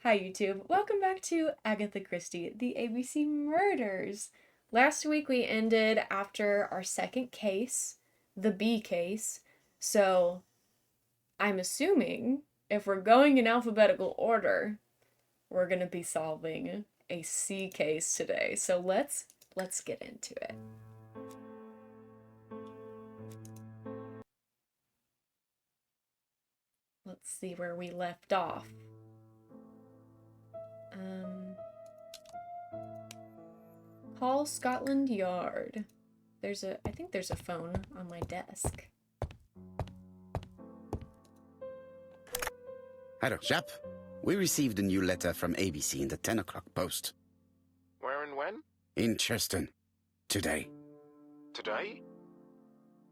Hi YouTube, welcome back to Agatha Christie, the ABC Murders. Last week we ended after our second case, the B case, so I'm assuming if we're going in alphabetical order, we're gonna be solving a C case today. So let's get into it. Let's see where we left off. Call Scotland Yard. I think there's a phone on my desk. Hello, chap. We received a new letter from ABC in the 10 o'clock post. Where and when? In Cheston. Today. Today?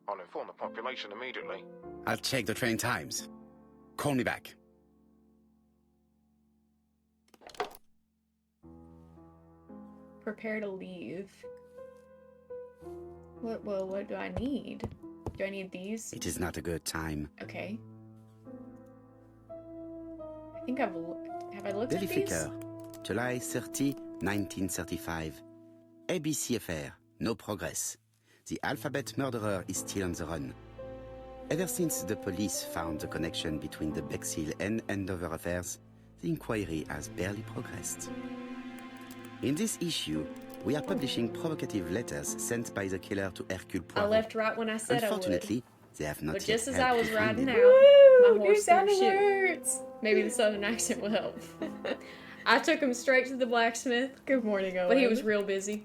I'll inform the population immediately. I'll check the train times. Call me back. Prepare to leave. What do I need? Do I need these? It is not a good time. Okay. I think have I looked Daily at these? Flicker, July 30, 1935. ABC affair, no progress. The alphabet murderer is still on the run. Ever since the police found the connection between the Bexhill and Andover affairs, the inquiry has barely progressed. In this issue, we are publishing provocative letters sent by the killer to Hercule Poirot. I left right when I said I would. Unfortunately, they have not But yet just as I helped was to find riding him. out, my horse sound threw shit. alerts! Maybe the southern accent will help. I took him straight to the blacksmith, Good morning, Owen. but he was real busy.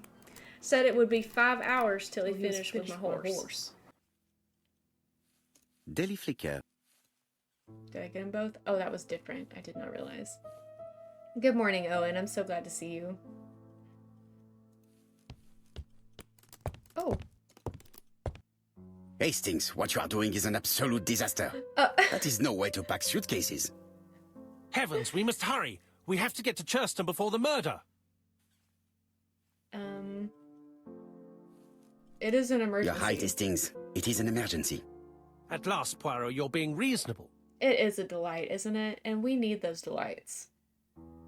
Said it would be 5 hours till he finished with my horse. Daily Flicker. Did I get them both? Oh, that was different. I did not realize. Good morning, Owen. I'm so glad to see you. Oh. Hastings, what you are doing is an absolute disaster. That is no way to pack suitcases. Heavens, we must hurry. We have to get to Churston before the murder. It is an Your emergency. height, Hastings. It is an emergency. At last, Poirot, you're being reasonable. It is a delight, isn't it? And we need those delights.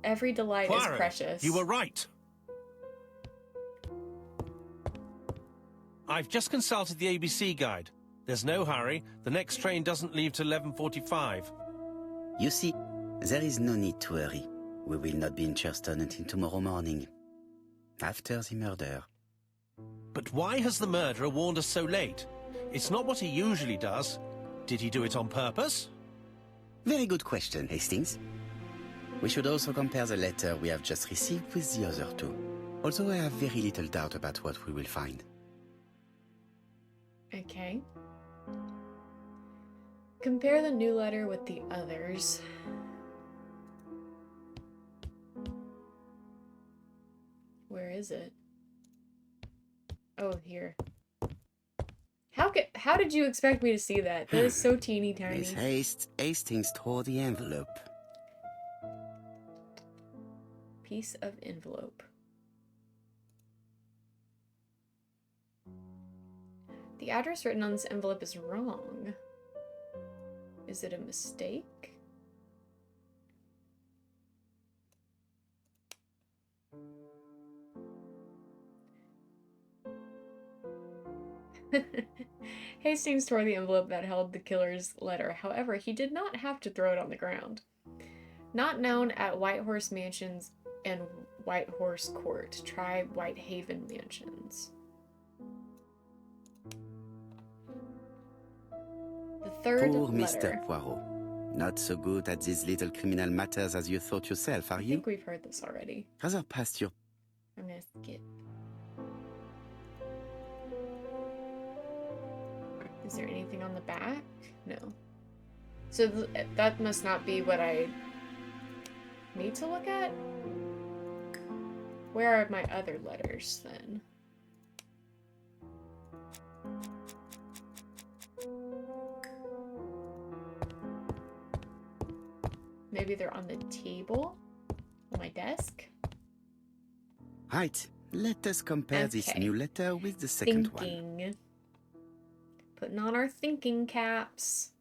Every delight is Poirot, precious. you were right. I've just consulted the ABC guide. There's no hurry. The next train doesn't leave till 11:45. You see, there is no need to hurry. We will not be in Churston until tomorrow morning. After the murder. But why has the murderer warned us so late? It's not what he usually does. Did he do it on purpose? Very good question, Hastings. We should also compare the letter we have just received with the other two. Although I have very little doubt about what we will find. Okay. Compare the new letter with the others. Where is it? Oh, here. How did you expect me to see that? That is so teeny tiny. Miss Hastings tore the envelope. Piece of envelope. The address written on this envelope is wrong. Is it a mistake? Hastings tore the envelope that held the killer's letter. However, he did not have to throw it on the ground. Not known at White Horse Mansions and White Horse Court. Try Whitehaven Mansions. The third Poor letter. Mr. Poirot. Not so good at these little criminal matters as you thought yourself, are I you? think we've heard this already. Rather past your... I'm gonna skip. Is there anything on the back? No. So that must not be what I need to look at? Where are my other letters then? Maybe they're on the table? On my desk? Right, let us compare this Okay. new letter with the second one. Thinking. Putting on our thinking caps.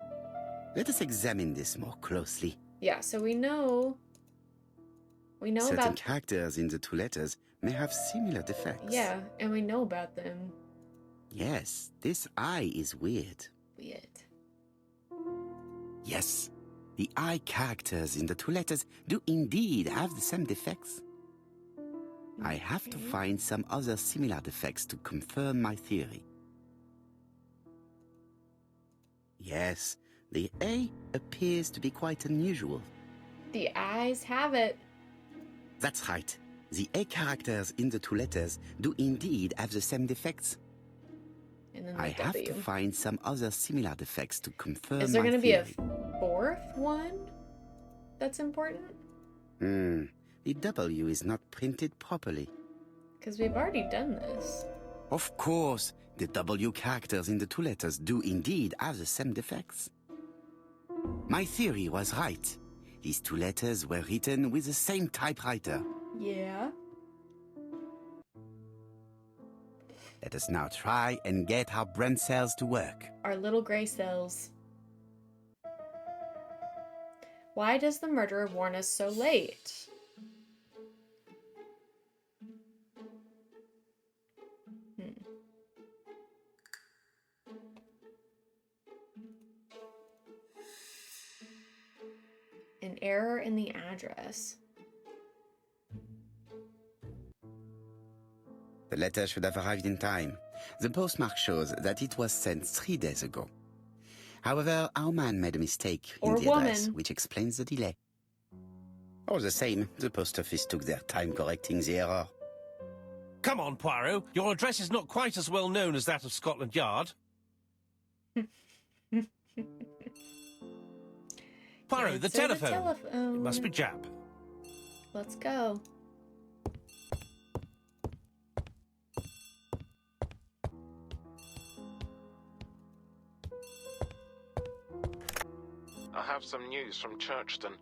Let us examine this more closely. Yeah, so we know We know Certain about... characters in the two letters may have similar defects. Yeah, and we know about them. Yes, this I is weird. Weird. Yes, the I characters in the two letters do indeed have the same defects. I have to find some other similar defects to confirm my theory. Yes, the A appears to be quite unusual. The eyes have it. That's right. The A characters in the two letters do indeed have the same defects. And then the I have W. to find some other similar defects to confirm my Is there going to be a theory. fourth one that's important? The W is not printed properly. Because we've already done this. Of course, the W characters in the two letters do indeed have the same defects. My theory was right. These two letters were written with the same typewriter. Yeah. Let us now try and get our brain cells to work. Our little gray cells. Why does the murderer warn us so late? An error in the address. The letter should have arrived in time. The postmark shows that it was sent 3 days ago. However, our man made a mistake Or in the address, woman. which explains the delay. All the same, the post office took their time correcting the error. Come on, Poirot. Your address is not quite as well known as that of Scotland Yard. Poirot, the Answer telephone. It must be Jap. Let's go. I have some news from Churchton.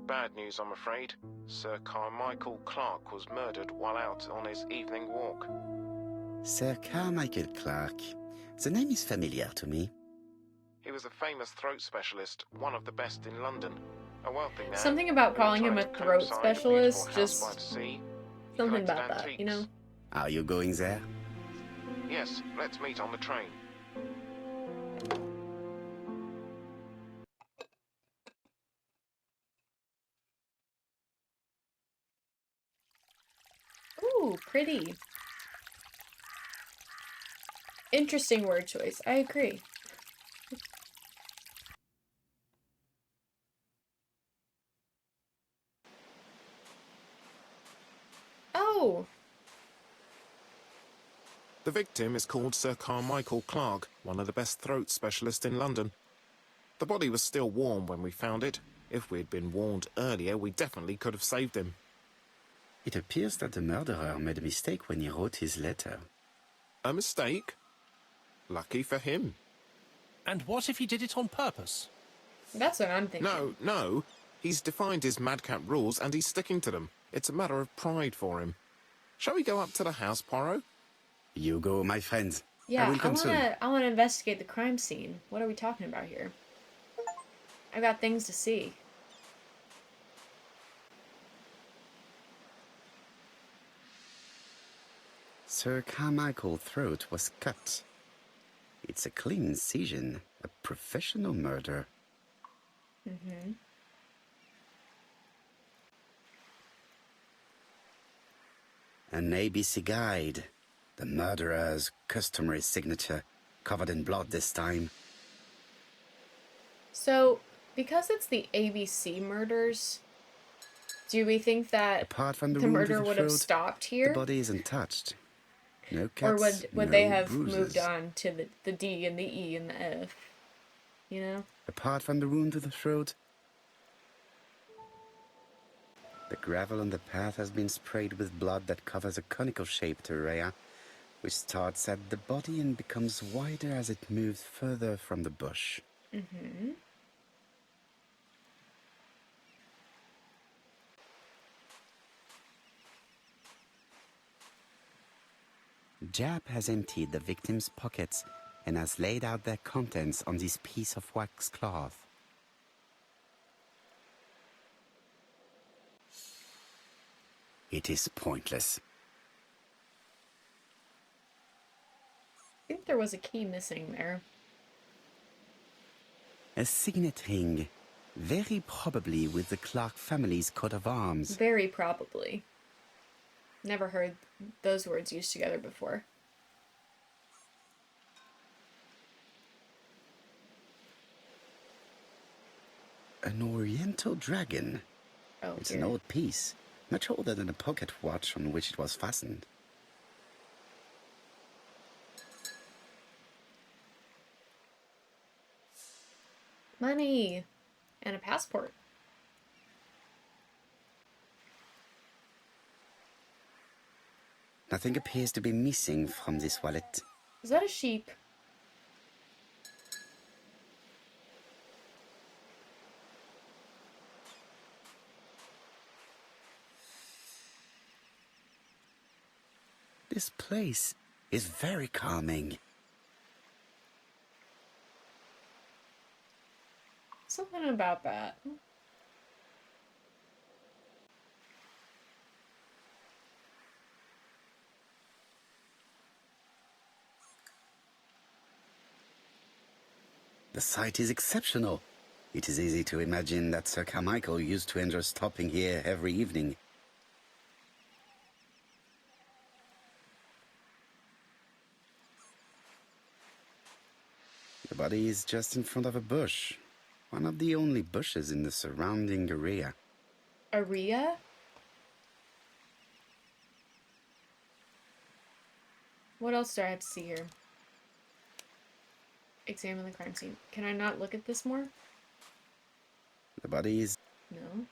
Bad news, I'm afraid. Sir Carmichael Clark was murdered while out on his evening walk. Sir Carmichael Clark. The name is familiar to me. He was a famous throat specialist, one of the best in London. A wealthy man. Something about who calling him retired a to throat Cookeside, a beautiful specialist, house just by the sea. He something collected about that, you know? antiques. Are you going there? Yes, let's meet on the train. Ooh, pretty. Interesting word choice. I agree. Oh, The victim is called Sir Carmichael Clark, one of the best throat specialists in London. The body was still warm when we found it. If we'd been warned earlier, we definitely could have saved him. It appears that the murderer made a mistake when he wrote his letter. A mistake? Lucky for him. And what if he did it on purpose? that's what I'm thinking. No. He's defined his madcap rules and he's sticking to them. It's a matter of pride for him. Shall we go up to the house, Poirot? You go, my friend. Yeah, I will come soon. I wanna investigate the crime scene. What are we talking about here? I got things to see. Sir Carmichael's throat was cut. It's a clean incision, a professional murder. An ABC guide. The murderer's customary signature, covered in blood this time. So, because it's the ABC murders, do we think that Apart from the the wound to murder the would have throat, stopped the here? body isn't touched. No Or cuts, would no they have bruises. moved on to the D and the E and the F? You know? Apart from the wound to the throat, the gravel on the path has been sprayed with blood that covers a conical-shaped area, which starts at the body and becomes wider as it moves further from the bush. Jap has emptied the victim's pockets and has laid out their contents on this piece of wax cloth. It is pointless. I think there was a key missing there. A signet ring, very probably with the Clark family's coat of arms. Very probably. Never heard those words used together before. An oriental dragon. Oh, It's dear. an old piece, much older than the pocket watch on which it was fastened. Money! And a passport. Nothing appears to be missing from this wallet. Is that a sheep? This place is very calming. Something about that. The site is exceptional. It is easy to imagine that Sir Carmichael used to enjoy stopping here every evening. The body is just in front of a bush. One of the only bushes in the surrounding area. Aria? What else do I have to see here? Examine the crime scene. Can I not look at this more? The body is... No.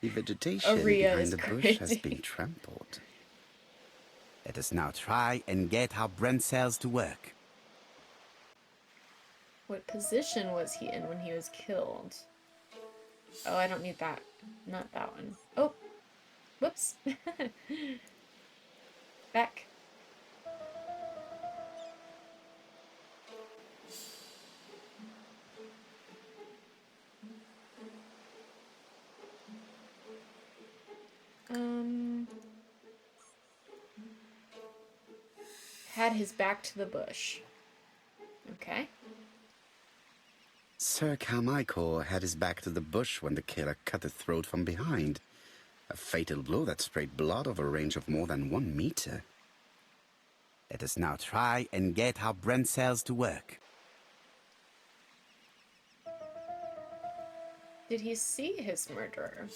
The vegetation Aria behind is the bush has crazy. been trampled. Let us now try and get our brain cells to work. What position was he in when he was killed? Oh, I don't need that. Not that one. Oh! Whoops! Back. Had his back to the bush. Okay. Sir Carmichael had his back to the bush when the killer cut the throat from behind. A fatal blow that sprayed blood over a range of more than 1 meter. Let us now try and get our brain cells to work. Did he see his murderer?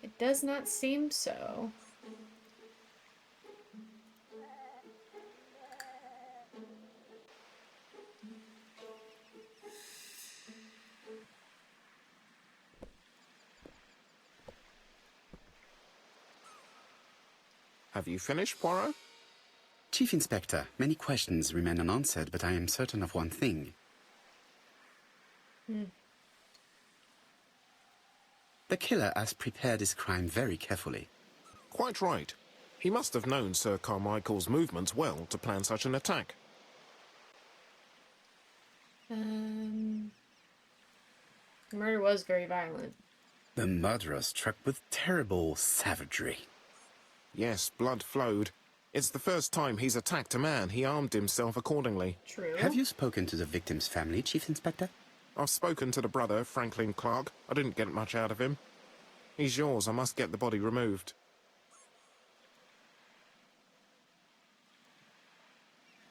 It does not seem so. Have you finished, Poirot? Chief Inspector, many questions remain unanswered, but I am certain of one thing. The killer has prepared his crime very carefully. Quite right. He must have known Sir Carmichael's movements well to plan such an attack. The murder was very violent. The murderer struck with terrible savagery. Yes, blood flowed. It's the first time he's attacked a man. He armed himself accordingly. True. Have you spoken to the victim's family, Chief Inspector? I've spoken to the brother, Franklin Clark. I didn't get much out of him. He's yours. I must get the body removed.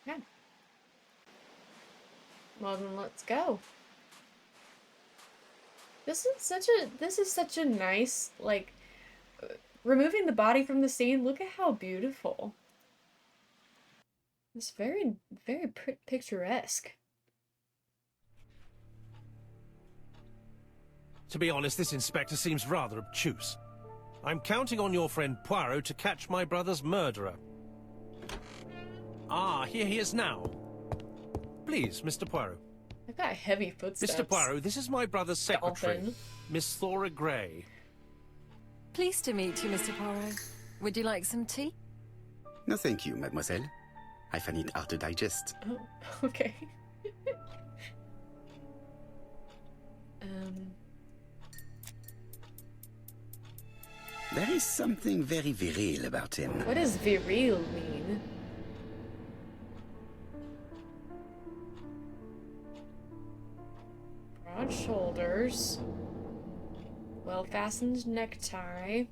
Yeah. Well, then let's go. This is such a nice, like, removing the body from the scene. Look at how beautiful. It's very, very picturesque. To be honest, this inspector seems rather obtuse. I'm counting on your friend Poirot to catch my brother's murderer. Ah, here he is now. Please, Mr. Poirot. I've got heavy footsteps. Mr. Poirot, this is my brother's secretary, Dolphin. Miss Thora Gray. Pleased to meet you, Mr. Poirot. Would you like some tea? No thank you, mademoiselle. I find it hard to digest. Oh, okay. There is something very viril about him. What does viril mean? Broad shoulders. Well-fastened necktie.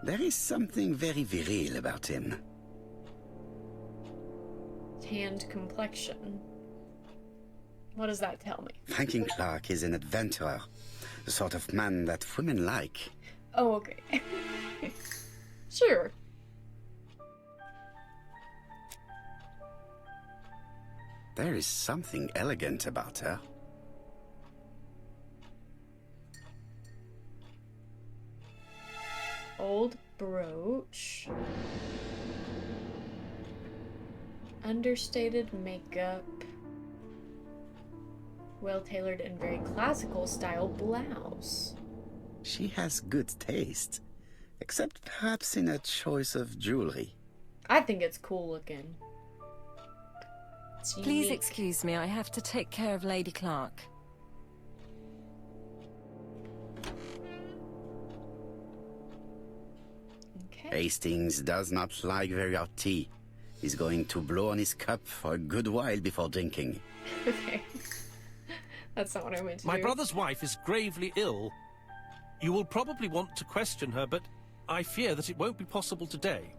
There is something very viril about him. Tanned complexion. What does that tell me? Franklin Clark is an adventurer, the sort of man that women like. Oh, okay. Sure. There is something elegant about her. Old brooch. Understated makeup. Well-tailored and very classical style blouse. She has good taste, except perhaps in her choice of jewelry. I think it's cool looking. It's Please unique. excuse me, I have to take care of Lady Clark. Okay. Hastings does not like very hot tea. He's going to blow on his cup for a good while before drinking. Okay. That's not what I meant to My do. brother's wife is gravely ill. You will probably want to question her, but I fear that it won't be possible today.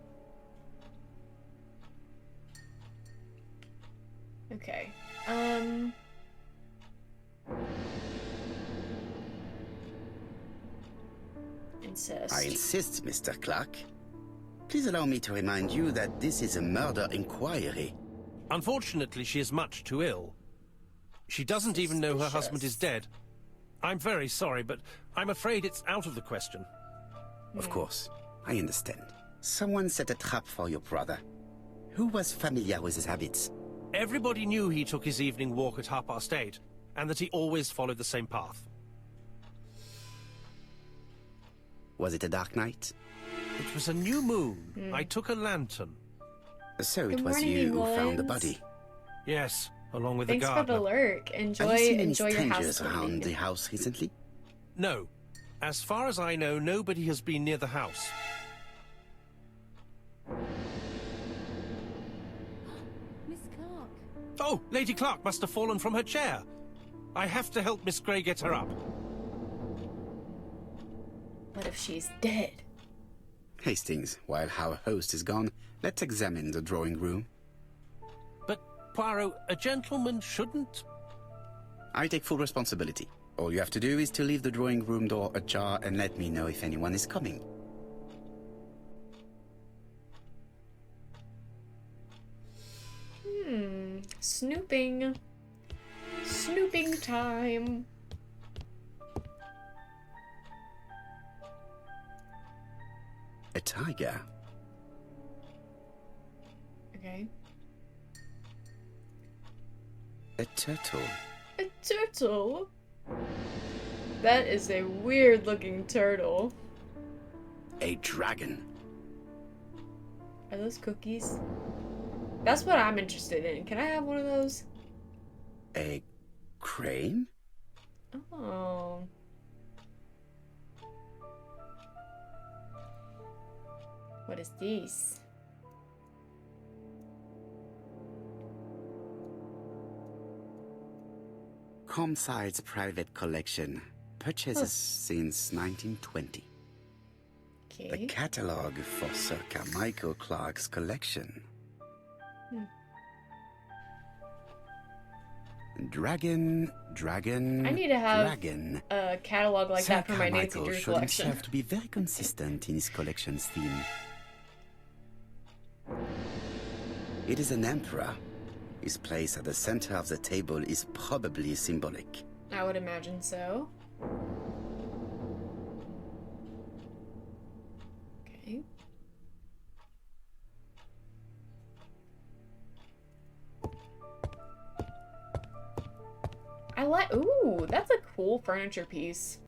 Okay. Insist. I insist, Mr. Clark. Please allow me to remind you that this is a murder inquiry. Unfortunately, she is much too ill. She doesn't even know her husband is dead. I'm very sorry, but I'm afraid it's out of the question. Of course, I understand. Someone set a trap for your brother. Who was familiar with his habits? Everybody knew he took his evening walk at 8:30, and that he always followed the same path. Was it a dark night? It was a new moon. I took a lantern. So it Good was morning, you who found the England. body. Yes, along with Thanks the for gardener. the lurk. Enjoy, Have you seen any enjoy your house. strangers around the house recently? No. As far as I know, nobody has been near the house. Miss Clark. Oh, Lady Clark must have fallen from her chair. I have to help Miss Grey get her up. What if she's dead? Hastings, while our host is gone, let's examine the drawing room. But, Poirot, a gentleman shouldn't... I take full responsibility. All you have to do is to leave the drawing room door ajar and let me know if anyone is coming. Snooping. Snooping time. A tiger. Okay. A turtle. A turtle? That is a weird looking turtle. A dragon. Are those cookies? That's what I'm interested in. Can I have one of those? A crane? Oh. What is this? Comside's private collection. Purchases since 1920. The Okay. catalogue for Sir Carmichael Clark's collection. Dragon. I need to have dragon. a catalog like Sir that for my Nancy Carmichael Drew should collection. himself to be very consistent in his collection's theme. It is an emperor. His place at the center of the table is probably symbolic. I would imagine so. Okay. I like. Ooh, that's a cool furniture piece.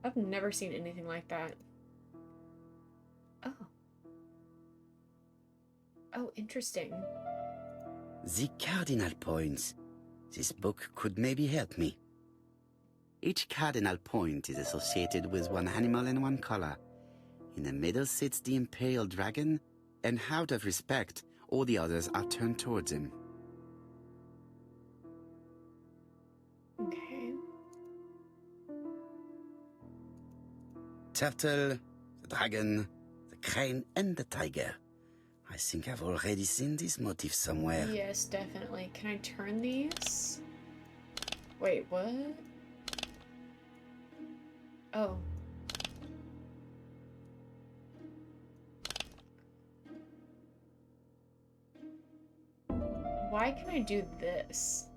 I've never seen anything like that. Oh. Oh, interesting. The cardinal points. This book could maybe help me. Each cardinal point is associated with one animal and one color. In the middle sits the imperial dragon, and out of respect, all the others are turned towards him. Okay. Turtle, the dragon, the crane, and the tiger. I think I've already seen this motif somewhere. Yes, definitely. Can I turn these? Wait, what? Oh. Why can I do this?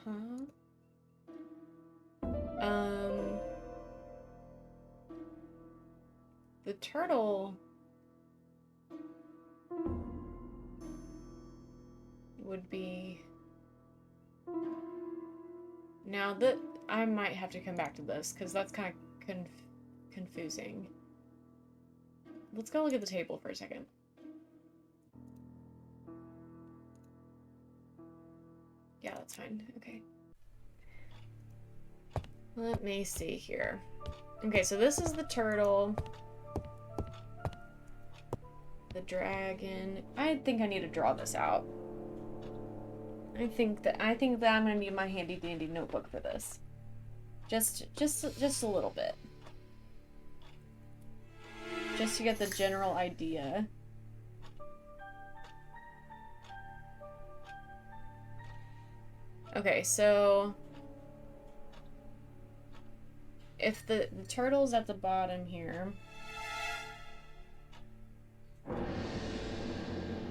Huh? The turtle would be... Now that I might have to come back to this because that's kind of confusing. Let's go look at the table for a second. Yeah, that's fine. Okay. Let me see here. Okay, so this is the turtle. The dragon. I think I need to draw this out. I think that I'm gonna need my handy dandy notebook for this. Just a little bit. Just to get the general idea. Okay, so if the turtle's at the bottom here,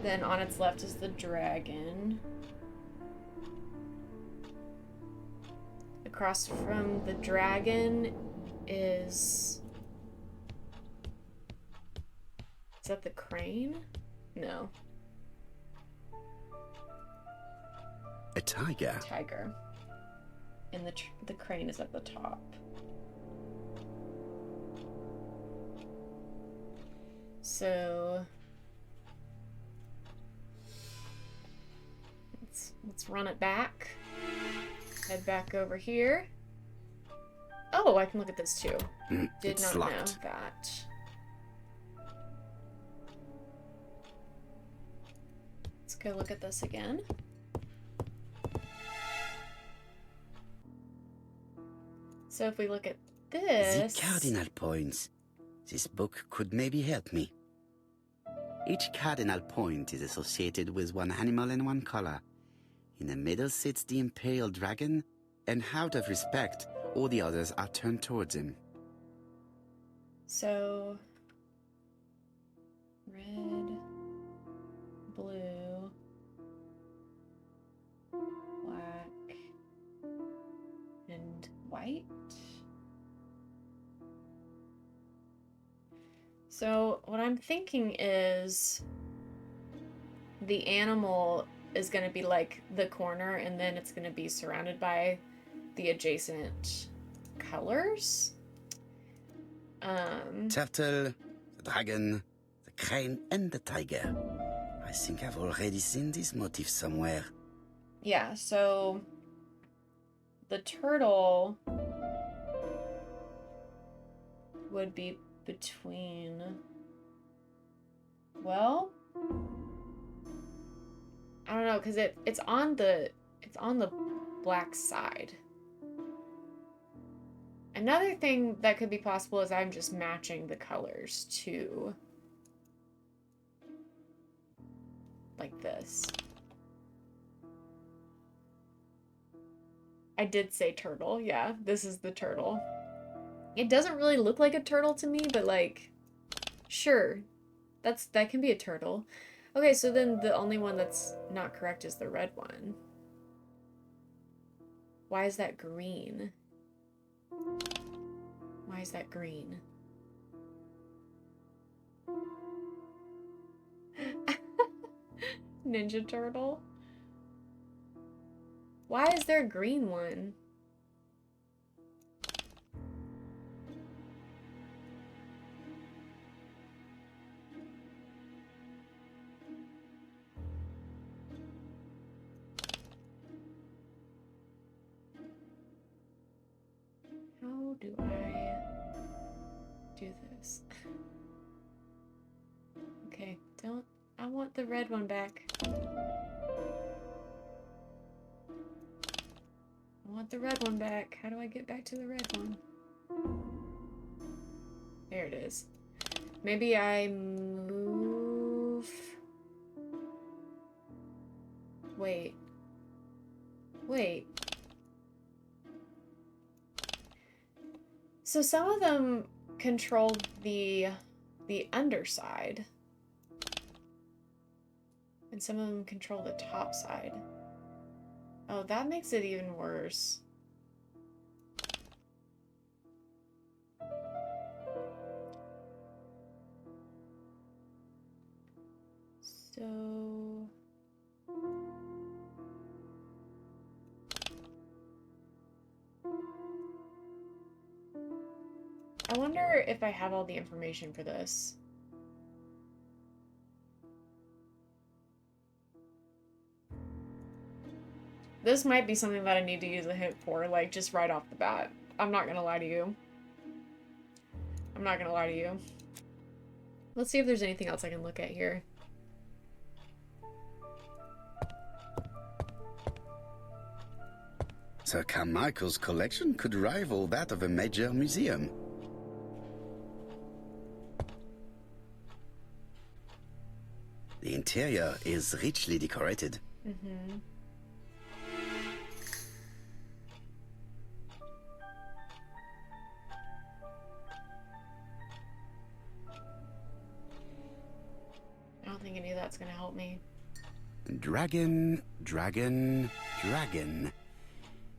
then on its left is the dragon. Across from the dragon is that the crane? No. A tiger. Tiger. And the crane is at the top. So let's run it back. Head back over here. Oh, I can look at this too. Did It's not know locked. that. Let's go look at this again. So if we look at this... The cardinal points. This book could maybe help me. Each cardinal point is associated with one animal and one color. In the middle sits the imperial dragon, and out of respect, all the others are turned towards him. So... red, blue, black, and white. So what I'm thinking is the animal is going to be like the corner, and then it's going to be surrounded by the adjacent colors. Turtle, the dragon, the crane, and the tiger. I think I've already seen this motif somewhere. Yeah, so the turtle would be between, well, I don't know, because it's on the black side. Another thing that could be possible is I'm just matching the colors to like this. I did say turtle, yeah, this is the turtle. It doesn't really look like a turtle to me, but like, sure, that can be a turtle. Okay, so then the only one that's not correct is the red one. Why is that green? Why is that green? Ninja Turtle? Why is there a green one? How do I do this? Okay, I want the red one back. I want the red one back. How do I get back to the red one? There it is. Maybe I move... Wait. So some of them control the underside. And some of them control the top side. Oh, that makes it even worse. So... I wonder if I have all the information for this. This might be something that I need to use a hint for, like, just right off the bat. I'm not gonna lie to you. I'm not gonna lie to you. Let's see if there's anything else I can look at here. Sir Carmichael's collection could rival that of a major museum. The interior is richly decorated. Mm-hmm. I don't think any of that's gonna help me. Dragon, dragon, dragon.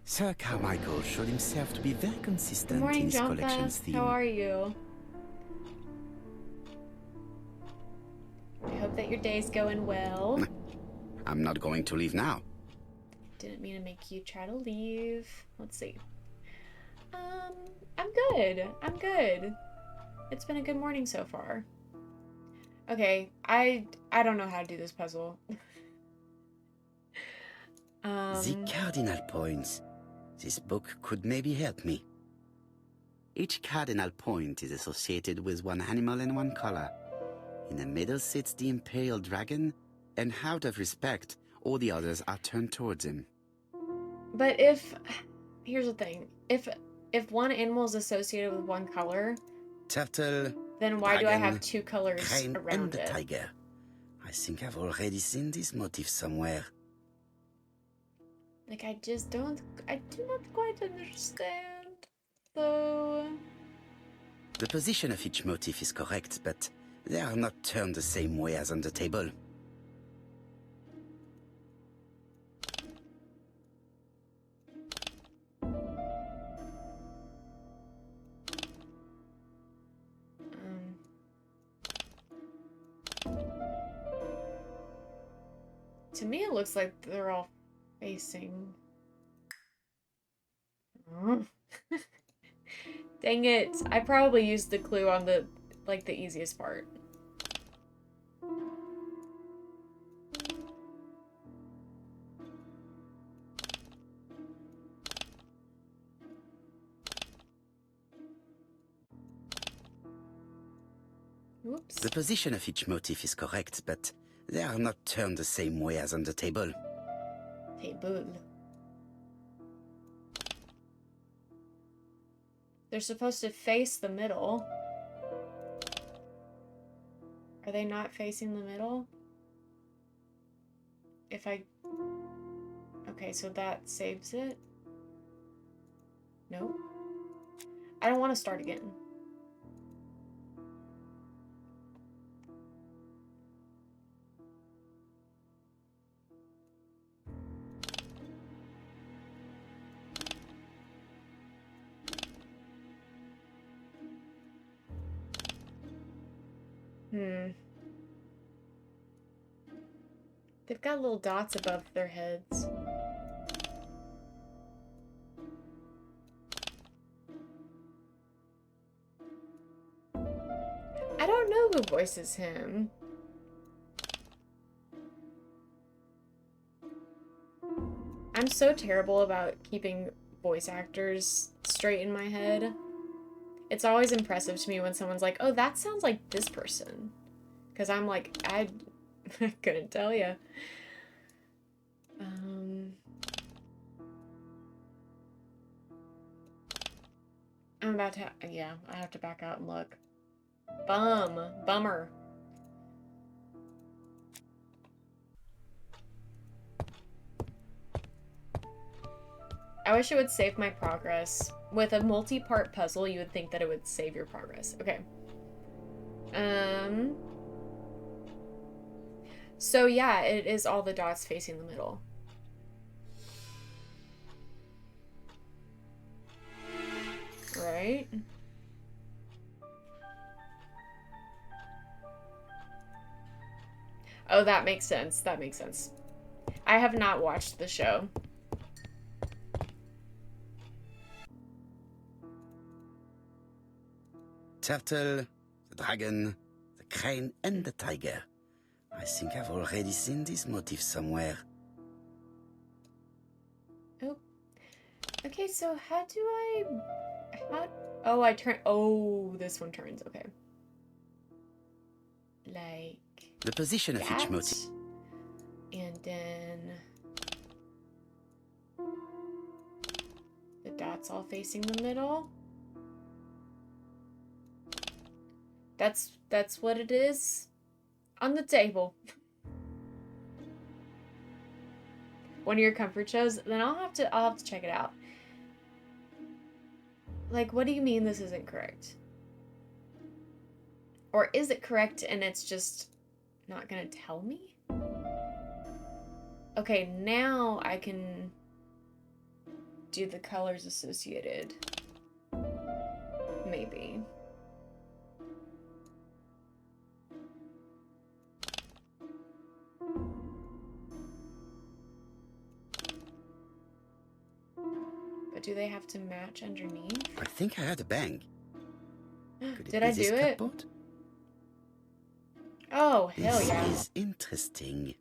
Sir Carmichael showed himself to be very Good consistent in morning, his collection's Jumpa. theme. How are you? I hope that your day's going well. I'm not going to leave now. Didn't mean to make you try to leave. Let's see. I'm good. I'm good. It's been a good morning so far. Okay, I don't know how to do this puzzle. The cardinal points. This book could maybe help me. Each cardinal point is associated with one animal and one color. In the middle sits the imperial dragon, and out of respect, all the others are turned towards him. But here's the thing. If one animal is associated with one color, Turtle, then why do I dragon, have two colors crane, and around the it? tiger. I think I've already seen this motif somewhere. Like, I do not quite understand. So... The position of each motif is correct, but they are not turned the same way as on the table. To me, it looks like they're all facing... Dang it. I probably used the clue on the easiest part. Whoops. The position of each motif is correct, but they are not turned the same way as on the table. Table. They're supposed to face the middle. Are they not facing the middle? If I... Okay, so that saves it. Nope. I don't want to start again. They've got little dots above their heads. I don't know who voices him. I'm so terrible about keeping voice actors straight in my head. It's always impressive to me when someone's like, oh, that sounds like this person. Because I'm like, I couldn't tell you. I'm about to, yeah, I have to back out and look. Bummer. I wish it would save my progress. With a multi-part puzzle, you would think that it would save your progress. Okay. So yeah, it is all the dots facing the middle. Right? Oh, that makes sense. That makes sense. I have not watched the show. Turtle, the dragon, the crane, and the tiger. I think I've already seen this motif somewhere. Oh. Okay, so how do I... Oh, I turn... Oh, this one turns. Okay. Like... The position of each motif. And then... the dots all facing the middle. That's what it is on the table. One of your comfort shows, then I'll have to check it out. Like, what do you mean this isn't correct? Or is it correct and it's just not gonna tell me? Okay, now I can do the colors associated. Maybe. But do they have to match underneath? I think I heard a bang. Could Did I do it? Cupboard? Oh, hell yeah. This is interesting.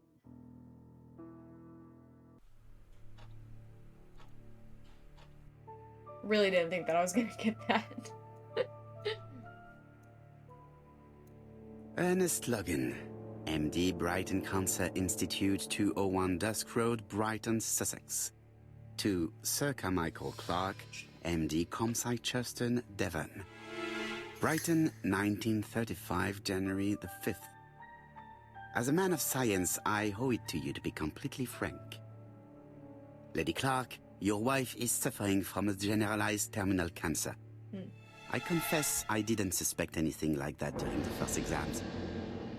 Really didn't think that I was gonna get that. Ernest Logan, MD, Brighton Cancer Institute, 201 Dusk Road, Brighton, Sussex. To Sir Carmichael Clark, MD, Comsite Churstone, Devon. Brighton, 1935, January the 5th. As a man of science, I owe it to you to be completely frank. Lady Clark, your wife is suffering from a generalized terminal cancer. I confess I didn't suspect anything like that during the first exams.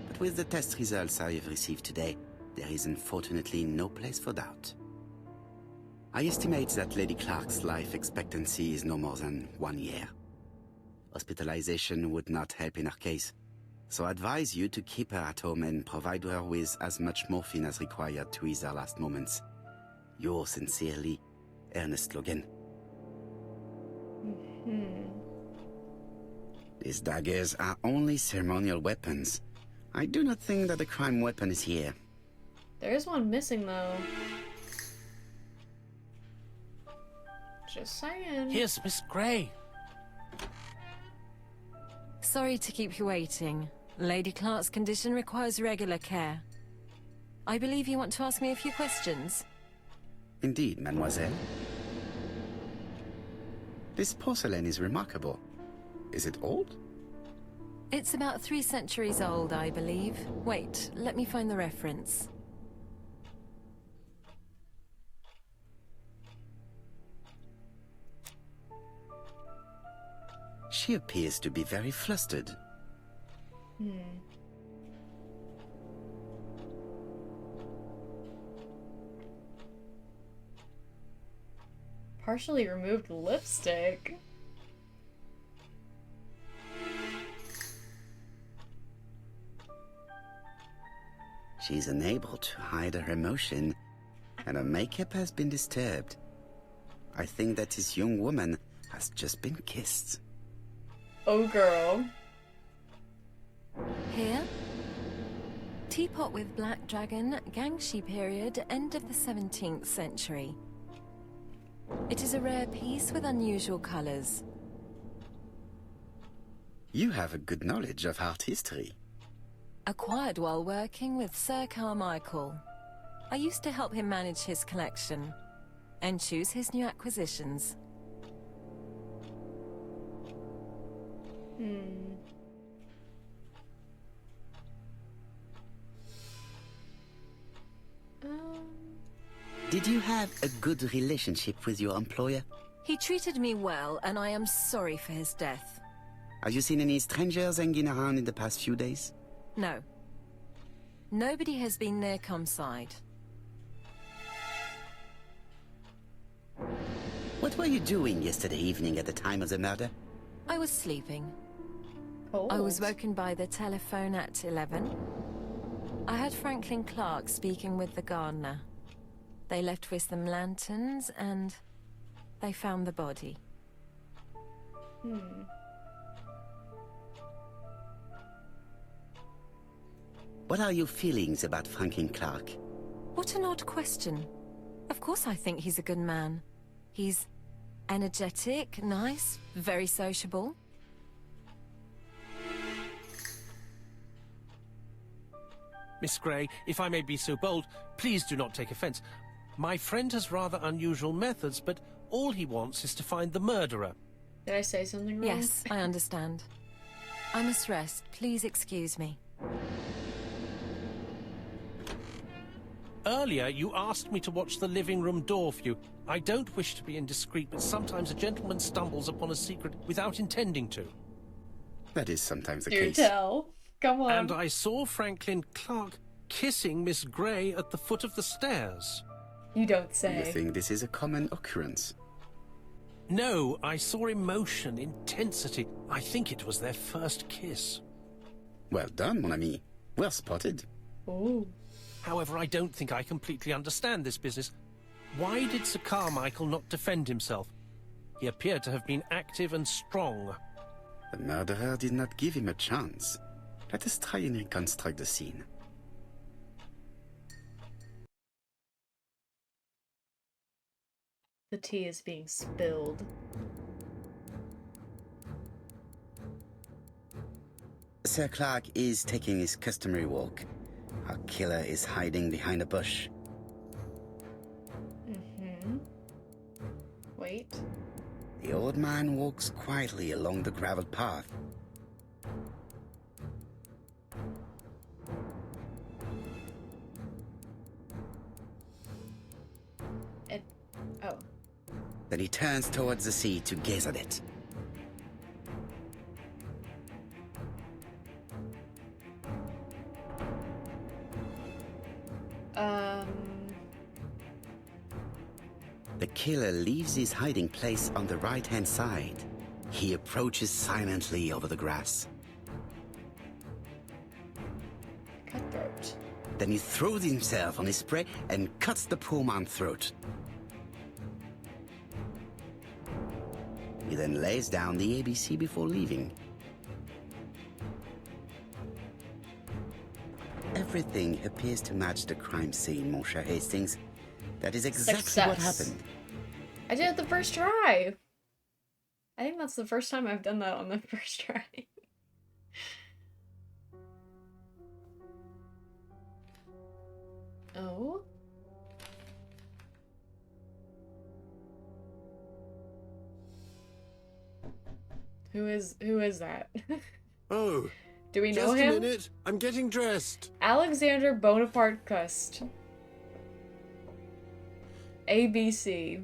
But with the test results I have received today, there is unfortunately no place for doubt. I estimate that Lady Clark's life expectancy is no more than 1 year. Hospitalization would not help in her case, so I advise you to keep her at home and provide her with as much morphine as required to ease her last moments. Yours sincerely, Ernest Logan. These daggers are only ceremonial weapons. I do not think that the crime weapon is here. There is one missing, though. Just saying. Here's Miss Grey. Sorry to keep you waiting. Lady Clark's condition requires regular care. I believe you want to ask me a few questions. Indeed, mademoiselle. This porcelain is remarkable. Is it old? It's about 3 centuries old, I believe. Wait, let me find the reference. She appears to be very flustered. Partially removed lipstick. She's unable to hide her emotion, and her makeup has been disturbed. I think that this young woman has just been kissed. Oh, girl. Here? Teapot with black dragon, Gangshi period, end of the 17th century. It is a rare piece with unusual colours. You have a good knowledge of art history. Acquired while working with Sir Carmichael. I used to help him manage his collection and choose his new acquisitions. Did you have a good relationship with your employer? He treated me well, and I am sorry for his death. Have you seen any strangers hanging around in the past few days? No. Nobody has been near Comside. What were you doing yesterday evening at the time of the murder? I was sleeping. Cold. I was woken by the telephone at 11. I heard Franklin Clark speaking with the gardener. They left with some lanterns and they found the body. What are your feelings about Franklin Clark? What an odd question. Of course I think he's a good man. He's energetic, nice, very sociable. Miss Grey, if I may be so bold, please do not take offence. My friend has rather unusual methods, but all he wants is to find the murderer. Did I say something wrong? Yes, I understand. I must rest. Please excuse me. Earlier, you asked me to watch the living room door for you. I don't wish to be indiscreet, but sometimes a gentleman stumbles upon a secret without intending to. That is sometimes the Do case. tell. Come on. And I saw Franklin Clark kissing Miss Grey at the foot of the stairs. You don't You say. think this is a common occurrence? No, I saw emotion, intensity. I think it was their first kiss. Well done, mon ami. Well spotted. Ooh. However, I don't think I completely understand this business. Why did Sir Carmichael not defend himself? He appeared to have been active and strong. The murderer did not give him a chance. Let us try and reconstruct the scene. The tea is being spilled. Sir Clark is taking his customary walk. Our killer is hiding behind a bush. Wait. The old man walks quietly along the gravel path. Oh. Then he turns towards the sea to gaze at it. The killer leaves his hiding place on the right-hand side. He approaches silently over the grass. Cutthroat. Then he throws himself on his prey and cuts the poor man's throat. He then lays down the ABC before leaving. Everything appears to match the crime scene, mon cher Hastings. That is exactly what Success. happened. I did it the first try. I think that's the first time I've done that on the first try. Oh? Who is that? Oh, Do we know just him? a minute. I'm getting dressed. Alexander Bonaparte Cust. ABC.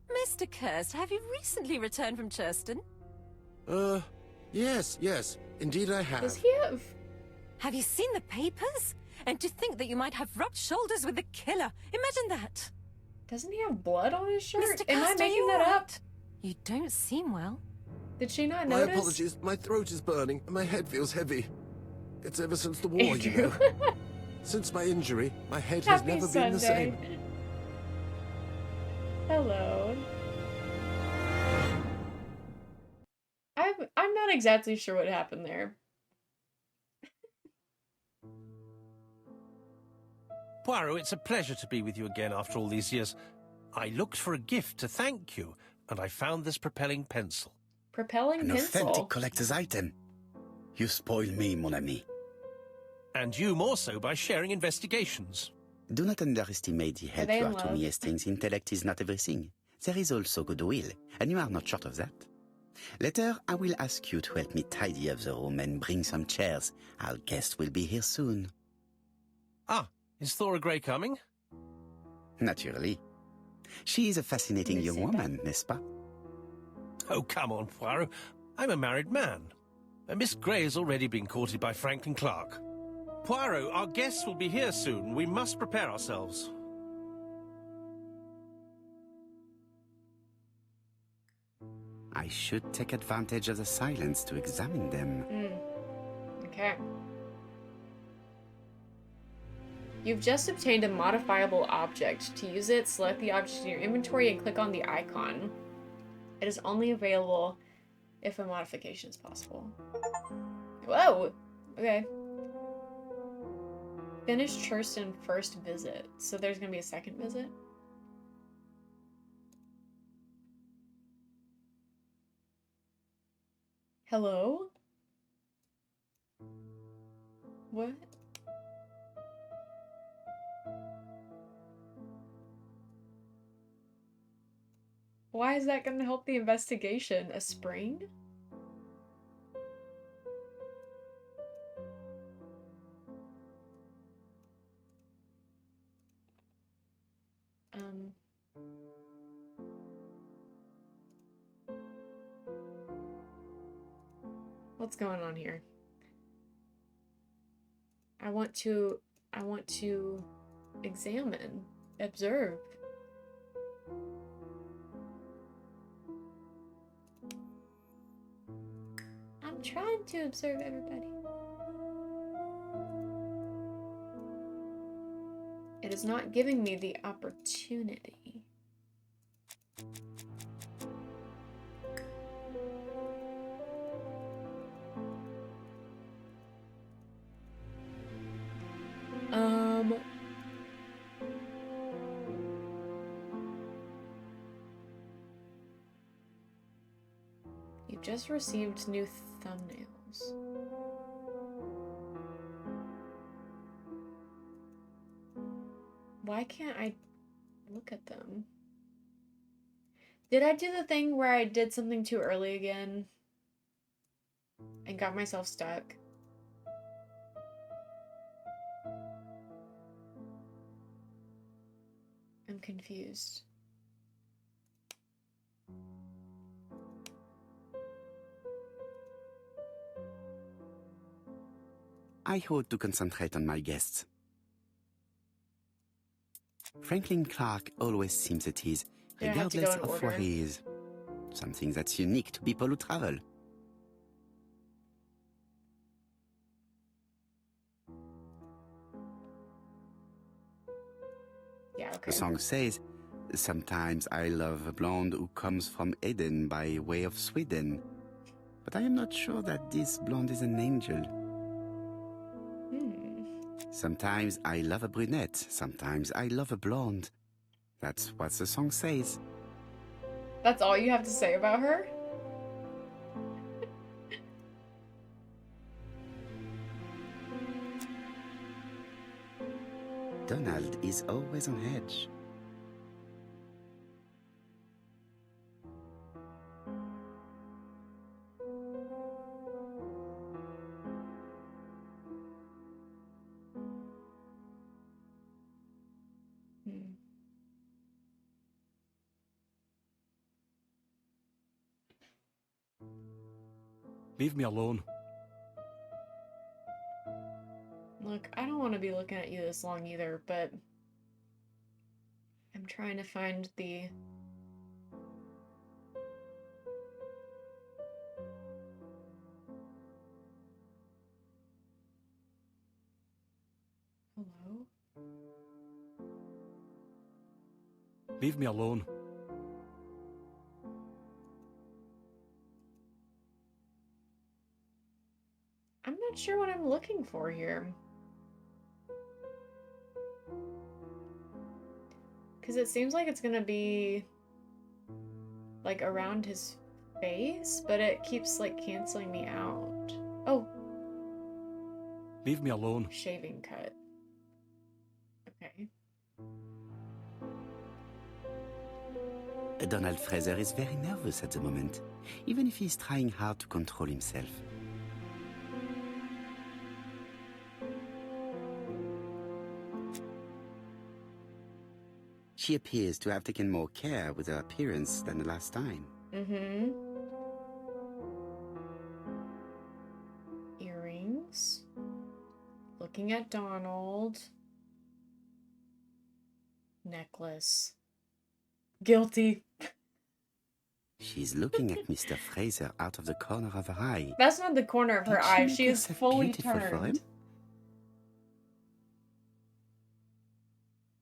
Mr. Kirst, have you recently returned from Churston? Yes. Indeed I have. Does he have... Have you seen the papers? And to think that you might have rubbed shoulders with the killer. Imagine that. Doesn't he have blood on his shirt? Mr. Am I Kirst, are making you that all up? right? You don't seem well. Did she not My notice? apologies. My throat is burning and my head feels heavy. It's ever since the war, you Andrew. know. Since my injury, my head has Happy never Sunday. been the same. Hello. I'm not exactly sure what happened there. Poirot, it's a pleasure to be with you again after all these years. I looked for a gift to thank you, and I found this propelling pencil. Propelling An pencil. authentic collector's item. You spoil me, mon ami. And you more so by sharing investigations. Do not underestimate the help they you in are to love? me, Hastings. Intellect is not everything. There is also goodwill, and you are not short of that. Later, I will ask you to help me tidy up the room and bring some chairs. Our guest will be here soon. Ah, is Thora Grey coming? Naturally. She is a fascinating They young say woman, n'est-ce pas? Oh, come on, Poirot. I'm a married man. And Miss Grey has already been courted by Franklin Clark. Poirot, our guests will be here soon. We must prepare ourselves. I should take advantage of the silence to examine them. Okay. You've just obtained a modifiable object. To use it, select the object in your inventory and click on the icon. It is only available if a modification is possible. Whoa! Okay. Finish Churston first visit. So there's gonna be a second visit? Hello? What? Why is that gonna help the investigation? A spring? Um... What's going on here? I want to examine, observe. I'm trying to observe everybody. It is not giving me the opportunity. You've just received new thumbnails. Why can't I look at them? Did I do the thing where I did something too early again and got myself stuck? I'm confused. I ought to concentrate on my guests. Franklin Clark always seems at ease, Yeah, I have to go regardless in of order. where he is. Something that's unique to people who travel. Yeah, okay. The song says, "Sometimes I love a blonde who comes from Eden by way of Sweden. But I am not sure that this blonde is an angel. Sometimes I love a brunette, sometimes I love a blonde." That's what the song says. That's all you have to say about her? Donald is always on edge. Leave me alone. Look, I don't want to be looking at you this long either, but I'm trying to find the... Hello? Leave me alone. I'm not sure what I'm looking for here. Because it seems like it's gonna be like around his face, but it keeps like canceling me out. Oh. Leave me alone. Shaving cut. Okay. Donald Fraser is very nervous at the moment, even if he's trying hard to control himself. She appears to have taken more care with her appearance than the last time. Mm-hmm. Earrings. Looking at Donald. Necklace. Guilty. She's looking at Mr. Fraser out of the corner of her eye. That's not the corner of her Did eye. make She is herself fully beautiful for him? turned.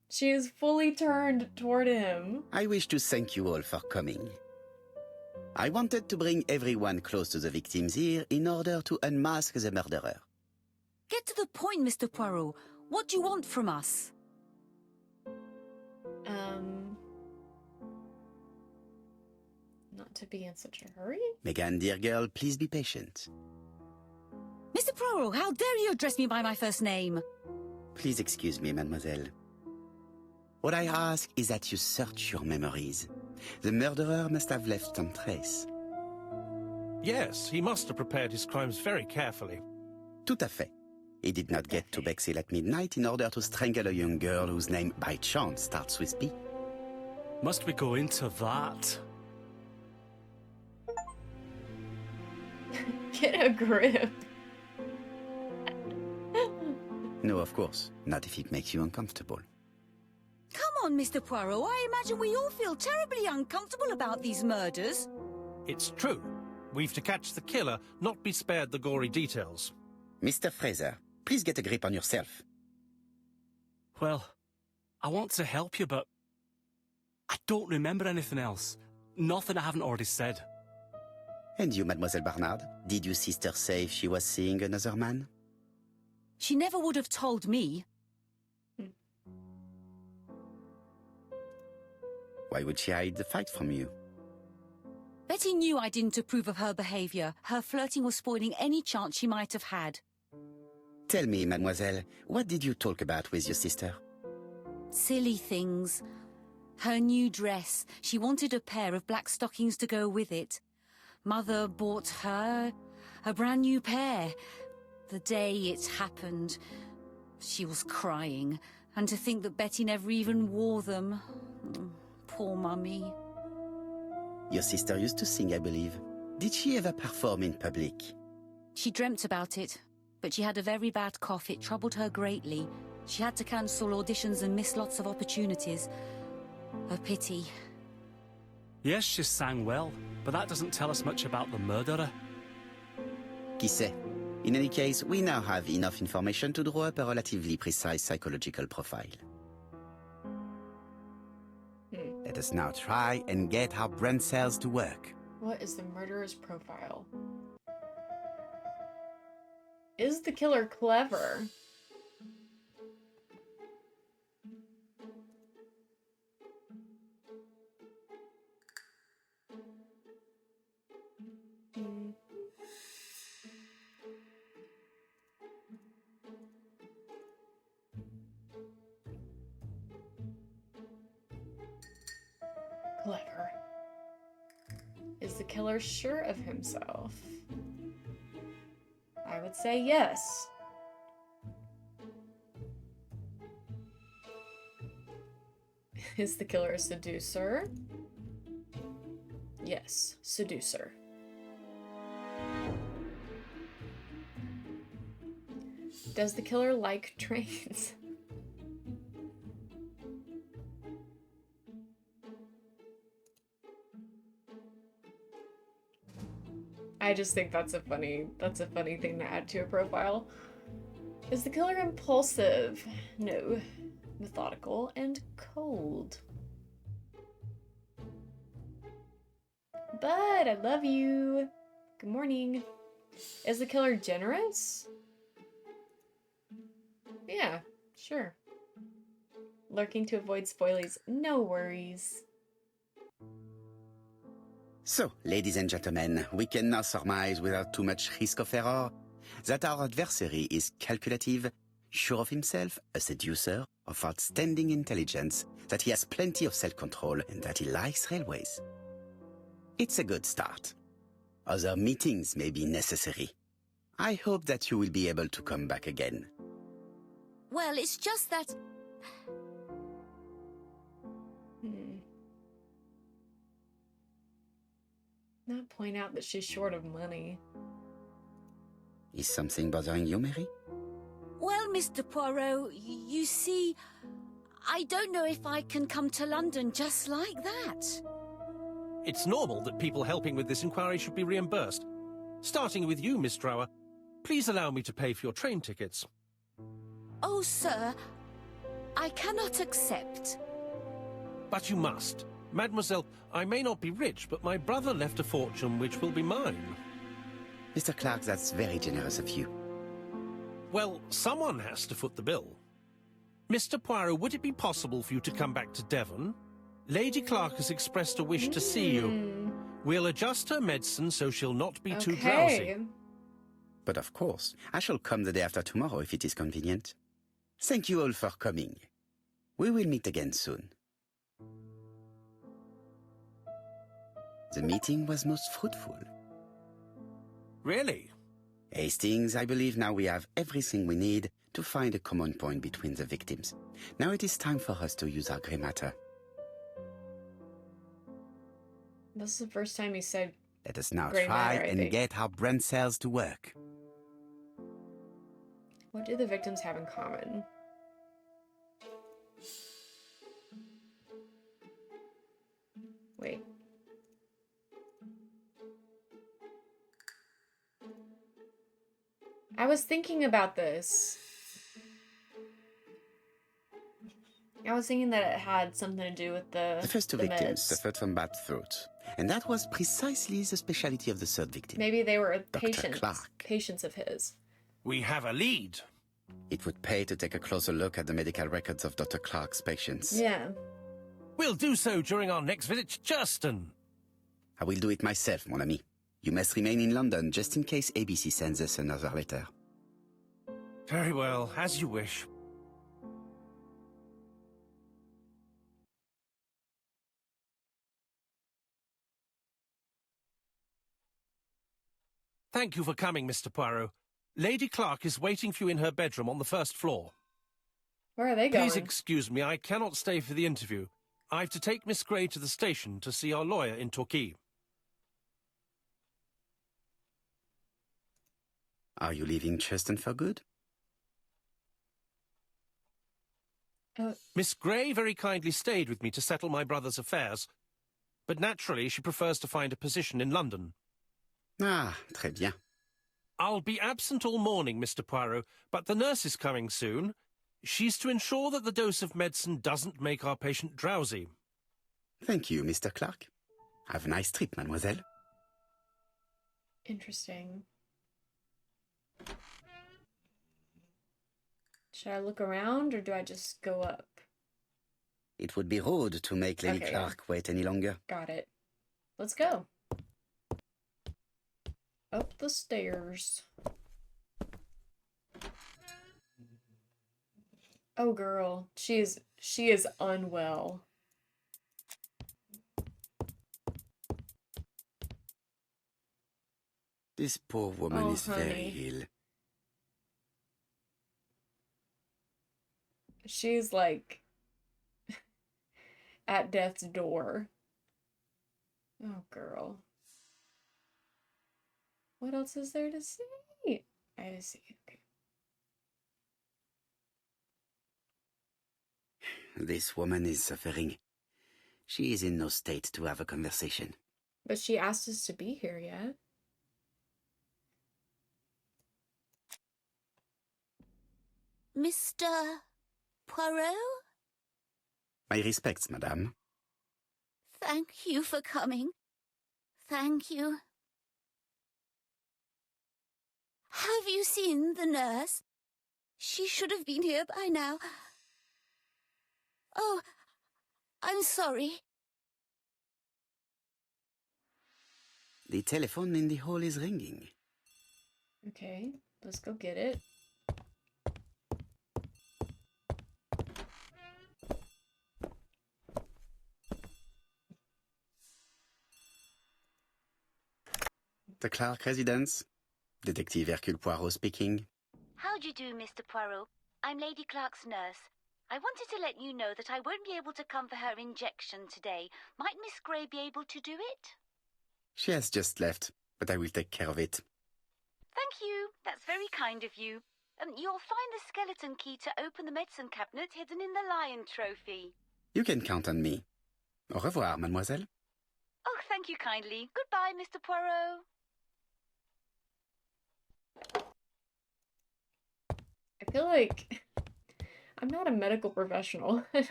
She is fully turned toward him. I wish to thank you all for coming. I wanted to bring everyone close to the victims here in order to unmask the murderer. Get to the point, Mr. Poirot. What do you want from us? Not to be in such a hurry. Megan, dear girl, please be patient. Mr. Poirot, how dare you address me by my first name? Please excuse me, mademoiselle. What I ask is that you search your memories. The murderer must have left some trace. Yes, he must have prepared his crimes very carefully. Tout à fait. He did not get to Bexhill at midnight in order to strangle a young girl whose name by chance starts with B. Must we go into that? Get a grip. No, of course. Not if it makes you uncomfortable. Come on, Mr. Poirot. I imagine we all feel terribly uncomfortable about these murders. It's true. We've to catch the killer, not be spared the gory details. Mr. Fraser, please get a grip on yourself. Well, I want to help you, but I don't remember anything else. Nothing I haven't already said. And you, Mademoiselle Barnard, did your sister say if she was seeing another man? She never would have told me. Why would she hide the fact from you? Betty knew I didn't approve of her behaviour. Her flirting was spoiling any chance she might have had. Tell me, mademoiselle, what did you talk about with your sister? Silly things. Her new dress. She wanted a pair of black stockings to go with it. Mother bought her a brand new pair. The day it happened, she was crying. And to think that Betty never even wore them. Poor Mummy. Your sister used to sing, I believe. Did she ever perform in public? She dreamt about it, but she had a very bad cough. It troubled her greatly. She had to cancel auditions and miss lots of opportunities. A pity. Yes, she sang well, but that doesn't tell us much about the murderer. Qui sait? In any case, we now have enough information to draw up a relatively precise psychological profile. Let us now try and get our brain cells to work. What is the murderer's profile? Is the killer clever? Clever. Is the killer sure of himself? I would say yes. Is the killer a seducer? Yes, seducer. Does the killer like trains? I just think that's a funny thing to add to a profile. Is the killer impulsive? No. Methodical and cold. Bud, I love you. Good morning. Is the killer generous? Yeah, sure. lurking to avoid spoilies. No worries. So, ladies and gentlemen, we can now surmise without too much risk of error that our adversary is calculative, sure of himself, a seducer of outstanding intelligence, that he has plenty of self-control, and that he likes railways. It's a good start. Other meetings may be necessary. I hope that you will be able to come back again. Well, it's just that... Not point out that she's short of money. Is something bothering you, Mary? Well, Mr. Poirot, you see, I don't know if I can come to London just like that. It's normal that people helping with this inquiry should be reimbursed. Starting with you, Miss Drower. Please allow me to pay for your train tickets. Oh, sir, I cannot accept. But you must. Mademoiselle, I may not be rich, but my brother left a fortune which will be mine. Mr. Clark, that's very generous of you. Well, someone has to foot the bill. Mr. Poirot, would it be possible for you to come back to Devon? Lady Clark has expressed a wish to see you. We'll adjust her medicine so she'll not be too drowsy. But of course, I shall come the day after tomorrow if it is convenient. Thank you all for coming. We will meet again soon. The meeting was most fruitful. Really? Hastings, I believe now we have everything we need to find a common point between the victims. Now it is time for us to use our grey matter. This is the first time he said Let us now grey try matter, I and think. get our brain cells to work. What do the victims have in common? Wait. I was thinking about this. I was thinking that it had something to do with the first two the victims meds. suffered from bad throat, and that was precisely the specialty of the third victim. Maybe they were Dr. patients. Clark. Patients of his. We have a lead. It would pay to take a closer look at the medical records of Dr. Clark's patients. Yeah. We'll do so during our next visit to Churston. I will do it myself, mon ami. You must remain in London just in case ABC sends us another letter. Very well, as you wish. Thank you for coming, Mr. Poirot. Lady Clark is waiting for you in her bedroom on the first floor. Where are they going? Please excuse me, I cannot stay for the interview. I've to take Miss Grey to the station to see our lawyer in Torquay. Are you leaving Churston for good? Miss Grey very kindly stayed with me to settle my brother's affairs, but naturally she prefers to find a position in London. Ah, très bien. I'll be absent all morning, Mr. Poirot, but the nurse is coming soon. She's to ensure that the dose of medicine doesn't make our patient drowsy. Thank you, Mr. Clark. Have a nice trip, mademoiselle. Interesting. Should I look around or do I just go up? It would be rude to make Lady Okay, Clark wait any longer. Got it. Let's go. Up the stairs. Oh girl, she is unwell. This poor woman Oh, is very honey. ill. She's like at death's door. Oh girl. What else is there to see? I see. Okay. This woman is suffering. She is in no state to have a conversation. But she asked us to be here yet. Mr. Poirot? My respects, madame. Thank you for coming. Thank you. Have you seen the nurse? She should have been here by now. Oh, I'm sorry. The telephone in the hall is ringing. Okay, let's go get it. The Clark residence. Detective Hercule Poirot speaking. How do you do, Mr. Poirot? I'm Lady Clark's nurse. I wanted to let you know that I won't be able to come for her injection today. Might Miss Grey be able to do it? She has just left, but I will take care of it. Thank you. That's very kind of you. You'll find the skeleton key to open the medicine cabinet hidden in the lion trophy. You can count on me. Au revoir, mademoiselle. Oh, thank you kindly. Goodbye, Mr. Poirot. I feel like I'm not a medical professional. I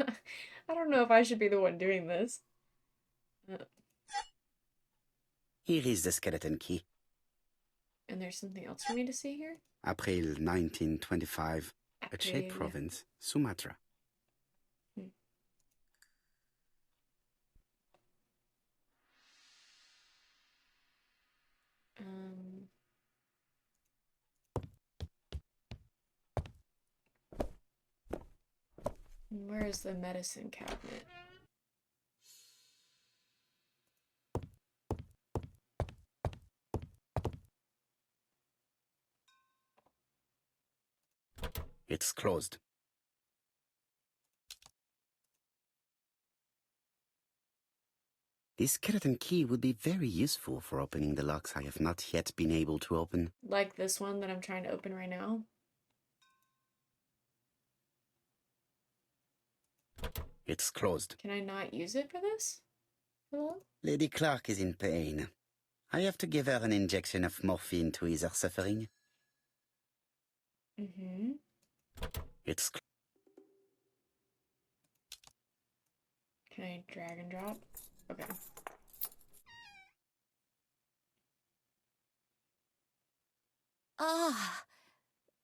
don't know if I should be the one doing this. Here is the skeleton key. And there's something else for me to see here? April 1925, Aceh April. Province, Sumatra. Where is the medicine cabinet? It's closed. This skeleton key would be very useful for opening the locks I have not yet been able to open. Like this one that I'm trying to open right now? It's closed. Can I not use it for this? Hello? Lady Clark is in pain. I have to give her an injection of morphine to ease her suffering. Mm-hmm. It's Can I drag and drop? Okay. Ah,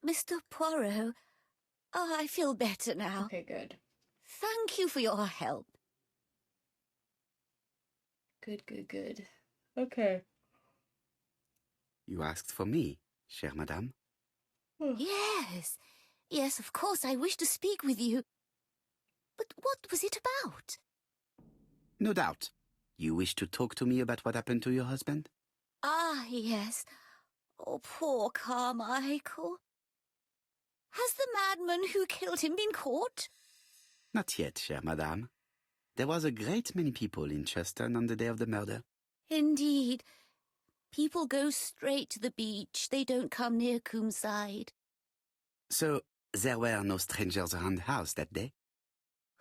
Mr. Poirot. Oh, I feel better now. Okay, good. Thank you for your help. Good, good, good. Okay. You asked for me, chère madame. Yes, yes, of course, I wish to speak with you. But what was it about? No doubt. You wish to talk to me about what happened to your husband? Ah, yes. Oh, poor Carmichael. Has the madman who killed him been caught? Not yet, chère madame. There was a great many people in Cheston on the day of the murder. Indeed. People go straight to the beach. They don't come near Coomside. So, there were no strangers around the house that day?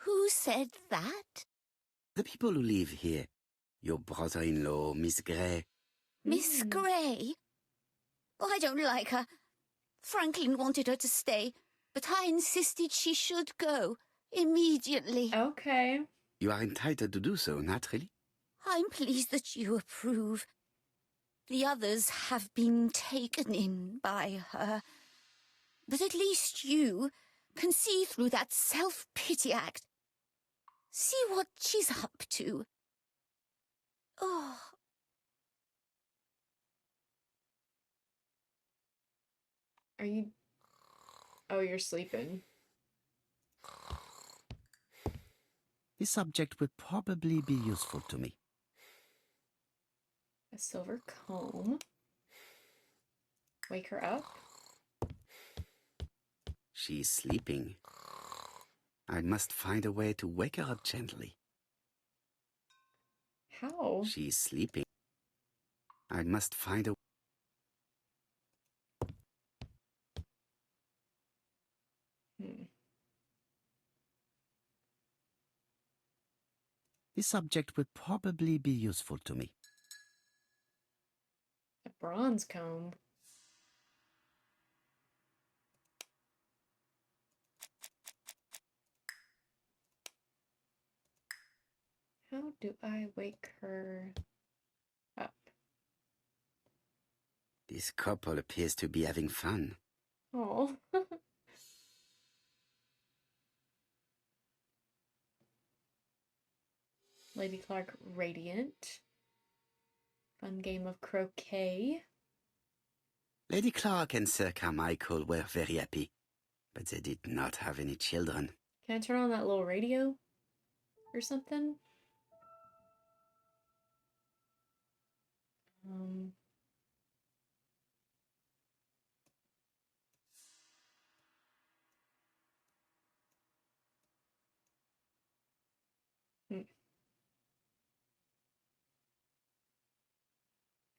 Who said that? The people who live here. Your brother-in-law, Miss Grey. Miss Grey? Oh, I don't like her. Franklin wanted her to stay, but I insisted she should go immediately. Okay. You are entitled to do so, naturally. I'm pleased that you approve. The others have been taken in by her. But at least you can see through that self-pity act. See what she's up to. Oh. Are you... Oh, you're sleeping. This subject would probably be useful to me. A silver comb. Wake her up. She's sleeping. I must find a way to wake her up gently. How? She's sleeping. I must find a... This subject would probably be useful to me. A bronze comb. How do I wake her up? This couple appears to be having fun. Oh. Lady Clark radiant. Fun game of croquet. Lady Clark and Sir Carmichael were very happy, but they did not have any children. Can I turn on that little radio or something?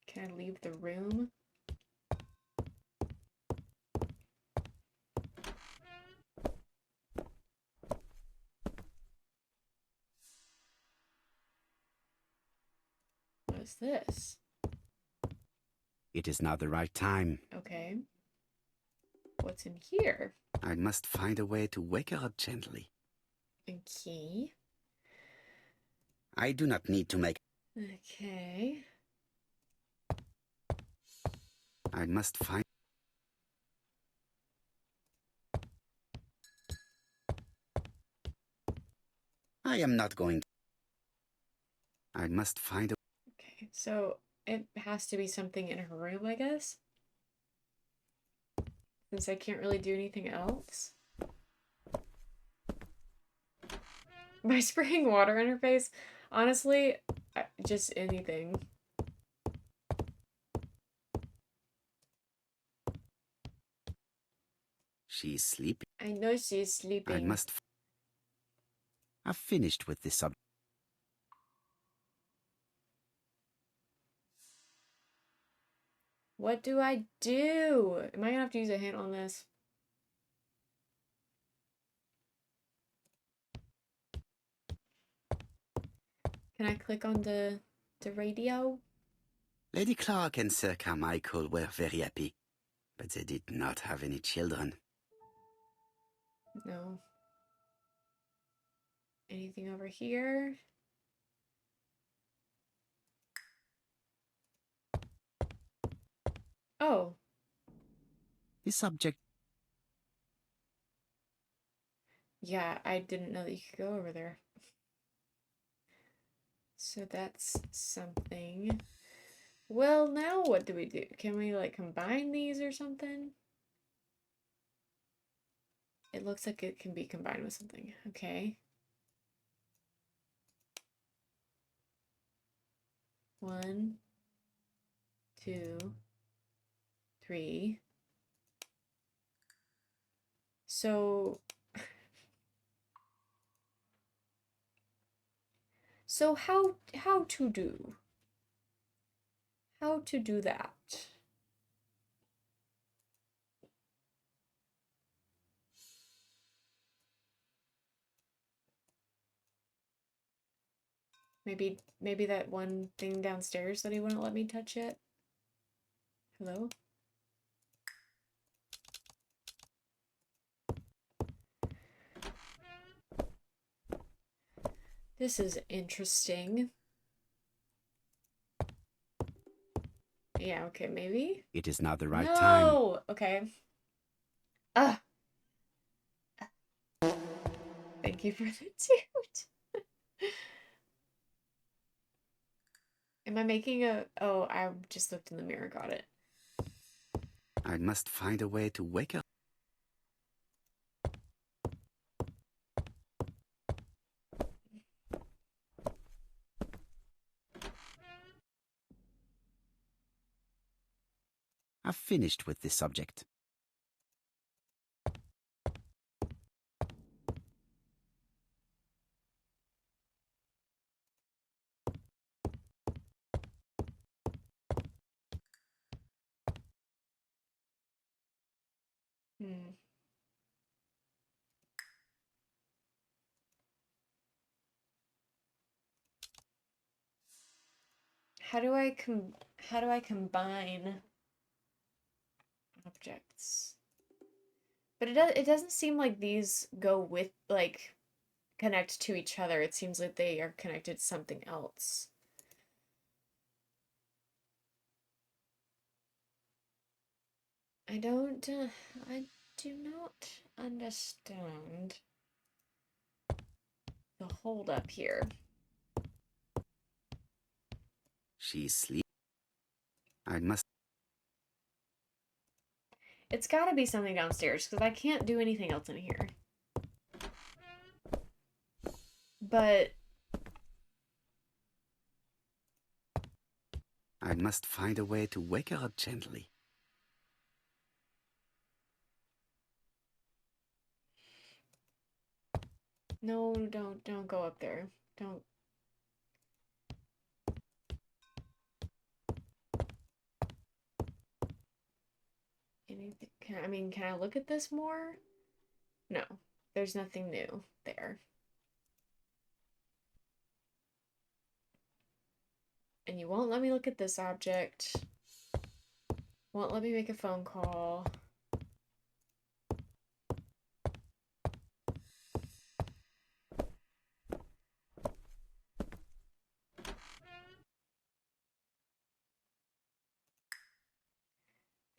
Can I leave the room? What is this? It is not the right time. Okay. What's in here? I must find a way to wake her up gently. A key. I do not need to make... Okay. I must find... I am not going to... I must find a... Okay, so it has to be something in her room, I guess. Since I can't really do anything else. By spraying water in her face, honestly, just anything. She's sleeping. I know she's sleeping. I must... I've finished with this subject. What do I do? Am I gonna have to use a hint on this? Can I click on the radio? Lady Clark and Sir Carmichael were very happy, but they did not have any children. No. Anything over here? Oh. The subject... Yeah, I didn't know that you could go over there. So that's something. Well, now what do we do? Can we, like, combine these or something? It looks like it can be combined with something. Okay. 1, 2, 3. So how to do? How to do that? Maybe that one thing downstairs that he wouldn't let me touch yet. Hello? This is interesting. Yeah, okay, maybe? It is not the right time. No! Okay. Ah! Thank you for the toot. Am I making a... Oh, I just looked in the mirror, got it. I must find a way to wake her. I've finished with this subject. How do I combine objects? But it doesn't seem like these go with, like, connect to each other. It seems like they are connected to something else. I do not understand the hold up here. She's sleeping. I must... It's gotta be something downstairs, because I can't do anything else in here. But... I must find a way to wake her up gently. No, don't go up there. Don't. Anything? Can I look at this more? No, there's nothing new there. And you won't let me look at this object. Won't let me make a phone call.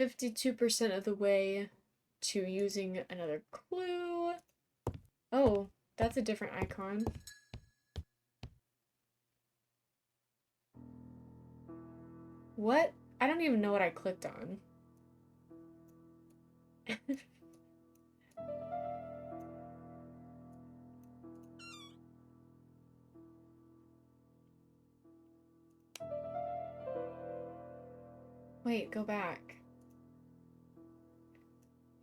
$52% of the way to using another clue. Oh, that's a different icon. What? I don't even know what I clicked on. Wait, go back.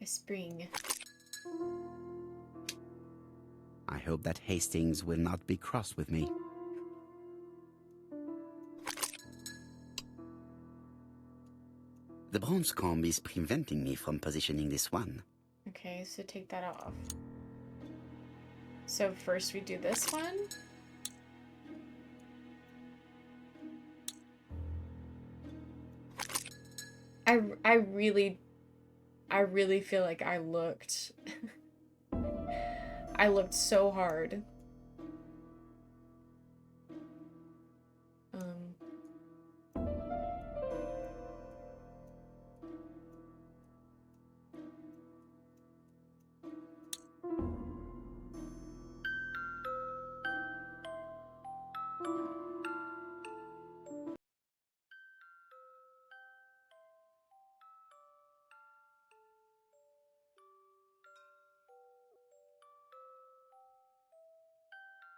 A spring. I hope that Hastings will not be cross with me. The bronze comb is preventing me from positioning this one. Okay, so take that off. So first we do this one. I really feel like I looked I looked so hard.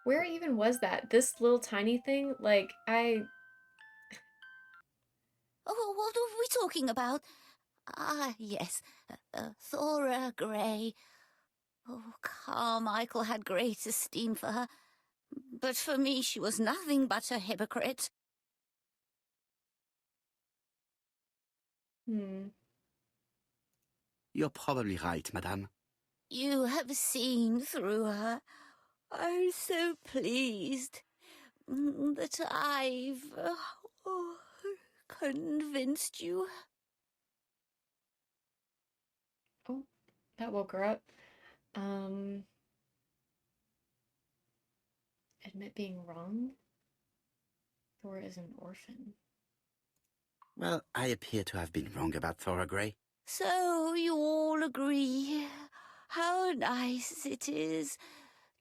Where even was that? This little tiny thing? Like, Oh, what are we talking about? Ah, yes, Thora Grey. Oh, Carmichael had great esteem for her, but for me she was nothing but a hypocrite. You're probably right, madame. You have seen through her. I'm so pleased that I've convinced you. Oh, that woke her up. Admit being wrong? Thora is an orphan. Well, I appear to have been wrong about Thora Grey. So you all agree. How nice it is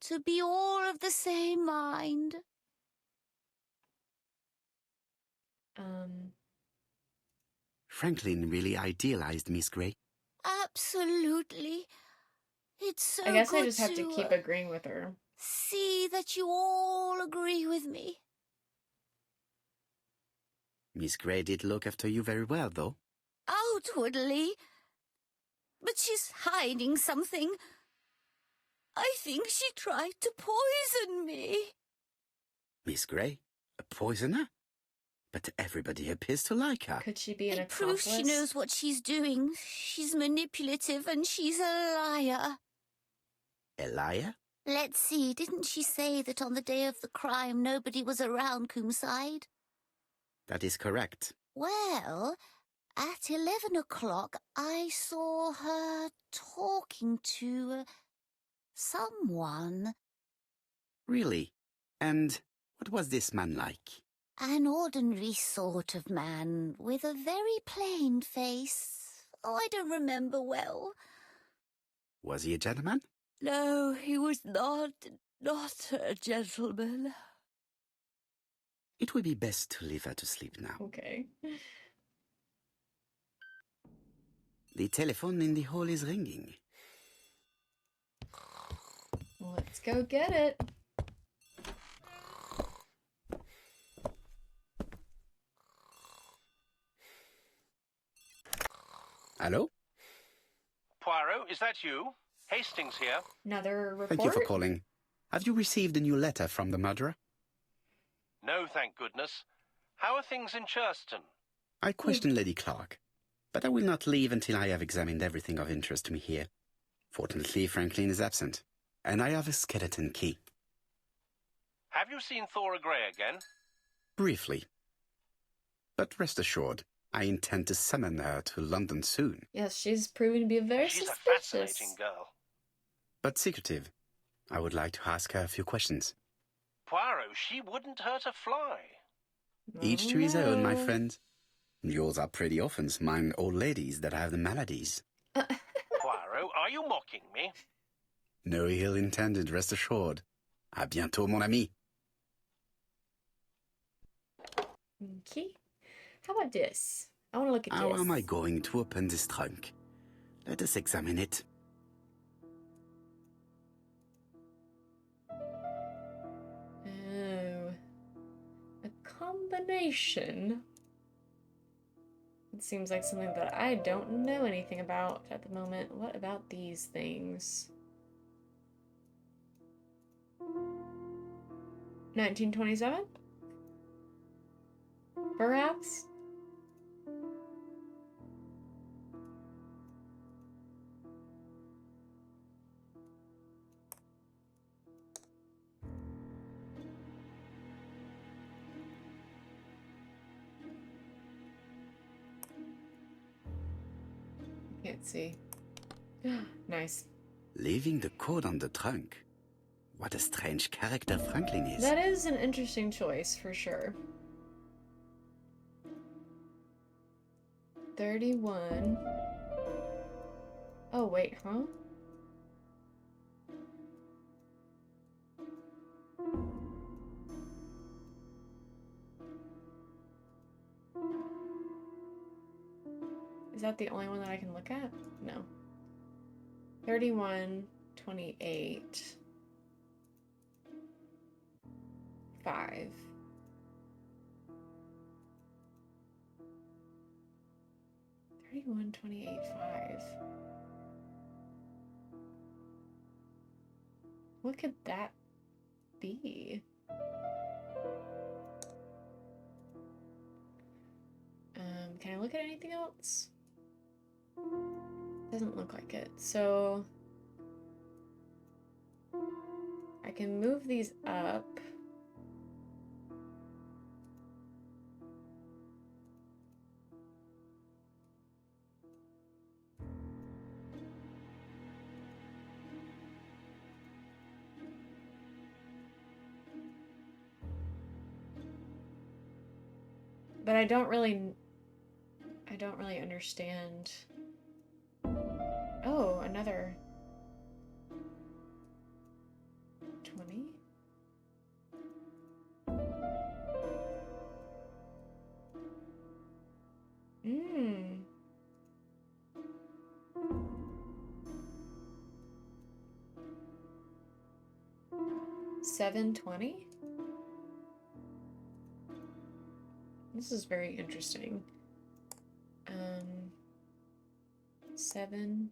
to be all of the same mind. Franklin really idealized Miss Grey. Absolutely. It's so I guess good I just have to keep agreeing with her. see that you all agree with me. Miss Grey did look after you very well, though. Outwardly. But she's hiding something. I think she tried to poison me. Miss Grey? A poisoner? But everybody appears to like her. Could she be an It proves accomplice? she knows what she's doing. She's manipulative and she's a liar. A liar? Let's see, didn't she say that on the day of the crime nobody was around Coomside? That is correct. Well, at 11 o'clock I saw her talking to someone. Really? And what was this man like? An ordinary sort of man with a very plain face. Oh, I don't remember well. Was he a gentleman? No, he was not a gentleman. It would be best to leave her to sleep now. Okay. The telephone in the hall is ringing. Let's go get it. Hello? Poirot, is that you? Hastings here. Another report? Thank you for calling. Have you received a new letter from the murderer? No, thank goodness. How are things in Churston? I questioned Lady Clark, but I will not leave until I have examined everything of interest to me here. Fortunately, Franklin is absent, and I have a skeleton key. Have you seen Thora Grey again? Briefly. But rest assured, I intend to summon her to London soon. Yes, she's proven to be very She's suspicious. a fascinating girl. But secretive. I would like to ask her a few questions. Poirot, she wouldn't hurt a fly. Each to his own, my friend. Yours are pretty orphans, mine old ladies that have the maladies. Poirot, are you mocking me? No ill intended, rest assured. À bientôt, mon ami. Okay. How about this? I want to look at How this. am I going to open this trunk? Let us examine it. Oh. A combination? It seems like something that I don't know anything about at the moment. What about these things? 1927? Perhaps? Can't see. Nice. Leaving the code on the trunk. What a strange character Franklin is. That is an interesting choice, for sure. 31. Oh, wait, huh? Is that the only one that I can look at? No. 31, 28, 5. 31, 28, 5. What could that be? Can I look at anything else? Doesn't look like it. So I can move these up. But I don't really understand. Oh, another 20. Hmm. 720. This is very interesting. 720.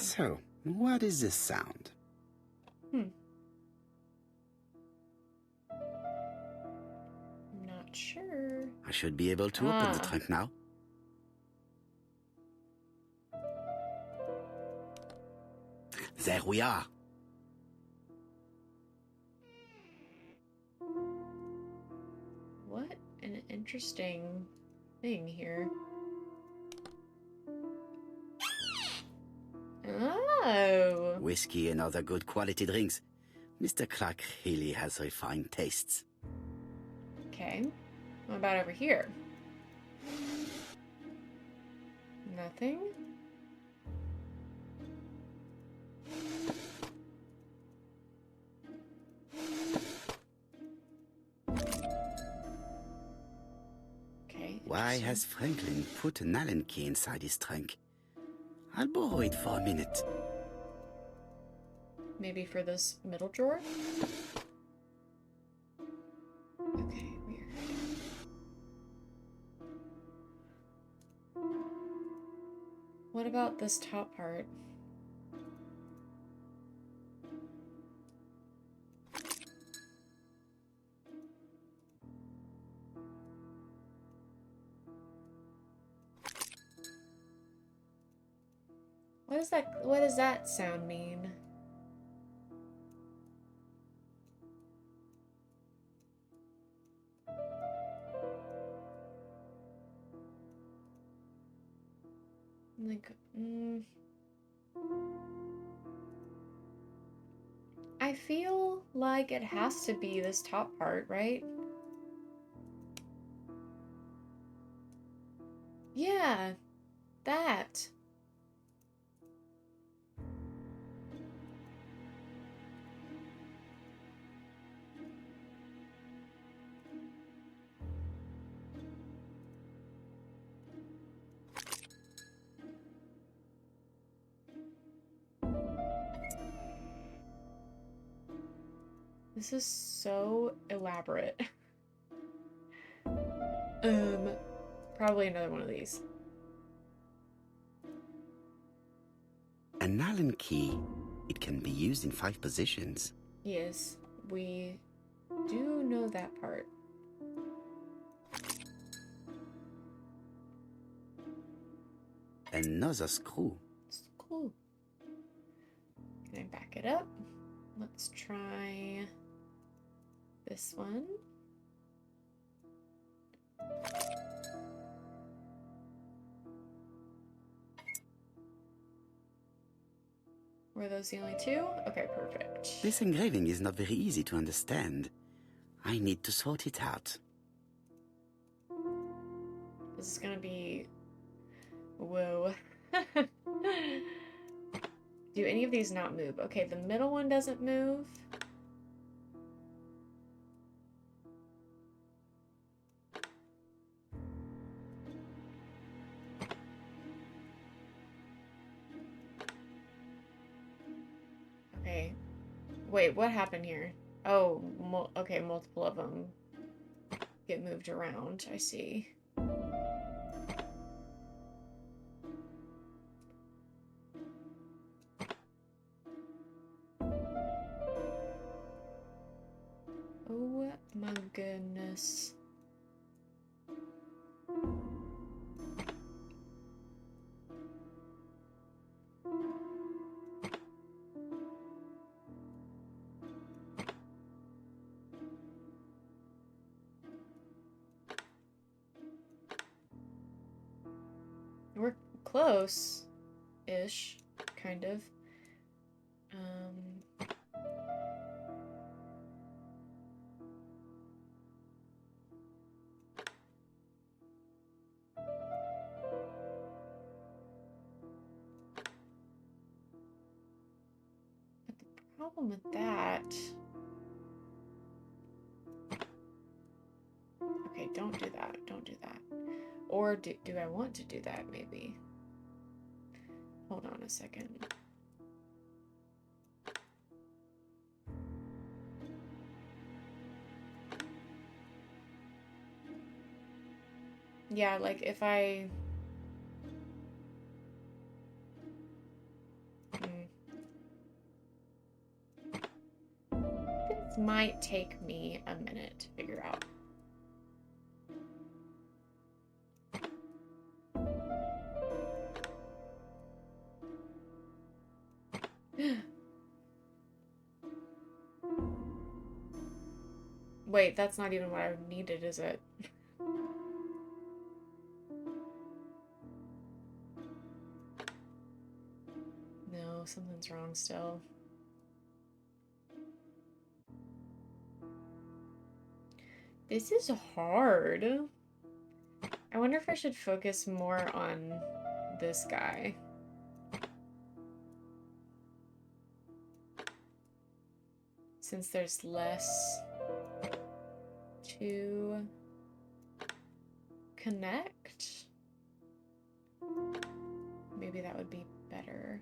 So, what is this sound? I'm not sure. I should be able to open the trunk now. There we are. What an interesting thing here. Oh. Whiskey and other good quality drinks. Mr. Clark really has refined tastes. Okay. What about over here? Nothing? Why has Franklin put an Allen key inside his trunk? I'll borrow it for a minute. Maybe for this middle drawer? Okay, weird. What about this top part? What does that sound mean? Like, I feel like it has to be this top part, right? Yeah, that. This is so elaborate. Probably another one of these. An Allen key. It can be used in 5 positions. Yes, we do know that part. Another screw. Cool. Can I back it up? Let's try this one. Were those the only two? Okay, perfect. This engraving is not very easy to understand. I need to sort it out. This is gonna be... Whoa. Do any of these not move? Okay, the middle one doesn't move. Okay. Wait, what happened here? Oh, okay, multiple of them get moved around. I see. Oh my goodness. We're close-ish, kind of. But the problem with that... Okay, don't do that. Don't do that. Or do I want to do that, maybe? Hold on a second. Yeah, like if I... This might take me a minute to figure out. Wait, that's not even what I needed, is it? No, something's wrong still. This is hard. I wonder if I should focus more on this guy. Since there's less to connect? Maybe that would be better.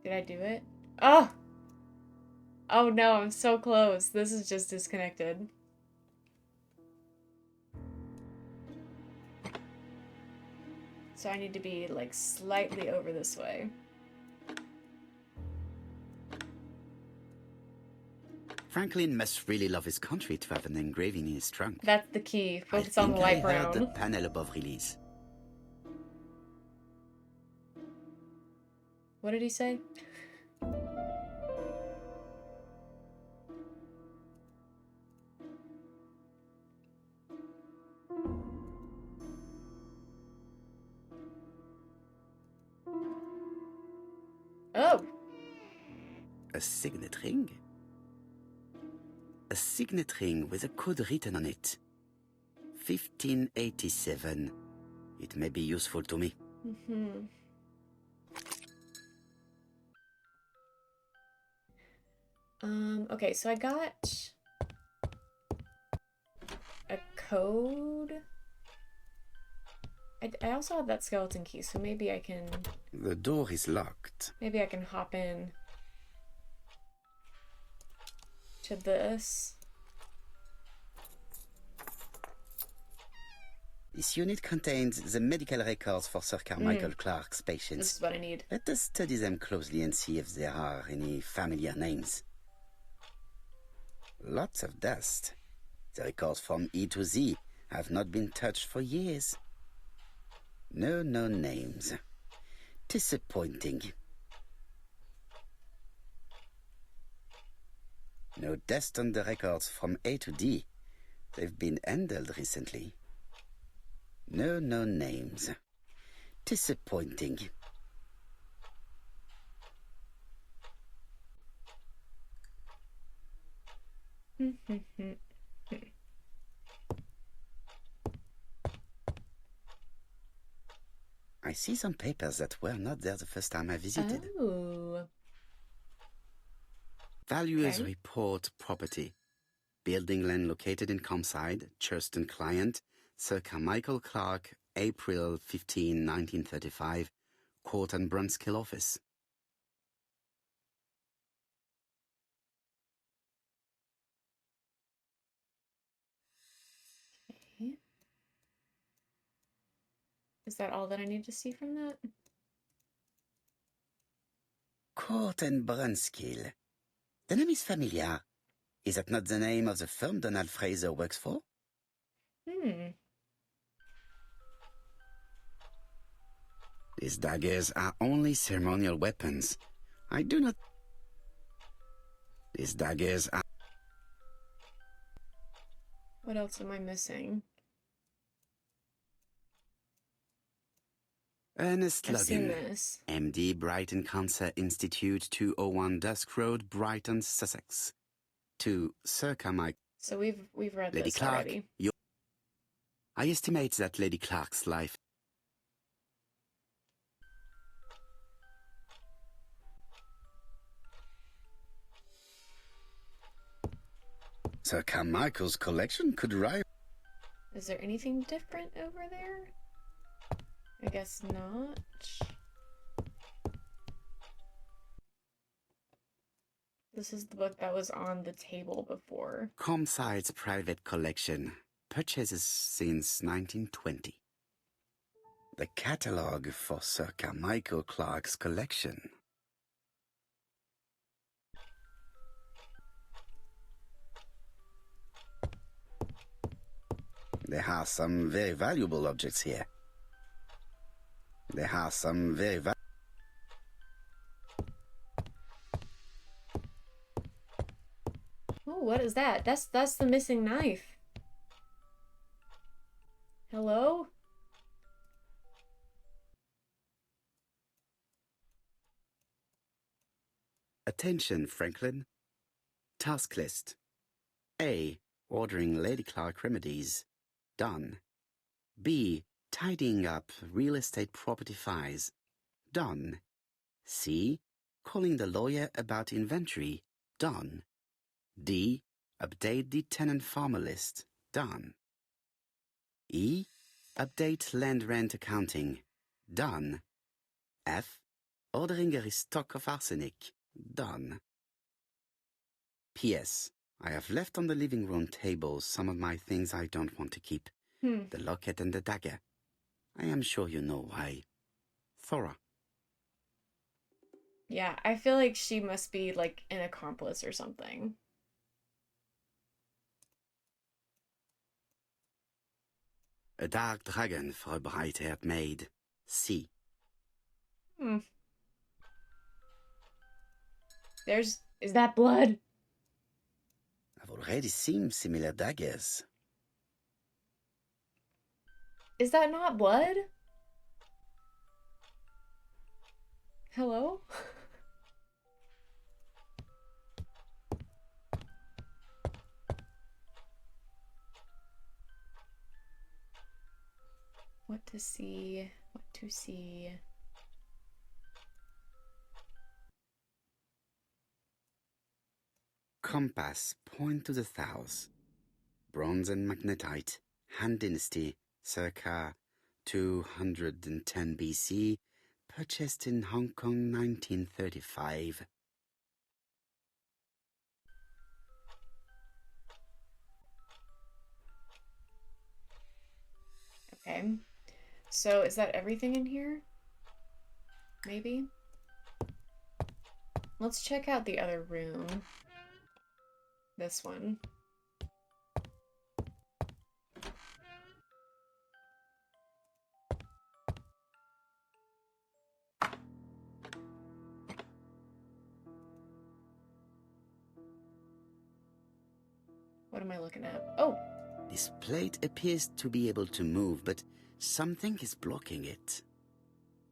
Did I do it? Oh! Oh no, I'm so close. This is just disconnected. So I need to be like slightly over this way. Franklin must really love his country to have an engraving in his trunk. That's the key. I Focus on the think I light heard the brown. panel above release. What did he say? Oh! A signet ring? A signet ring with a code written on it. 1587. It may be useful to me. Mm-hmm. Okay, so I got a code. I also have that skeleton key, so maybe I can... The door is locked. Maybe I can hop in to this. This unit contains the medical records for Sir Carmichael Clark's patients. This is what I need. Let us study them closely and see if there are any familiar names. Lots of dust. The records from E to Z have not been touched for years. No known names. Disappointing. No dust on the records from A to D. They've been handled recently. No known names. Disappointing. I see some papers that were not there the first time I visited. Oh. Valuers Okay. report property. Building land located in Comside, Churston client, Sir Carmichael Clark, April 15, 1935, Court and Brunskill office. Okay. Is that all that I need to see from that? Court and Brunskill. The name is familiar. Is that not the name of the firm Donald Fraser works for? These daggers are only ceremonial weapons. I do not... These daggers are... What else am I missing? Ernest I've seen Logan, this. MD, Brighton Cancer Institute, 201 Dusk Road, Brighton, Sussex. To Sir Carmichael. So we've read Lady this Clark, already. I estimate that Lady Clark's life... Sir Carmichael's collection could rise... Is there anything different over there? I guess not. This is the book that was on the table before. Comside's private collection. Purchases since 1920. The catalogue for Sir Carmichael Clark's collection. There are some very valuable objects here. There are some very Oh, what is that? That's the missing knife. Hello? Attention, Franklin. Task list. A. Ordering Lady Clark remedies. Done. B. Tidying up real estate property files. Done. C. Calling the lawyer about inventory. Done. D. Update the tenant farmer list. Done. E. Update land rent accounting. Done. F. Ordering a restock of arsenic. Done. P.S. I have left on the living room table some of my things I don't want to keep. The locket and the dagger. I am sure you know why. Thora. Yeah, I feel like she must be like an accomplice or something. A dark dragon for a bright-haired maid. C. Is that blood? I've already seen similar daggers. Is that not blood? Hello? What to see? What to see? Compass, point to the south. Bronze and magnetite, Han Dynasty, circa 210 BC, purchased in Hong Kong 1935. Okay. So is that everything in here? Maybe? Let's check out the other room. This one. What am I looking at? Oh! This plate appears to be able to move, but something is blocking it.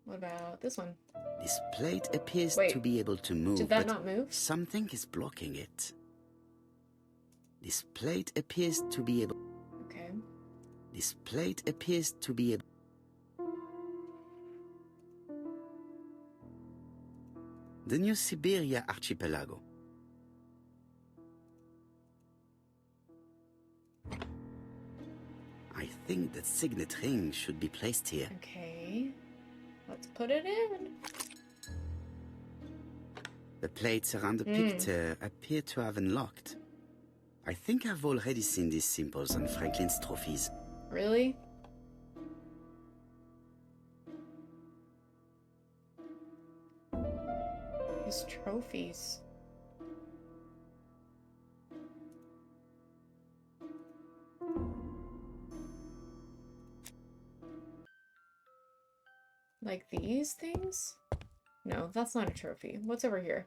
What about this one? This plate appears Wait, to be able to move, did that but not move? something is blocking it. This plate appears to be able... Okay. This plate appears to be able... The New Siberia Archipelago. I think that signet ring should be placed here. Okay. Let's put it in. The plates around the picture appear to have unlocked. I think I've already seen these symbols on Franklin's trophies. Really? His trophies. Like these things? No, that's not a trophy. What's over here?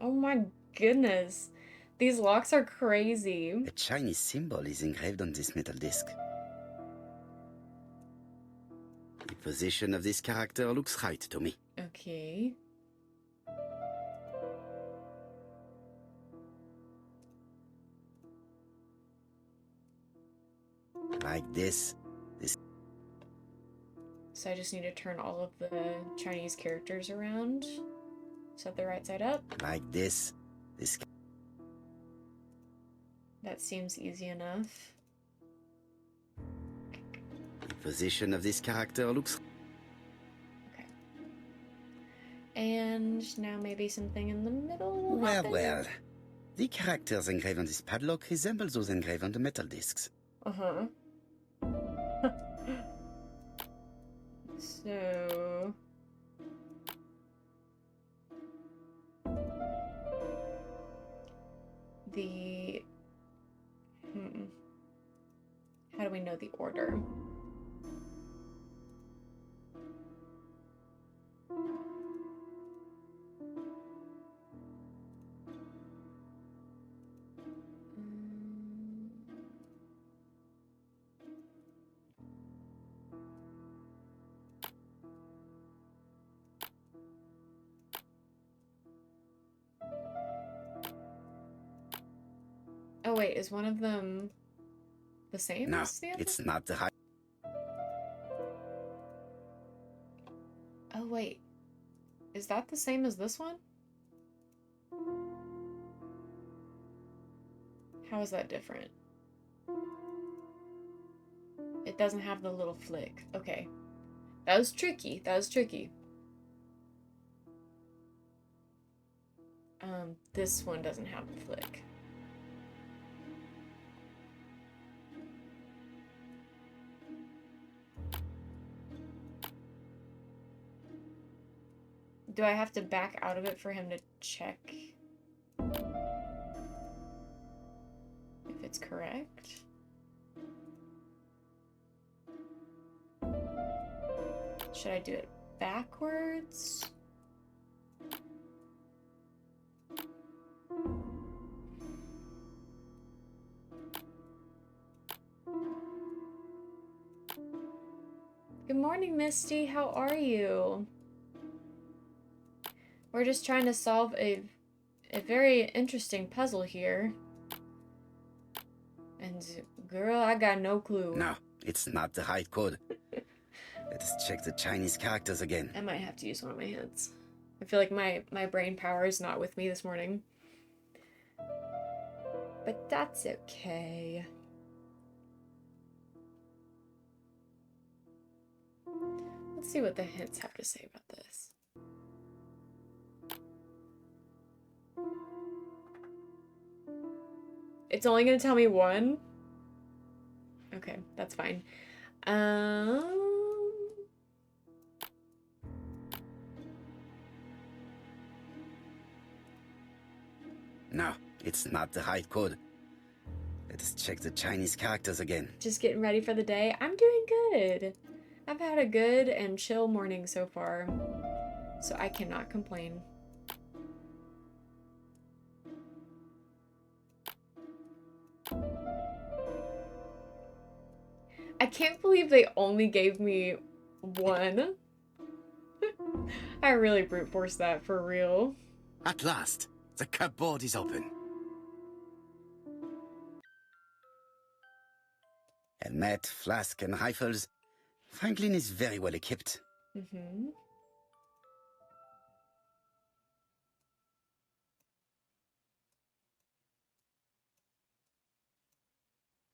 Oh my goodness. These locks are crazy. A Chinese symbol is engraved on this metal disc. The position of this character looks right to me. Okay. Like this. So I just need to turn all of the Chinese characters around. Set the right side up. Like this. This. That seems easy enough. The position of this character looks... Okay. And now maybe something in the middle will Well, happen. well. The characters engraved on this padlock resemble those engraved on the metal discs. Uh-huh. So... The... How do we know the order? Oh wait, is one of them the same No, as the other? it's not the high... Oh wait, is that the same as this one? How is that different? It doesn't have the little flick. Okay. That was tricky. That was tricky. This one doesn't have the flick. Do I have to back out of it for him to check if it's correct? Should I do it backwards? Good morning, Misty. How are you? We're just trying to solve a very interesting puzzle here. And girl, I got no clue. No, it's not the right code. Let us check the Chinese characters again. I might have to use one of my hands. I feel like my brain power is not with me this morning. But that's okay. Let's see what the hints have to say about this. It's only going to tell me one? Okay, that's fine. No, it's not the right code. Let us check the Chinese characters again. Just getting ready for the day. I'm doing good. I've had a good and chill morning so far, so I cannot complain. I can't believe they only gave me one. I really brute forced that for real. At last, the cupboard is open. Helmet, flask, and rifles. Franklin is very well equipped. Mm-hmm.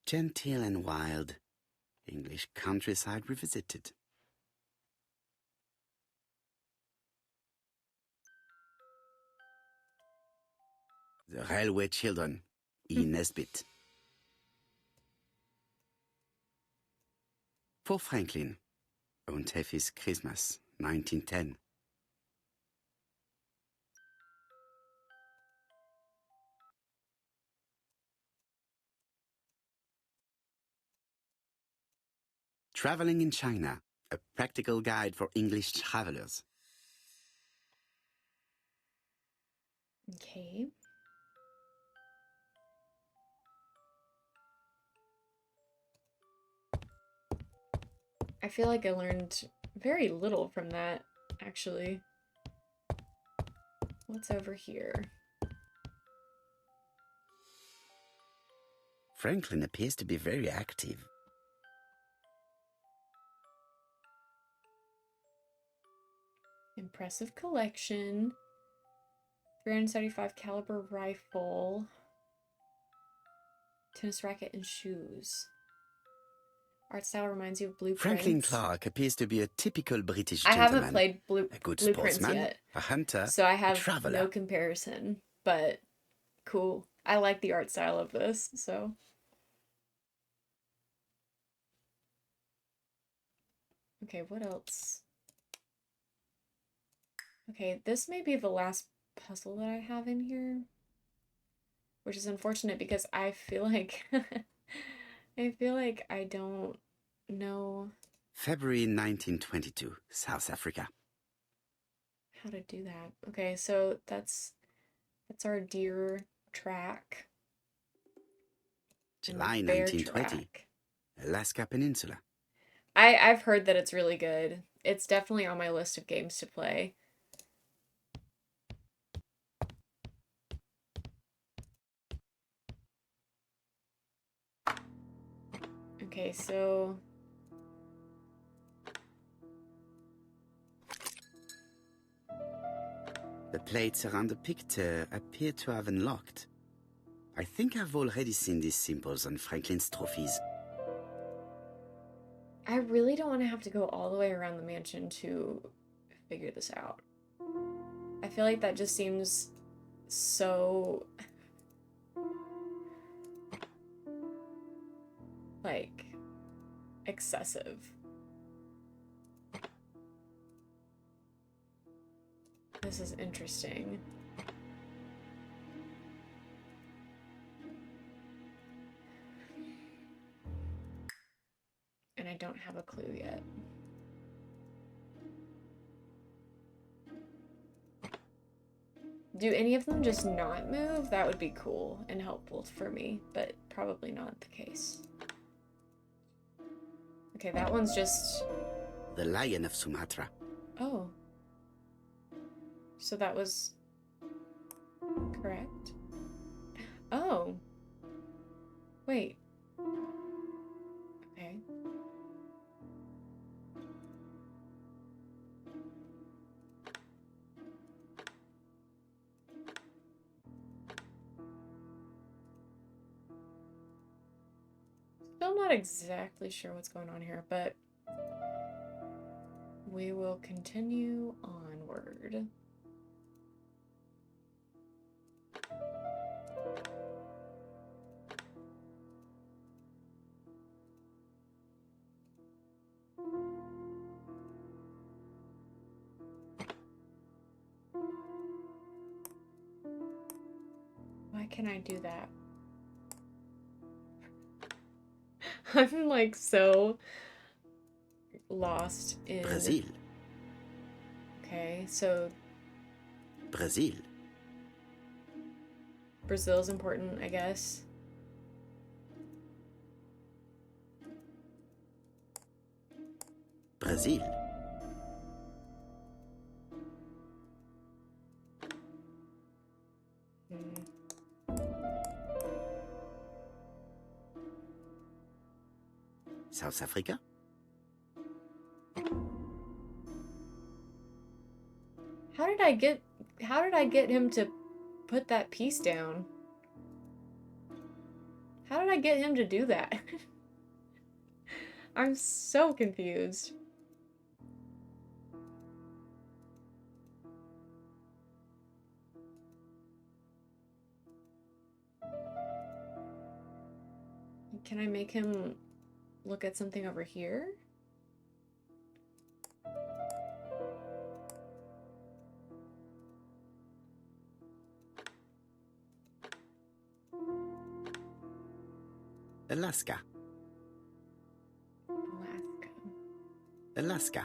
Genteel and wild. English countryside revisited. The Railway Children, E. Nesbit. For Franklin, Und Effie's Christmas, 1910. Traveling in China, a practical guide for English travelers. Okay. I feel like I learned very little from that, actually. What's over here? Franklin appears to be very active. Impressive collection. 375 caliber rifle. Tennis racket and shoes. Art style reminds you of Blueprints. Franklin Clark appears to be a typical British I gentleman. haven't played a good Blueprints sportsman, yet, a hunter, so I a have traveler. no comparison, but cool. I like the art style of this, so. Okay, what else? Okay, this may be the last puzzle that I have in here, which is unfortunate because I feel like I don't know February 1922, South Africa. how to do that. Okay, so that's our deer track. and July bear 1920, track. Alaska Peninsula. I've heard that it's really good. It's definitely on my list of games to play. Okay, so The plates around the picture appear to have unlocked. I think I've already seen these symbols on Franklin's trophies. I really don't want to have to go all the way around the mansion to figure this out. I feel like that just seems so... like, excessive. This is interesting. And I don't have a clue yet. Do any of them just not move? That would be cool and helpful for me, but probably not the case. Okay, that one's just... The Lion of Sumatra. Oh. So that was... correct? Oh. Wait. Okay. Still not exactly sure what's going on here, but we will continue onward. Why can I do that? I'm like so lost in... Brazil. Okay, so Brazil. Brazil's important, I guess. Brazil. South Africa? How did I get him to put that piece down? How did I get him to do that? I'm so confused. Can I make him look at something over here? Alaska. Alaska. Alaska.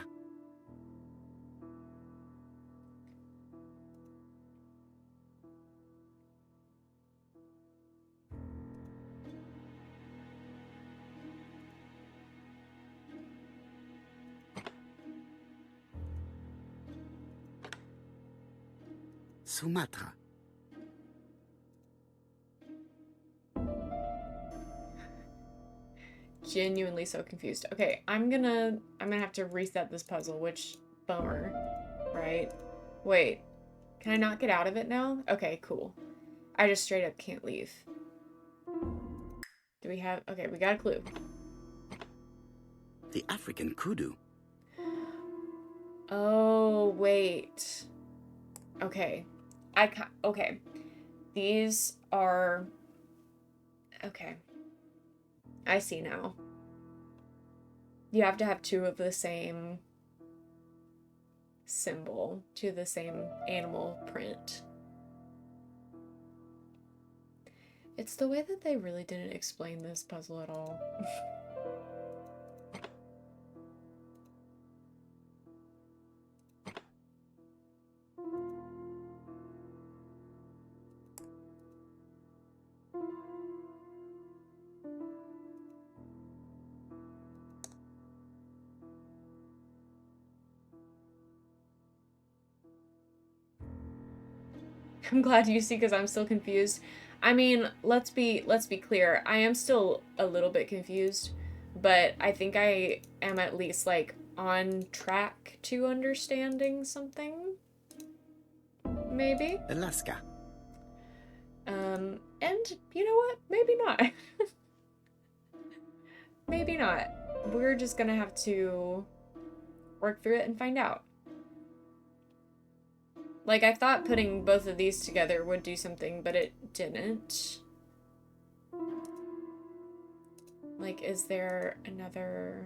Sumatra. Genuinely so confused. Okay, I'm gonna have to reset this puzzle, which bummer, right? Wait, can I not get out of it now? Okay, cool. I just straight up can't leave. Do we have... okay, we got a clue. The African kudu. Oh, wait. Okay. Okay. These are... okay. I see now. You have to have two of the same symbol, to the same animal print. It's the way that they really didn't explain this puzzle at all. I'm glad you see, because I'm still confused. I mean, let's be clear. I am still a little bit confused, but I think I am at least like on track to understanding something. Maybe. Alaska. And you know what? Maybe not. Maybe not. We're just gonna have to work through it and find out. Like, I thought putting both of these together would do something, but it didn't. Like, is there another...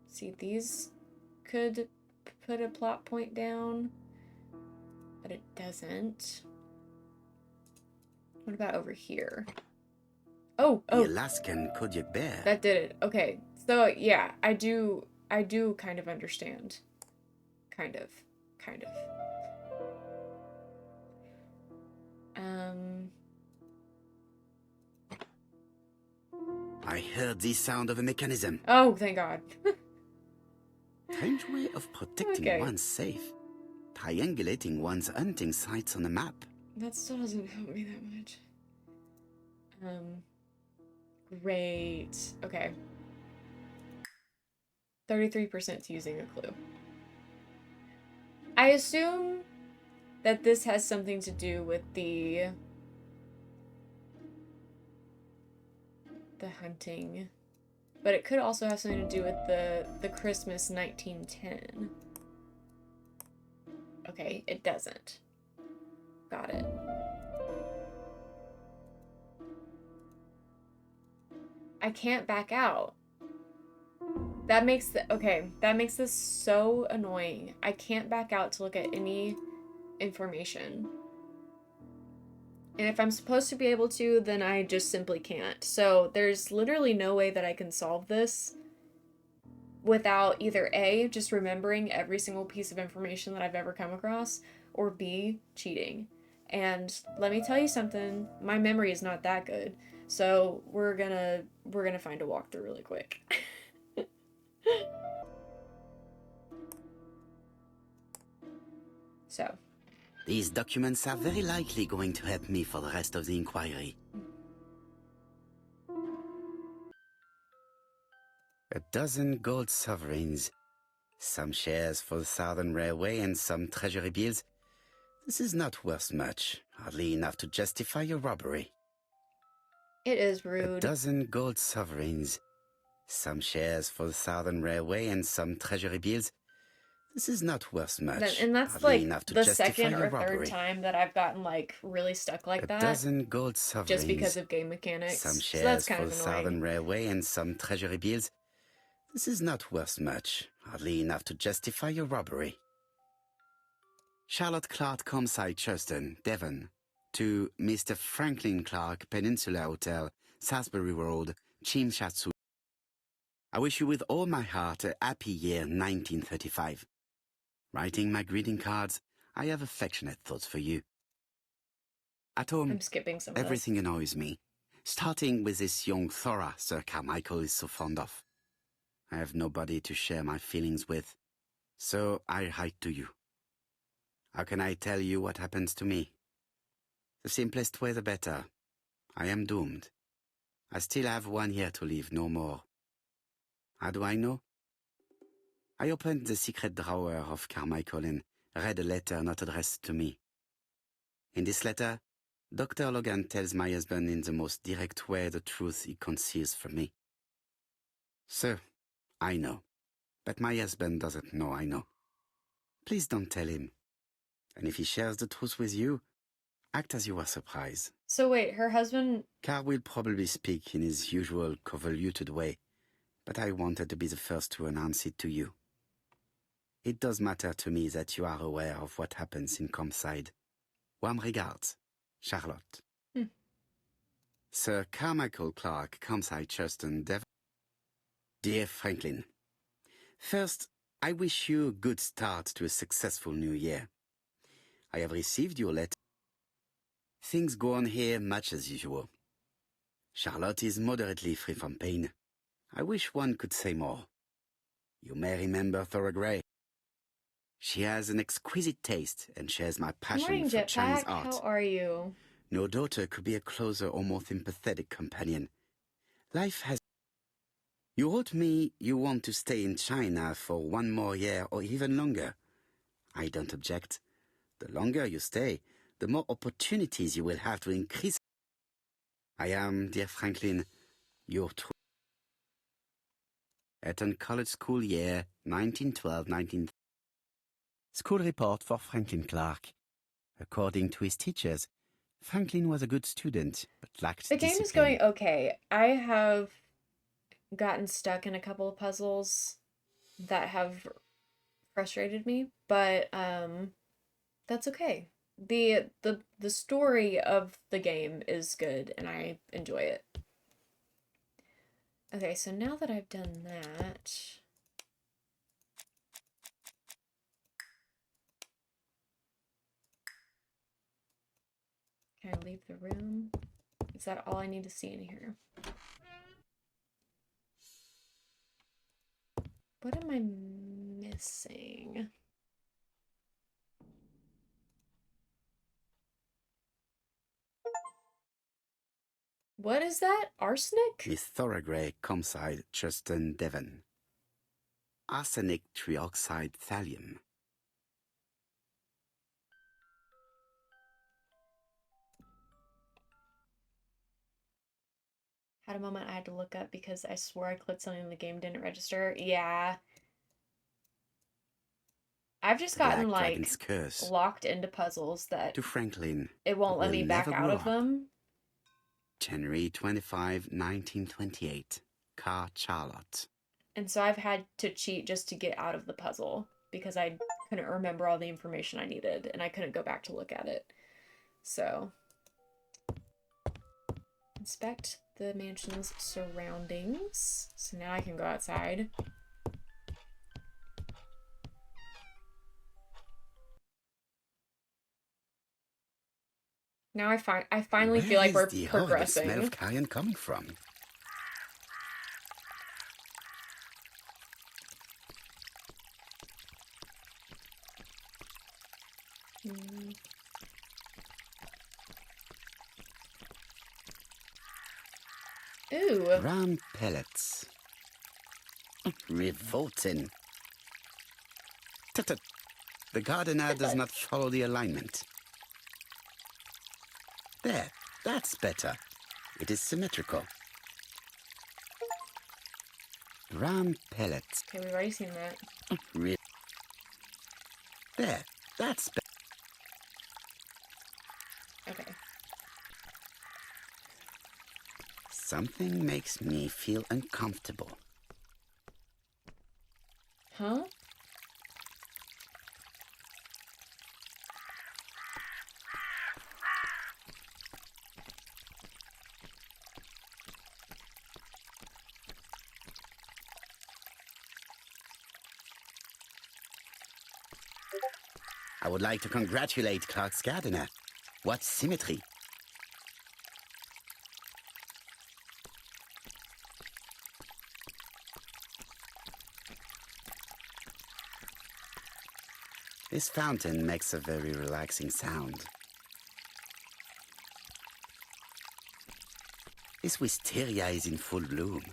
See, these could put a plot point down, but it doesn't. What about over here? Oh! The Alaskan Kodiak bear. That did it. Okay. So, yeah, I do kind of understand. Kind of. I heard the sound of a mechanism. Oh, thank God. Strange way of protecting one's safe. Triangulating one's hunting sites on a map. That still doesn't help me that much. Great. Okay. 33% to using a clue. I assume that this has something to do with the hunting, but it could also have something to do with the Christmas 1910. Okay, it doesn't. Got it. I can't back out. That makes this so annoying. I can't back out to look at any information. And if I'm supposed to be able to, then I just simply can't. So there's literally no way that I can solve this without either A, just remembering every single piece of information that I've ever come across, or B, cheating. And let me tell you something, my memory is not that good. So we're gonna find a walkthrough really quick. So. These documents are very likely going to help me for the rest of the inquiry. A dozen gold sovereigns, some shares for the Southern Railway and some treasury bills. This is not worth much, hardly enough to justify a robbery. It is rude. A dozen gold sovereigns, some shares for the Southern Railway and some treasury bills. This is not worth much. And that's hardly like enough to the justify second a or robbery. third time that I've gotten like really stuck like A that. dozen gold sovereigns, just because of game mechanics. some So that's shares kind for of the annoying. Southern Railway and some treasury bills. This is not worth much, hardly enough to justify a robbery. Charlotte Clark Comside Churston, Devon, to Mr. Franklin Clark, Peninsula Hotel, Salisbury Road, Chimshatsu. I wish you with all my heart a happy year 1935. Writing my greeting cards, I have affectionate thoughts for you. At home, I'm skipping some everything annoys me, starting with this young Thora Sir Carmichael is so fond of. I have nobody to share my feelings with, so I write to you. How can I tell you what happens to me? The simplest way the better. I am doomed. I still have 1 year to live, no more. How do I know? I opened the secret drawer of Carmichael and read a letter not addressed to me. In this letter, Dr. Logan tells my husband in the most direct way the truth he conceals from me. Sir, I know, but my husband doesn't know I know. Please don't tell him. And if he shares the truth with you, act as you are surprised. So wait, her husband... Carl will probably speak in his usual convoluted way, but I wanted to be the first to announce it to you. It does matter to me that you are aware of what happens in Comside. Warm regards, Charlotte. Sir Carmichael Clark, Comside Churston, Devon. Dear Franklin, first, I wish you a good start to a successful new year. I have received your letter. Things go on here much as usual. Charlotte is moderately free from pain. I wish one could say more. You may remember Thora Gray. She has an exquisite taste and shares my passion Morning, for Chinese Jetpack. art. How are you? No daughter could be a closer or more sympathetic companion. Life has... You wrote me you want to stay in China for 1 more year or even longer. I don't object. The longer you stay, the more opportunities you will have to increase. I am, dear Franklin, your true. Eton College School Year 1912-19. School report for Franklin Clark. According to his teachers, Franklin was a good student, but lacked The game discipline. is going okay. I have gotten stuck in a couple of puzzles that have frustrated me, but that's okay. The story of the game is good and I enjoy it. Okay, so now that I've done that, can I leave the room? Is that all I need to see in here? What am I missing? What is that? Arsenic? Miss Thorogray, Comside, Justin, Devon. Arsenic trioxide thallium. Had a moment I had to look up because I swore I clicked something and the game didn't register. Yeah. I've just gotten like locked into puzzles that to Franklin, it won't let me back out of them. January 25, 1928. Car Charlotte. And so I've had to cheat just to get out of the puzzle because I couldn't remember all the information I needed and I couldn't go back to look at it. So, inspect the mansion's surroundings. So now I can go outside. Now I finally feel like we're progressing. Where is the smell of carrion coming from? Ooh. Round pellets. Revolting. Tut-tut. The gardener does not follow the alignment. There, that's better. It is symmetrical. Round pellets. Okay, we've already seen that. There, that's better. Okay. Something makes me feel uncomfortable. Huh? I would like to congratulate Clark's gardener. What symmetry! This fountain makes a very relaxing sound. This wisteria is in full bloom.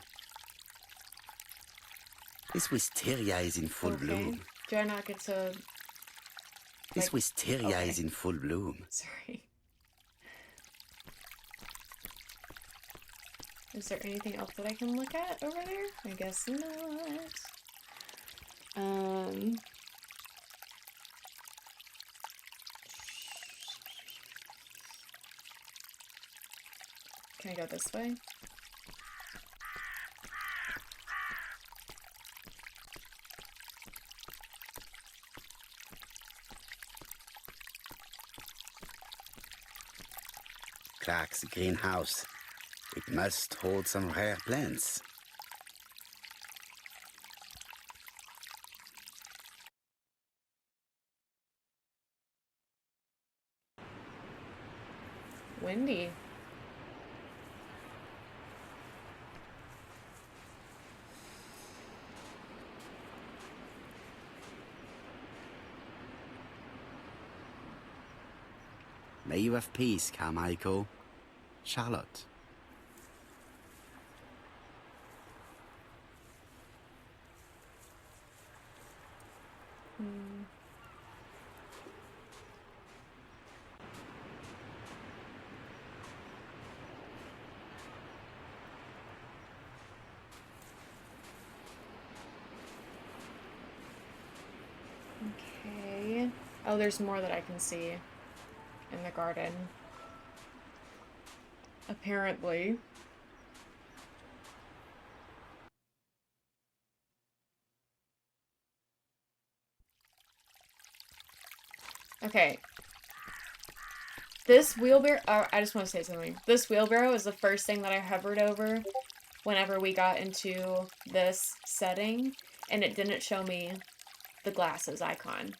This wisteria is in full bloom. Do I not get to... This wisteria is in full bloom. Sorry. Is there anything else that I can look at over there? I guess not. Can I go this way? Clark's greenhouse. It must hold some rare plants. Windy. May you have peace, Carmichael. Charlotte. Oh, there's more that I can see in the garden. Apparently. Okay. This wheelbarrow, I just want to say something. This wheelbarrow is the first thing that I hovered over whenever we got into this setting, and it didn't show me the glasses icon.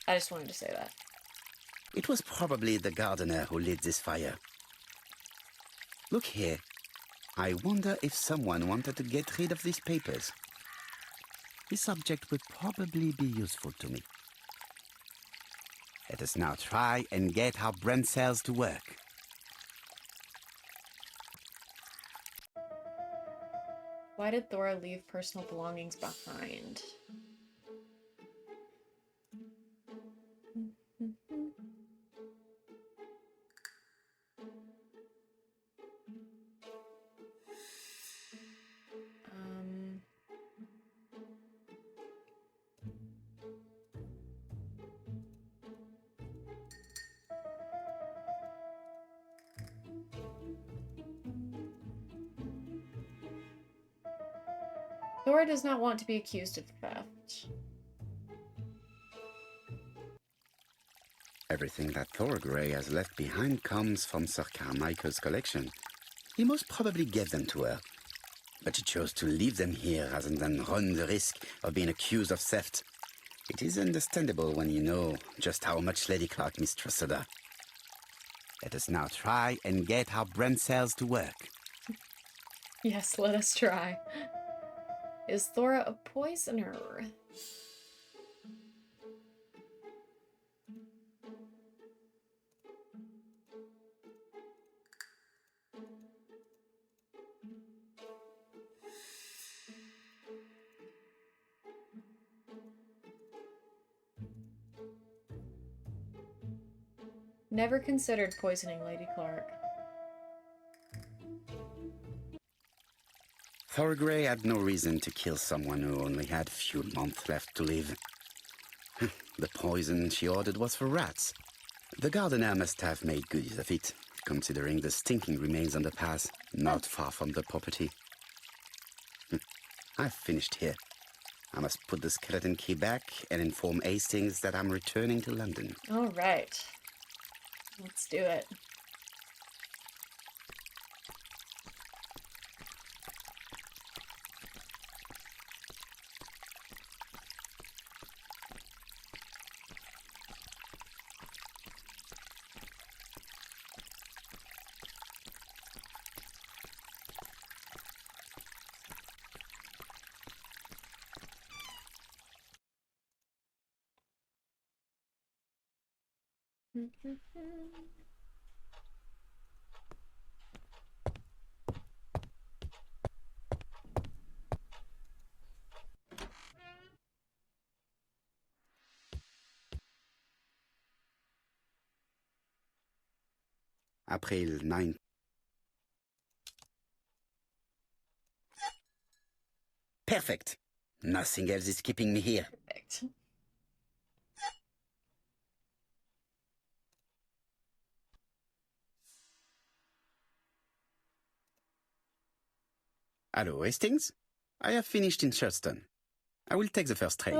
I just wanted to say that. It was probably the gardener who lit this fire. Look here. I wonder if someone wanted to get rid of these papers. This object would probably be useful to me. Let us now try and get our brain cells to work. Why did Thora leave personal belongings behind? Thora does not want to be accused of theft. Everything that Thorgray has left behind comes from Sir Carmichael's collection. He most probably gave them to her, but she chose to leave them here rather than run the risk of being accused of theft. It is understandable when you know just how much Lady Clark mistrusted her. Let us now try and get our brain cells to work. Yes, let us try. Is Thora a poisoner? Never considered poisoning Lady Clark. Thorgray had no reason to kill someone who only had a few months left to live. The poison she ordered was for rats. The gardener must have made good use of it, considering the stinking remains on the path, not far from the property. I've finished here. I must put the skeleton key back and inform Hastings that I'm returning to London. All right. Let's do it. April 9. Perfect. Nothing else is keeping me here. Perfect. Hello, Hastings? I have finished in Shurston. I will take the first train.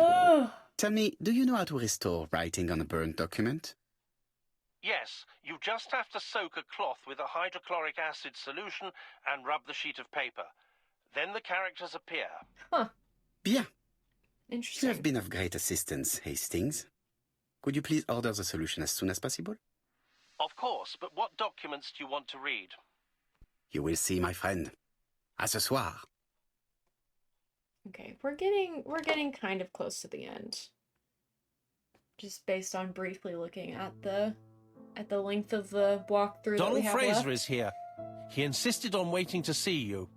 Tell me, do you know how to restore writing on a burnt document? Yes, you just have to soak a cloth with a hydrochloric acid solution and rub the sheet of paper. Then the characters appear. Huh. Bien. Interesting. You have been of great assistance, Hastings. Could you please order the solution as soon as possible? Of course, but what documents do you want to read? You will see, my friend. À ce soir. Okay, we're getting kind of close to the end. Just based on briefly looking at the length of the walkthrough that we Donald have Fraser left. is here. He insisted on waiting to see you.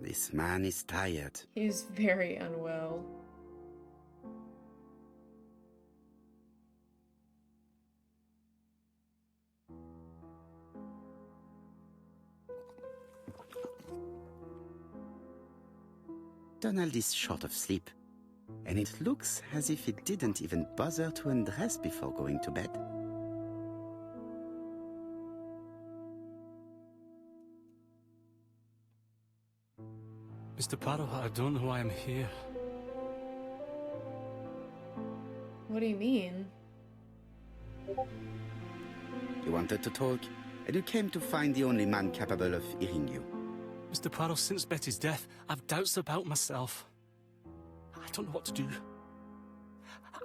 This man is tired. He's very unwell. Donald is short of sleep, and it looks as if he didn't even bother to undress before going to bed. Mr. Poirot, I don't know why I'm here. What do you mean? You wanted to talk, and you came to find the only man capable of hearing you. Mr. Poirot, since Betty's death, I've doubts about myself. I don't know what to do.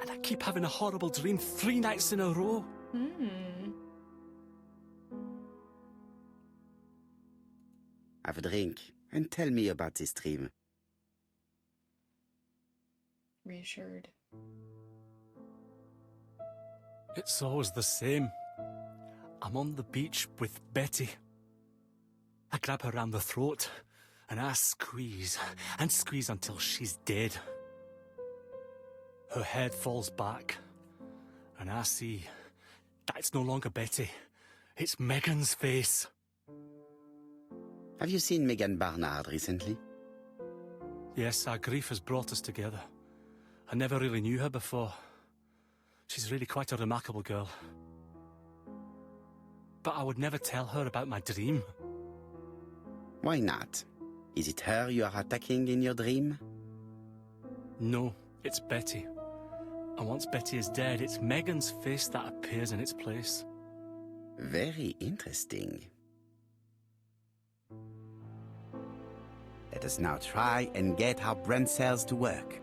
And I keep having a horrible dream 3 nights in a row. Have a drink, and tell me about this dream. Reassured. It's always the same. I'm on the beach with Betty. I grab her round the throat, and I squeeze, and squeeze until she's dead. Her head falls back, and I see that it's no longer Betty. It's Megan's face. Have you seen Megan Barnard recently? Yes, our grief has brought us together. I never really knew her before. She's really quite a remarkable girl. But I would never tell her about my dream. Why not? Is it her you are attacking in your dream? No, it's Betty. And once Betty is dead, it's Megan's face that appears in its place. Very interesting. Let us now try and get our brain cells to work.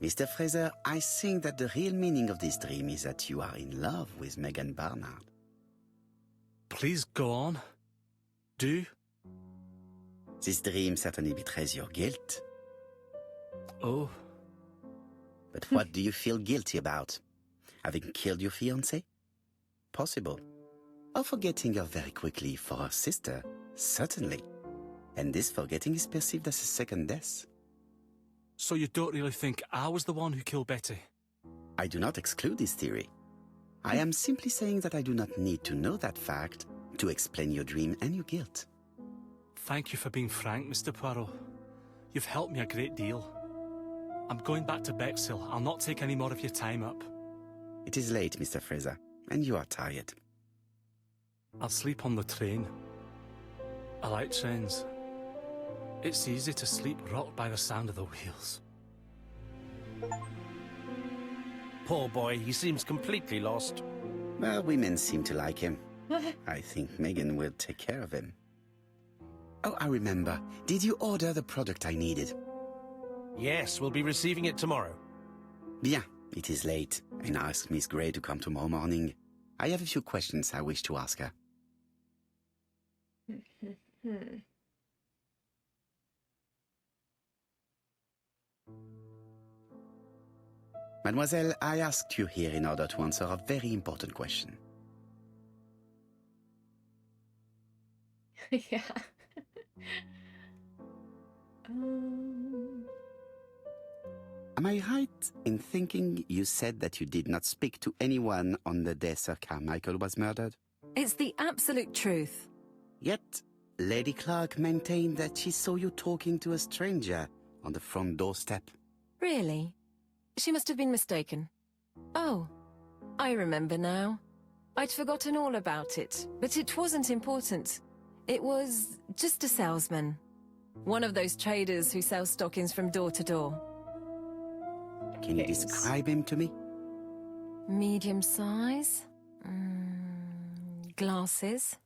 Mr. Fraser, I think that the real meaning of this dream is that you are in love with Megan Barnard. Please go on. Do. This dream certainly betrays your guilt. Oh. But what do you feel guilty about? Having killed your fiancé? Possible. Or forgetting her very quickly for her sister? Certainly. And this forgetting is perceived as a second death. So you don't really think I was the one who killed Betty? I do not exclude this theory. I am simply saying that I do not need to know that fact to explain your dream and your guilt. Thank you for being frank, Mr. Poirot. You've helped me a great deal. I'm going back to Bexhill. I'll not take any more of your time up. It is late, Mr. Fraser, and you are tired. I'll sleep on the train. I like trains. It's easy to sleep rocked by the sound of the wheels. Poor boy, he seems completely lost. Well, women seem to like him. I think Megan will take care of him. Oh, I remember. Did you order the product I needed? Yes, we'll be receiving it tomorrow. Bien, it is late, and I asked Miss Gray to come tomorrow morning. I have a few questions I wish to ask her. Mademoiselle, I asked you here in order to answer a very important question. Yeah. Am I right in thinking you said that you did not speak to anyone on the day Sir Carmichael was murdered? It's the absolute truth. Yet, Lady Clark maintained that she saw you talking to a stranger on the front doorstep. Really? She must have been mistaken. Oh, I remember now. I'd forgotten all about it, but it wasn't important. It was just a salesman. One of those traders who sell stockings from door to door. Can you describe him to me? Medium size. Glasses.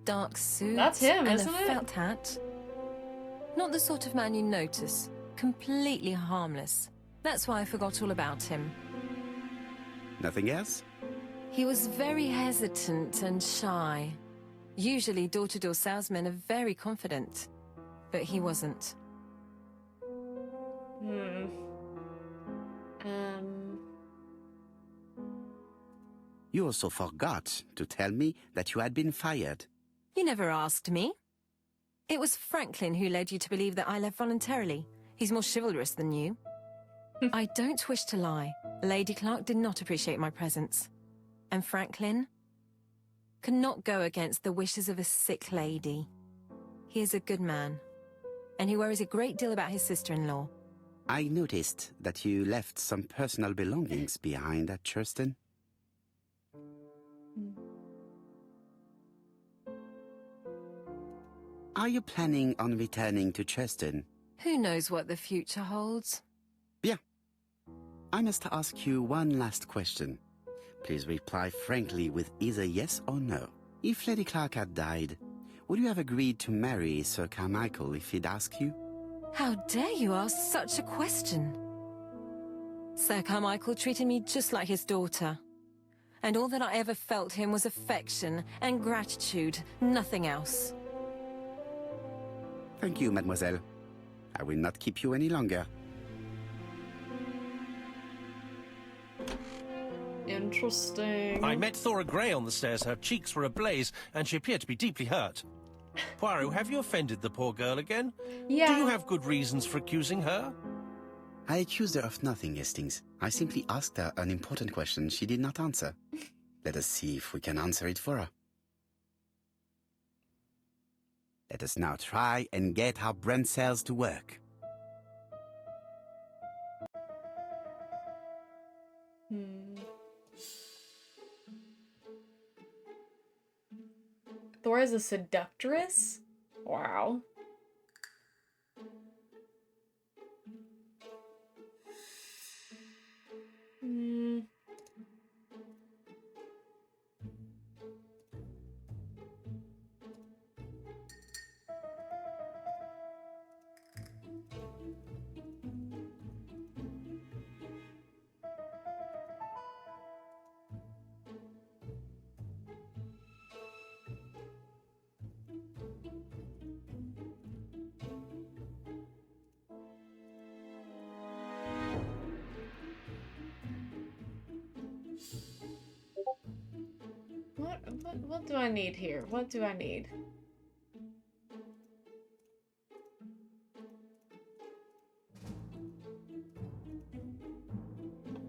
dark suit That's him, and isn't a it? felt hat. Not the sort of man you notice. Completely harmless. That's why I forgot all about him. Nothing else? He was very hesitant and shy. Usually door-to-door salesmen are very confident, but he wasn't. You also forgot to tell me that you had been fired. You never asked me. It was Franklin who led you to believe that I left voluntarily. He's more chivalrous than you. I don't wish to lie. Lady Clark did not appreciate my presence. And Franklin could not go against the wishes of a sick lady. He is a good man, and he worries a great deal about his sister-in-law. I noticed that you left some personal belongings behind at Churston. Are you planning on returning to Churston? Who knows what the future holds? Bien. I must ask you one last question. Please reply frankly with either yes or no. If Lady Clark had died, would you have agreed to marry Sir Carmichael if he'd asked you? How dare you ask such a question? Sir Carmichael treated me just like his daughter. And all that I ever felt him was affection and gratitude, nothing else. Thank you, mademoiselle. I will not keep you any longer. Interesting. I met Thora Grey on the stairs. Her cheeks were ablaze, and she appeared to be deeply hurt. Poirot, have you offended the poor girl again? Yeah. Do you have good reasons for accusing her? I accused her of nothing, Hastings. I simply asked her an important question she did not answer. Let us see if we can answer it for her. Let us now try and get our brain cells to work. Thora is a seductress? Wow. What do I need here? What do I need?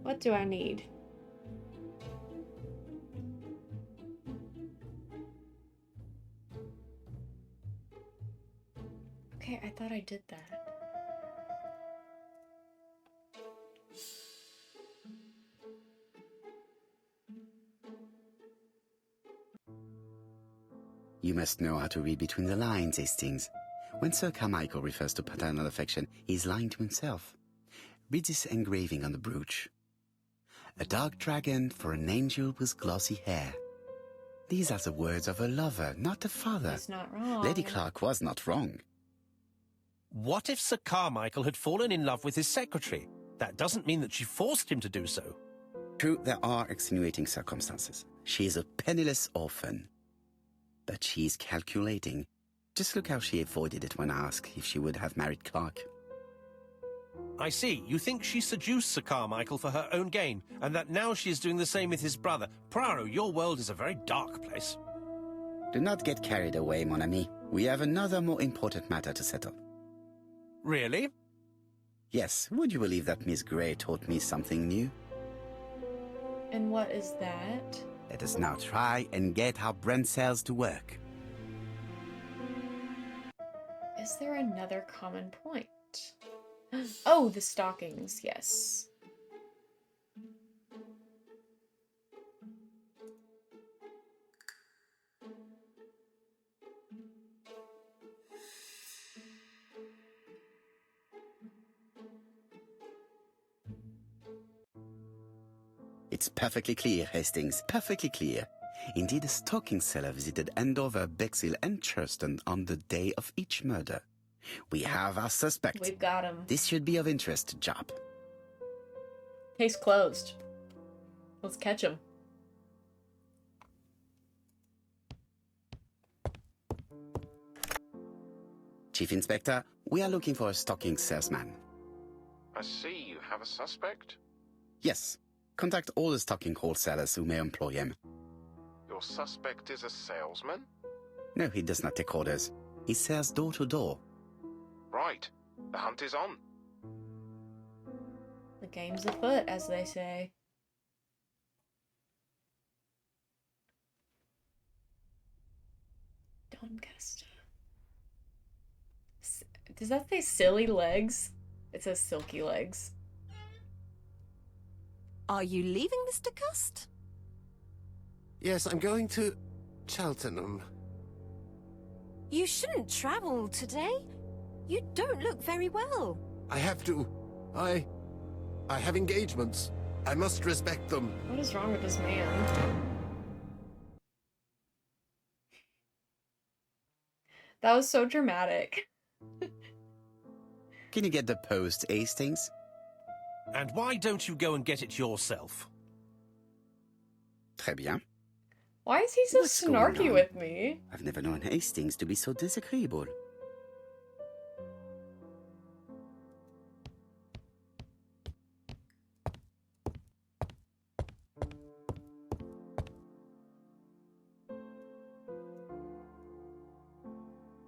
What do I need? Okay, I thought I did that. You must know how to read between the lines, Hastings. When Sir Carmichael refers to paternal affection, he's lying to himself. Read this engraving on the brooch. A dark dragon for an angel with glossy hair. These are the words of a lover, not a father. He's not wrong. Lady Clark was not wrong. What if Sir Carmichael had fallen in love with his secretary? That doesn't mean that she forced him to do so. True, there are extenuating circumstances. She is a penniless orphan. But she's calculating. Just look how she avoided it when asked if she would have married Clark. I see. You think she seduced Sir Carmichael for her own gain, and that now she is doing the same with his brother. Poirot, your world is a very dark place. Do not get carried away, mon ami. We have another more important matter to settle. Really? Yes, would you believe that Miss Grey taught me something new? And what is that? Let us now try and get our brain cells to work. Is there another common point? Oh, the stockings, yes. It's perfectly clear, Hastings, perfectly clear. Indeed, a stocking seller visited Andover, Bexhill, and Churston on the day of each murder. We have our suspect. We've got him. This should be of interest to Job. Case closed. Let's catch him. Chief Inspector, we are looking for a stocking salesman. I see you have a suspect. Yes. Contact all the stocking wholesalers who may employ him. Your suspect is a salesman? No, he does not take orders. He sells door to door. Right. The hunt is on. The game's afoot, as they say. Doncaster. Does that say silly legs? It says silky legs. Are you leaving, Mr. Cust? Yes, I'm going to Cheltenham. You shouldn't travel today. You don't look very well. I have to. I have engagements. I must respect them. What is wrong with this man? That was so dramatic. Can you get the post, Hastings? And why don't you go and get it yourself? Très bien. Why is he so What's going snarky on? with me? I've never known Hastings to be so disagreeable.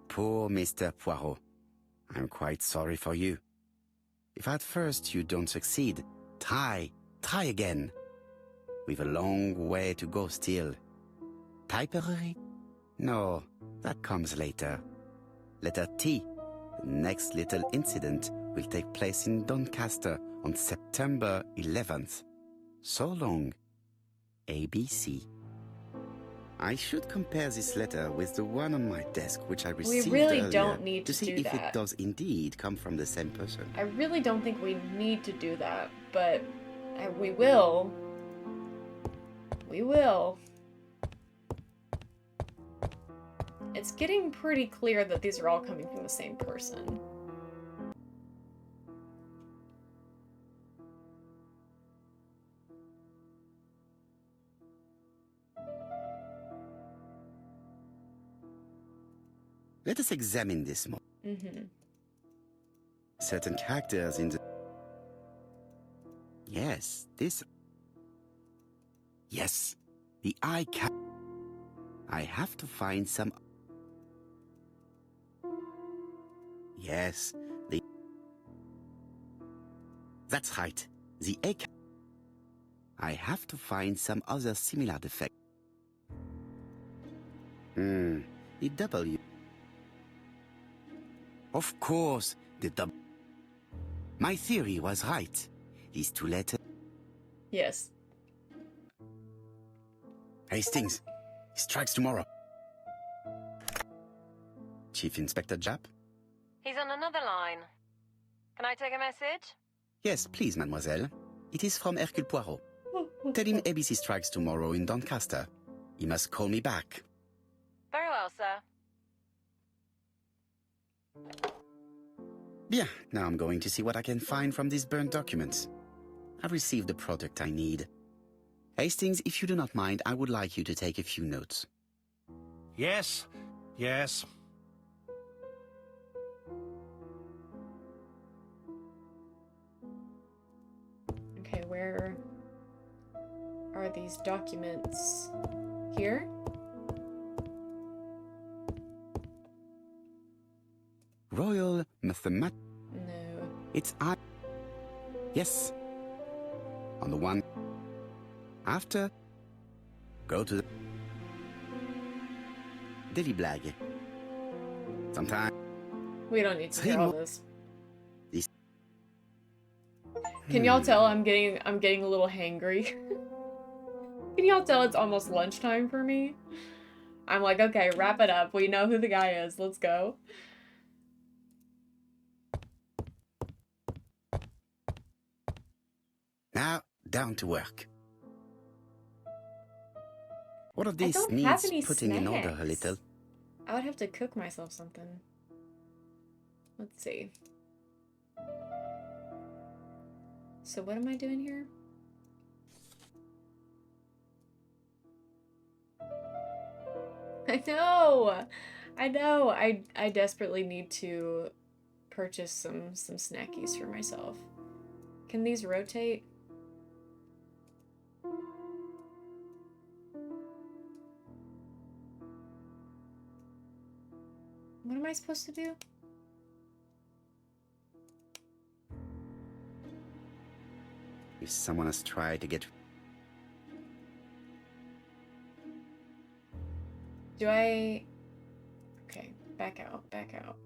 Poor Mr. Poirot. I'm quite sorry for you. If at first you don't succeed, try again. We've a long way to go still. Typery? No, that comes later. Letter T. The next little incident will take place in Doncaster on September 11th. So long. ABC. I should compare this letter with the one on my desk, which I received really earlier, don't need to see do if that. it does indeed come from the same person. I really don't think we need to do that, but we will. We will. It's getting pretty clear that these are all coming from the same person. Let us examine this more. Certain characters in the... Yes, this... Yes, the I can... I have to find some... Yes, the... That's right, the A can... I have to find some other similar defect. The W... Of course, the W... My theory was right. These two letters... Yes. Hastings, he strikes tomorrow. Chief Inspector Japp? He's on another line. Can I take a message? Yes, please, mademoiselle. It is from Hercule Poirot. Tell him ABC strikes tomorrow in Doncaster. He must call me back. Very well, sir. Bien, now I'm going to see what I can find from these burnt documents. I've received the product I need. Hastings, if you do not mind, I would like you to take a few notes. Yes, yes. Okay, where are these documents? Here? Royal Mathemat... No. It's I... Yes. On the one... After... Go to the... Daily Blag. Sometime... We don't need to hear all this. This... Can y'all tell I'm getting a little hangry? Can y'all tell it's almost lunchtime for me? I'm like, okay, wrap it up. We know who the guy is. Let's go. Now, down to work. What of I this don't have needs any putting in order a snacks. little? I would have to cook myself something. Let's see. So what am I doing here? I know! I know! I desperately need to purchase some snackies for myself. Can these rotate? What am I supposed to do? If someone has tried to get... Do I... Okay, back out, back out.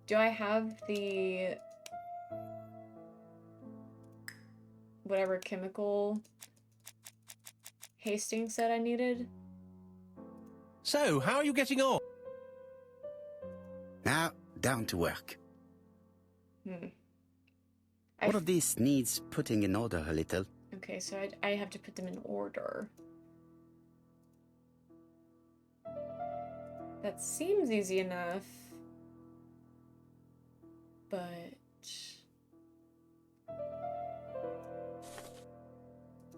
Do I have the... whatever chemical hasting said I needed? So, how are you getting on? Now, down to work. Hmm. What of this needs putting in order a little? Okay, so I have to put them in order. That seems easy enough. But...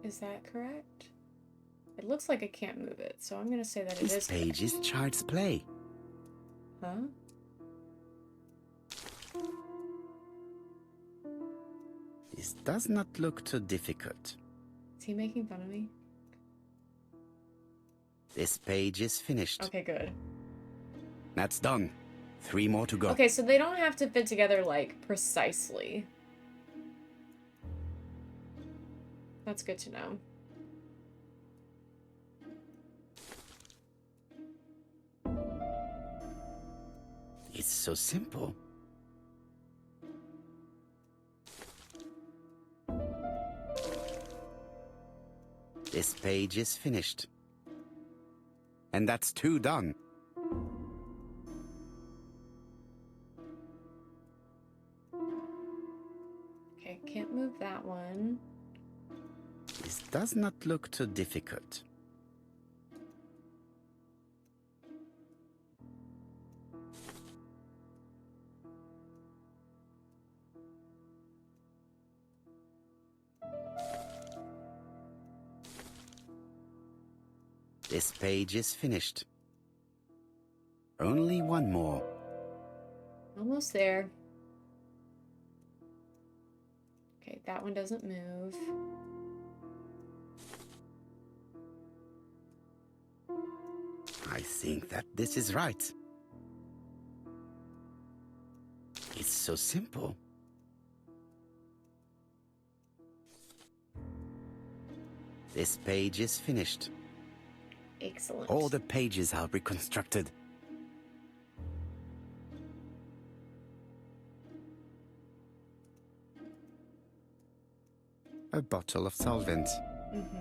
is that correct? It looks like I can't move it, so I'm gonna say that it is This page is child's play. Huh? This does not look too difficult. Is he making fun of me? This page is finished. Okay, good. That's done. 3 more to go. Okay, so they don't have to fit together, like, precisely. That's good to know. It's so simple. This page is finished. And that's 2 done. Okay, can't move that one. This does not look too difficult. This page is finished. Only 1 more. Almost there. Okay, that one doesn't move. I think that this is right. It's so simple. This page is finished. Excellent. All the pages are reconstructed. A bottle of solvent. Mm-hmm.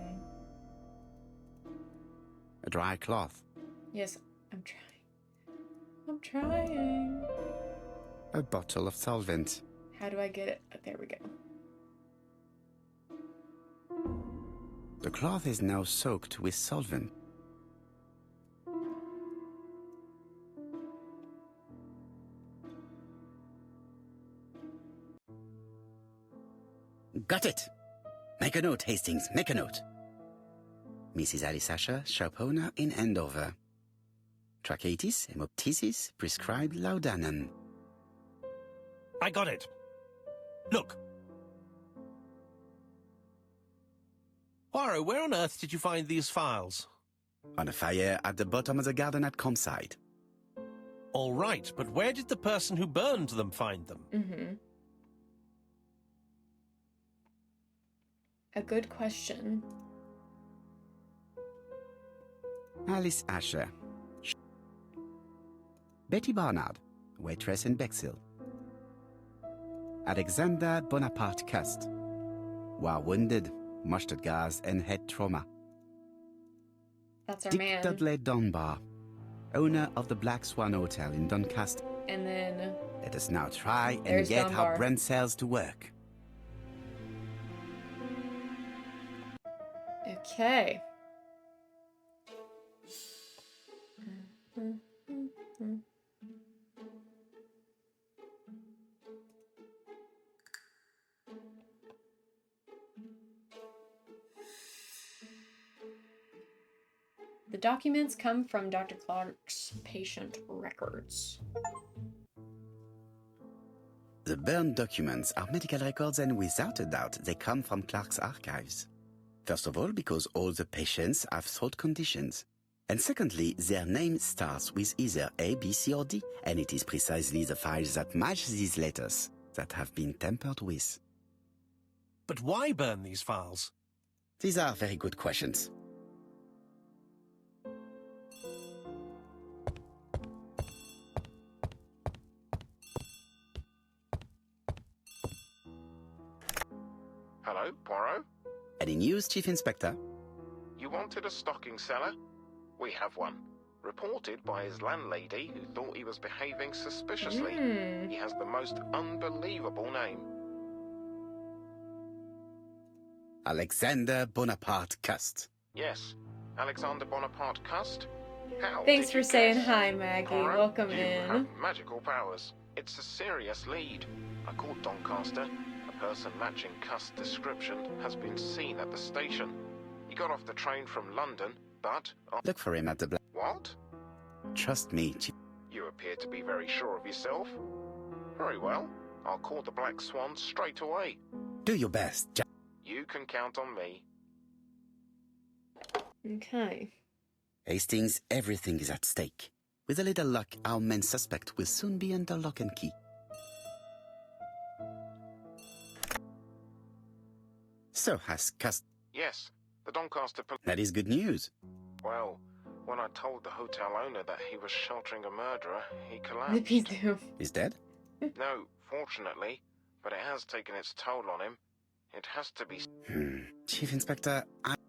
A dry cloth. Yes, I'm trying. I'm trying. A bottle of solvent. How do I get it? Oh, there we go. The cloth is now soaked with solvent. Got it! Make a note, Hastings, make a note. Mrs. Alice Asher, shop owner in Andover. Tracheitis, hemoptysis, prescribed laudanum. I got it. Look. Poirot, where on earth did you find these files? On a fire at the bottom of the garden at campsite. All right, but where did the person who burned them find them? Mm-hmm. A good question. Alice Asher. Betty Barnard, waitress in Bexhill. Alexander Bonaparte Cust. War wounded, mustard gas and head trauma. That's our Dick man. Dudley Dunbar, owner of the Black Swan Hotel in Doncaster. And then... Let us now try and there's get Dunbar. our brain cells to work. Okay. The documents come from Dr. Clark's patient records. The burned documents are medical records, and without a doubt, they come from Clark's archives. First of all, because all the patients have throat conditions. And secondly, their name starts with either A, B, C, or D, and it is precisely the files that match these letters that have been tampered with. But why burn these files? These are very good questions. Hello, Poirot? Any news, Chief Inspector? You wanted a stocking seller? We have one. Reported by his landlady, who thought he was behaving suspiciously. He has the most unbelievable name. Alexander Bonaparte Cust. Yes, Alexander Bonaparte Cust. How Thanks did for you saying guess? hi, Maggie. Poirot, Welcome you in. have magical powers. It's a serious lead. I called Doncaster. A person matching Cust's description has been seen at the station. He got off the train from London, but... Look for him at the black... What? Trust me, Chief. You appear to be very sure of yourself. Very well. I'll call the Black Swan straight away. Do your best, Jack. You can count on me. Okay. Hastings, everything is at stake. With a little luck, our main suspect will soon be under lock and key. So has Cust... Yes, the Doncaster police... That is good news. Well, when I told the hotel owner that he was sheltering a murderer, he Me collapsed. too. He's dead? No, fortunately, but it has taken its toll on him. It has to be... Chief Inspector,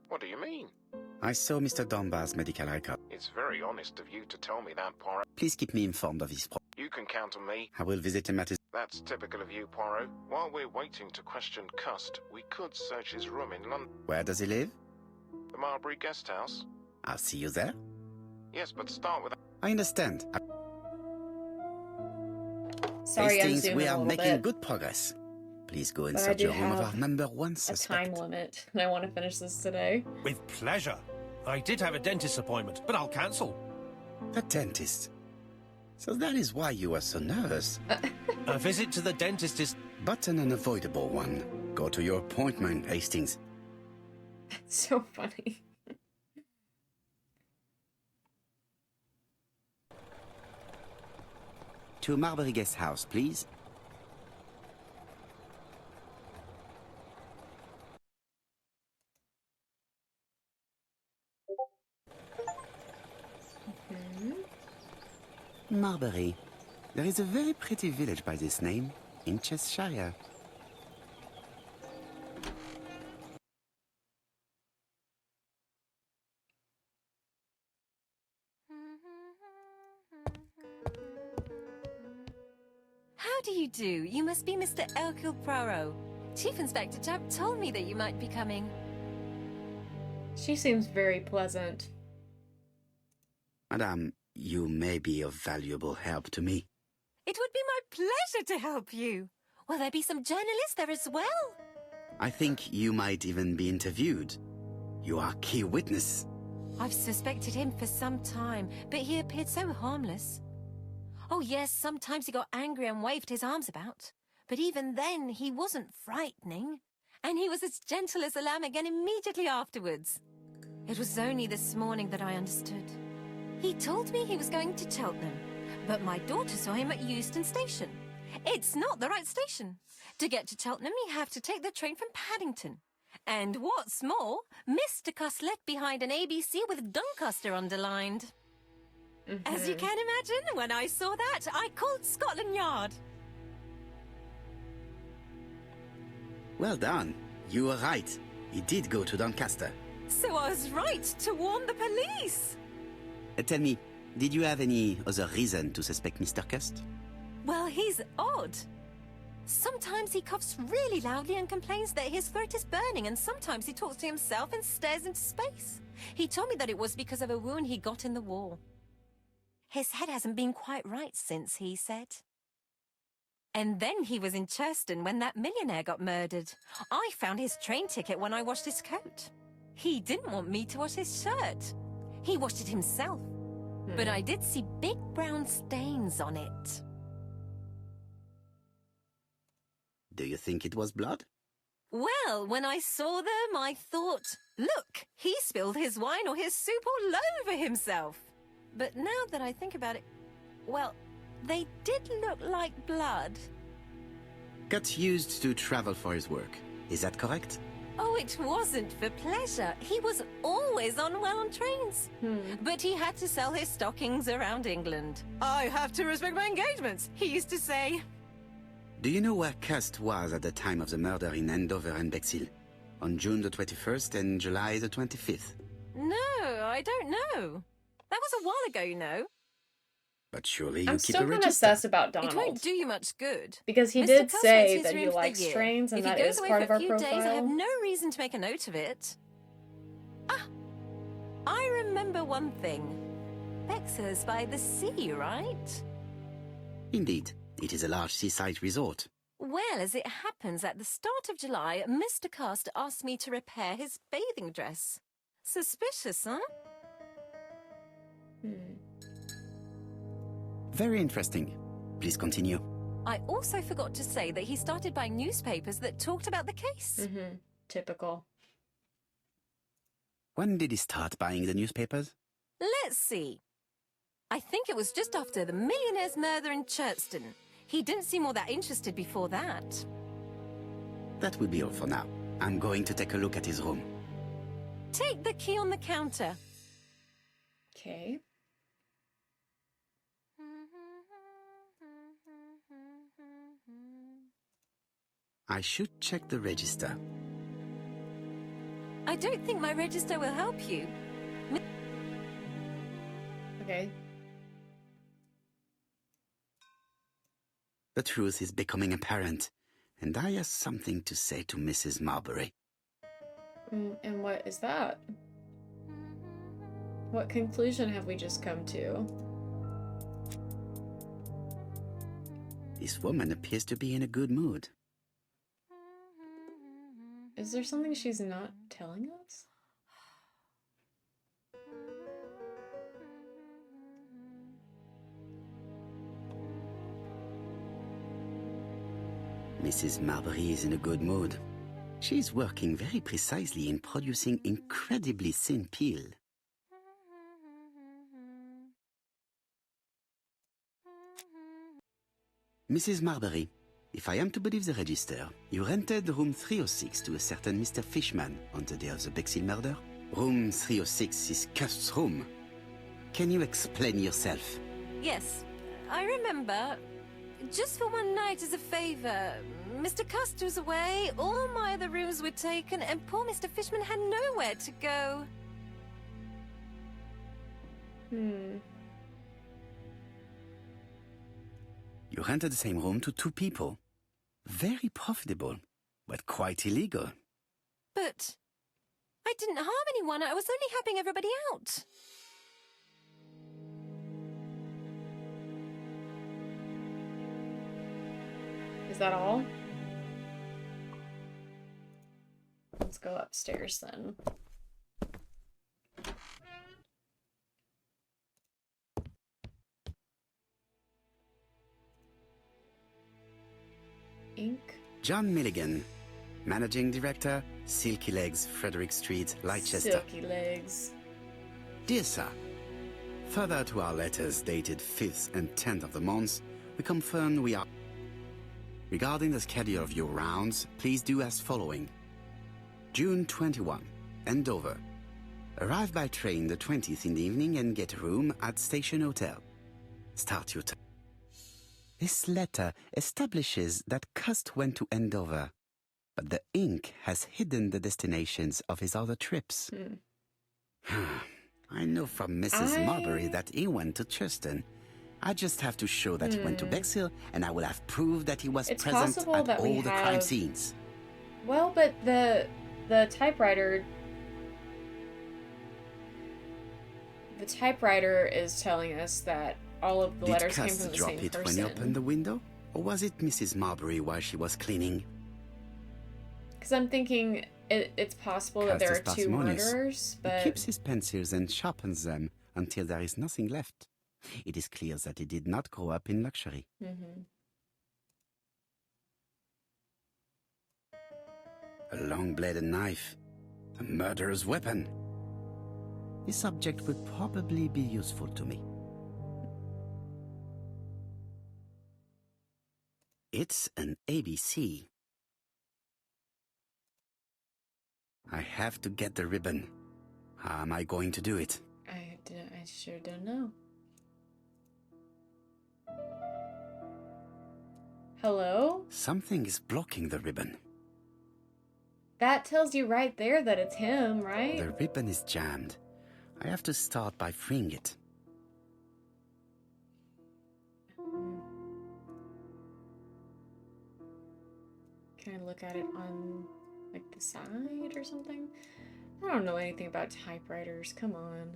What do you mean? I saw Mr. Dunbar's medical record. It's very honest of you to tell me that, Poirot. Please keep me informed of his You can count on me. I will visit him at his... That's typical of you, Poirot. While we're waiting to question Cust, we could search his room in London. Where does he live? The Marbury Guest House? I'll see you there. Yes, but start with... I understand. Sorry, I'm Hastings, zooming we a are little making bit. good progress. Please go But I inside do your room of have our number one A suspect. time limit, and I want to finish this today. With pleasure. I did have a dentist appointment, but I'll cancel. The dentist. So that is why you were so nervous. A visit to the dentist is... But an unavoidable one. Go to your appointment, Hastings. That's so funny. To Marbury Guest House, please. Marbury. There is a very pretty village by this name, in Cheshire. How do you do? You must be Mr. Hercule Poirot. Chief Inspector Jupp told me that you might be coming. She seems very pleasant. Madame, you may be of valuable help to me. It would be my pleasure to help you. Will there be some journalists there as well? I think you might even be interviewed. You are key witness. I've suspected him for some time, but he appeared so harmless. Oh yes, sometimes he got angry and waved his arms about. But even then, he wasn't frightening. And he was as gentle as a lamb again immediately afterwards. It was only this morning that I understood. He told me he was going to Cheltenham, but my daughter saw him at Euston Station. It's not the right station. To get to Cheltenham, you have to take the train from Paddington. And what's more, Mr. Cust left behind an ABC with Doncaster underlined. As you can imagine, when I saw that, I called Scotland Yard. Well done. You were right. He did go to Doncaster. So I was right to warn the police. Tell me, did you have any other reason to suspect Mr. Cust? Well, he's odd. Sometimes he coughs really loudly and complains that his throat is burning, and sometimes he talks to himself and stares into space. He told me that it was because of a wound he got in the war. His head hasn't been quite right since, he said. And then he was in Churston when that millionaire got murdered. I found his train ticket when I washed his coat. He didn't want me to wash his shirt. He washed it himself. But I did see big brown stains on it. Do you think it was blood? Well, when I saw them, I thought, look, he spilled his wine or his soup all over himself. But now that I think about it, well, they did look like blood. Got used to travel for his work. Is that correct? Oh, it wasn't for pleasure. He was always unwell on trains. But he had to sell his stockings around England. I have to respect my engagements, he used to say. Do you know where Cust was at the time of the murder in Andover and Bexhill? On June the 21st and July the 25th? No, I don't know. That was a while ago, you know. But surely you I'm keep still a kind of register. sus about It won't Donald. do you much good. Because he Mr. did Cuss say rents his that he room for the likes year. trains, and If he that goes is away part for of our a few days, I have profile. no reason to make a note of it. Ah, I remember one thing. Bexhurst by the sea, right? Indeed, it is a large seaside resort. Well, as it happens, at the start of July, Mr. Cast asked me to repair his bathing dress. Suspicious, huh? Very interesting. Please continue. I also forgot to say that he started buying newspapers that talked about the case. Typical. When did he start buying the newspapers? Let's see. I think it was just after the millionaire's murder in Churchton. He didn't seem all that interested before that. That will be all for now. I'm going to take a look at his room. Take the key on the counter. Okay. I should check the register. I don't think my register will help you. Okay. The truth is becoming apparent, and I have something to say to Mrs. Marbury. And what is that? What conclusion have we just come to? This woman appears to be in a good mood. Is there something she's not telling us? Mrs. Marbury is in a good mood. She's working very precisely in producing incredibly thin peel. Mrs. Marbury, if I am to believe the register, you rented room 306 to a certain Mr. Fishman on the day of the Bexhill murder? Room 306 is Cust's room. Can you explain yourself? Yes, I remember. Just for one night as a favor. Mr. Cust was away, all my other rooms were taken, and poor Mr. Fishman had nowhere to go. You rented the same room to two people. Very profitable, but quite illegal. But I didn't harm anyone. I was only helping everybody out. Is that all? Let's go upstairs then. Ink. John Milligan, Managing Director, Silky Legs, Frederick Street, Leicester. Silky legs. Dear Sir, further to our letters dated 5th and 10th of the month, we confirm we are... Regarding the schedule of your rounds, please do as following. June 21, Andover. Arrive by train the 20th in the evening and get a room at Station Hotel. Start your time. This letter establishes that Cust went to Andover, but the ink has hidden the destinations of his other trips. I know from Mrs. Marbury that he went to Churchton. I just have to show that he went to Bexhill, and I will have proved that he was It's present possible at that we all the crime have- scenes. Well, but the typewriter... The typewriter is telling us that all of the Did letters came Cust from the drop same it person. when he opened the window? Or was it Mrs. Marbury while she was cleaning? Because I'm thinking it's possible that there are two murderers, but... He keeps his pencils and sharpens them until there is nothing left. It is clear that he did not grow up in luxury. Mm-hmm. A long-bladed knife. A murderer's weapon. This object would probably be useful to me. It's an ABC. I have to get the ribbon. How am I going to do it? I sure don't know. Hello? Something is blocking the ribbon. That tells you right there that it's him, right? The ribbon is jammed. I have to start by freeing it. Can I look at it on, like, the side or something? I don't know anything about typewriters. Come on.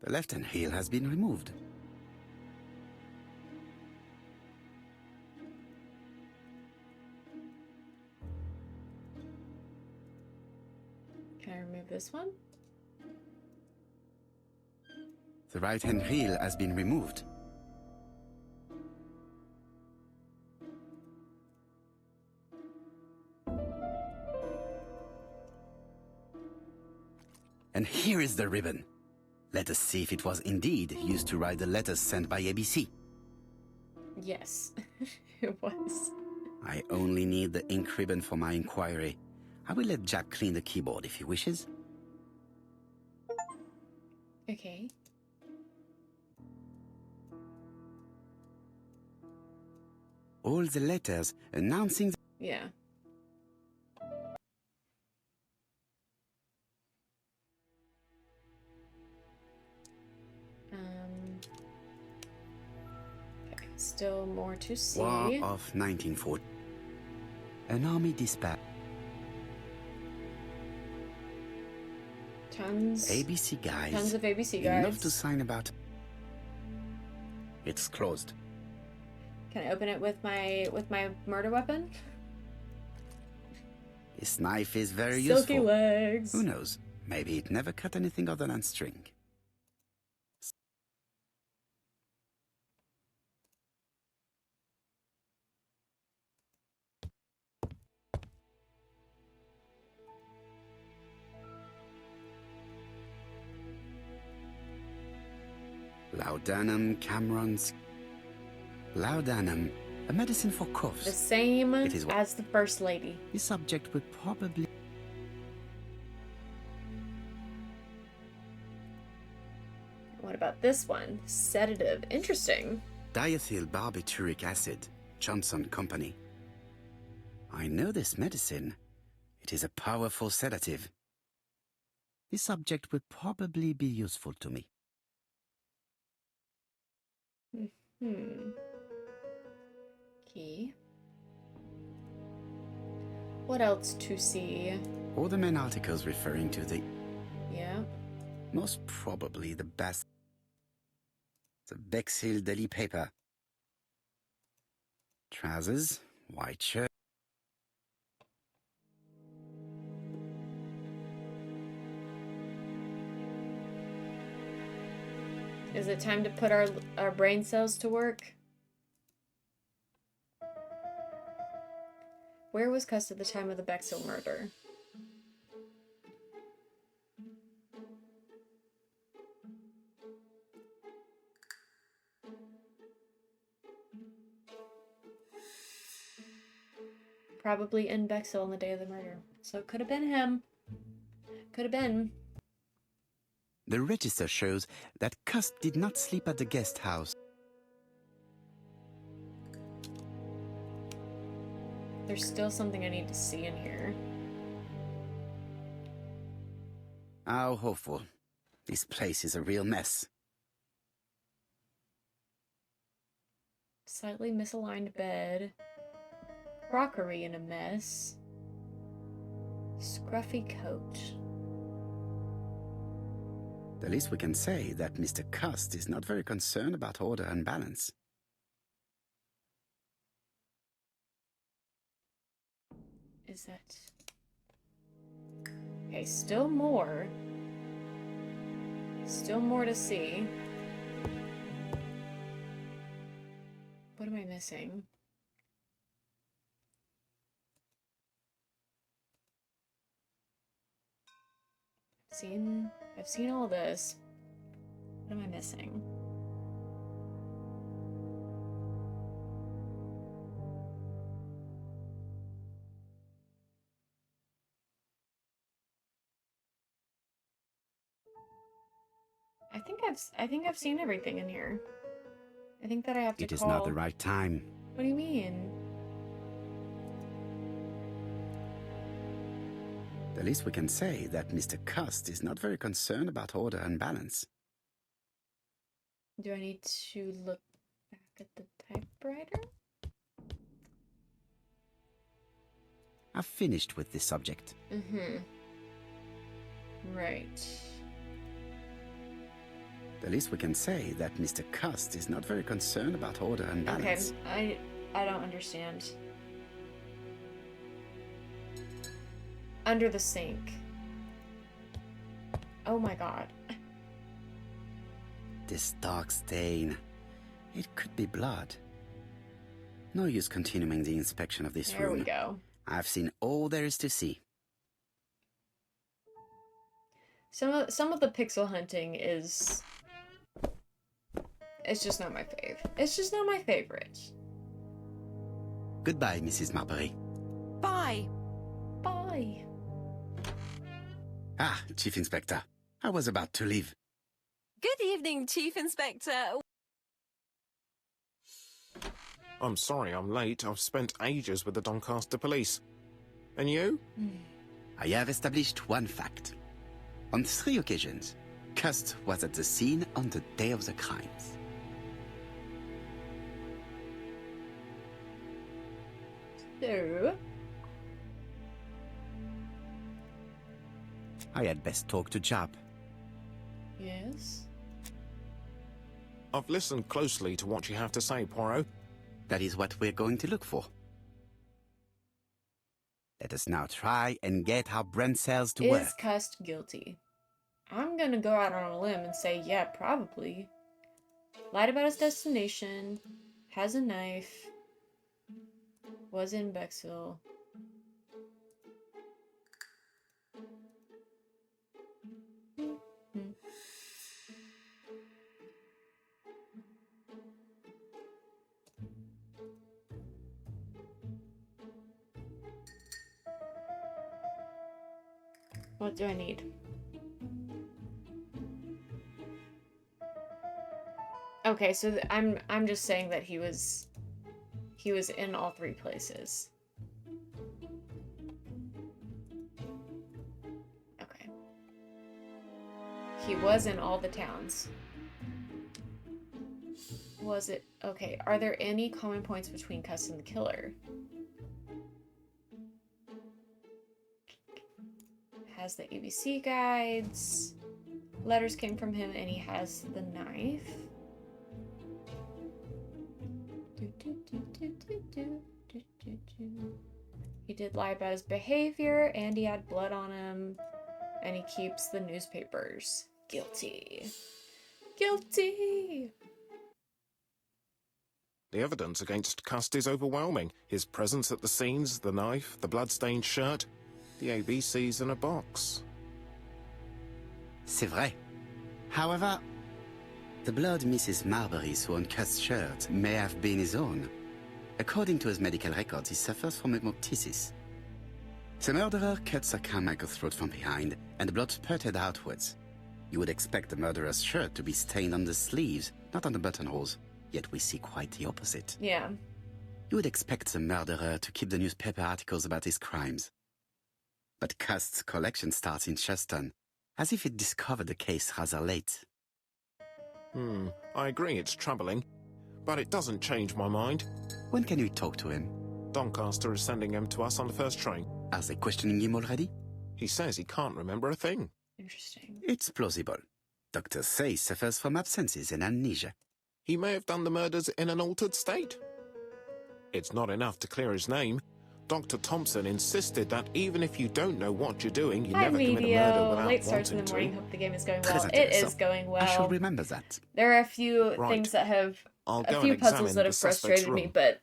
The left-hand heel has been removed. Can I remove this one? The right-hand heel has been removed. And here is the ribbon. Let us see if it was indeed used to write the letters sent by ABC. Yes, it was. I only need the ink ribbon for my inquiry. I will let Jack clean the keyboard if he wishes. Okay. All the letters announcing the... Yeah. Okay, still more to see. War of 1940. An army dispatch. Tons. ABC guys. Tons of ABC Enough guys. to sign about. It's closed. Can I open it with my murder weapon? This knife is very Silky useful. legs. Who knows? Maybe it never cut anything other than string. Laudanum, Cameron's... Laudanum, a medicine for coughs. The same It is as the first lady. This subject would probably... What about this one? Sedative. Interesting. Diethyl barbituric acid, Johnson Company. I know this medicine. It is a powerful sedative. This subject would probably be useful to me. Key. What else to see? All the main articles referring to the... Yeah. Most probably the best... The Bexhill Daily paper. Trousers, white shirt. Is it time to put our brain cells to work? Where was Cust at the time of the Bexhill murder? Probably in Bexhill on the day of the murder. So it could have been him. Could have been. The register shows that Cust did not sleep at the guest house. There's still something I need to see in here. How hopeful. This place is a real mess. Slightly misaligned bed. Crockery in a mess. Scruffy coat. The least we can say that Mr. Cust is not very concerned about order and balance. is that? Okay, still more. Still more to see. What am I missing? I've seen all this. What am I missing? I think I've seen everything in here. I think that I have to It is call... not the right time. What do you mean? The least we can say that Mr. Cust is not very concerned about order and balance. Do I need to look back at the typewriter? I've finished with this subject. Mm-hmm. Right. The least we can say that Mr. Cust is not very concerned about order and balance. Okay, I don't understand. Under the sink. Oh my god. This dark stain. It could be blood. No use continuing the inspection of this room. There we go. I've seen all there is to see. Some of the pixel hunting is... It's just not my fave. It's just not my favorite. Goodbye, Mrs. Marbury. Bye. Bye. Ah, Chief Inspector. I was about to leave. Good evening, Chief Inspector. I'm sorry I'm late. I've spent ages with the Doncaster police. And you? I have established one fact. On 3 occasions, Cust was at the scene on the day of the crimes. So... I had best talk to Job. Yes? I've listened closely to what you have to say, Poirot. That is what we're going to look for. Let us now try and get our brain cells to work. Is Cust guilty? I'm gonna go out on a limb and say, yeah, probably. Lied about his destination, has a knife, was in Bexville. What do I need? Okay, so I'm just saying that he was in all 3 places. Okay. He was in all the towns. Was it? Okay, are there any common points between Cust and the killer? Has the ABC guides. Letters came from him and he has the knife. He did lie about his behavior and he had blood on him and he keeps the newspapers. Guilty. Guilty! The evidence against Cust is overwhelming. His presence at the scenes, the knife, the blood-stained shirt, the ABCs in a box. C'est vrai. However, the blood Mrs. Marbury saw on Cust's shirt may have been his own. According to his medical records, he suffers from hemoptysis. The murderer cut Sir Carmichael's throat from behind, and the blood spurted outwards. You would expect the murderer's shirt to be stained on the sleeves, not on the buttonholes, yet we see quite the opposite. Yeah. You would expect the murderer to keep the newspaper articles about his crimes. But Cust's collection starts in Cheston, as if it discovered the case rather late. I agree it's troubling, but it doesn't change my mind. When can we talk to him? Doncaster is sending him to us on the first train. Are they questioning him already? He says he can't remember a thing. Interesting. It's plausible. Doctors say he suffers from absences and amnesia. He may have done the murders in an altered state. It's not enough to clear his name. Dr. Thompson insisted that even if you don't know what you're doing, you Hi, never commit a murder Medio. without Late starts in wanting the morning. to. Hope the game is going Très well. It intéressant. is going I shall well. remember that. There are a few Right. things that have I'll a go few and puzzles examine that the have suspect's frustrated me, room. but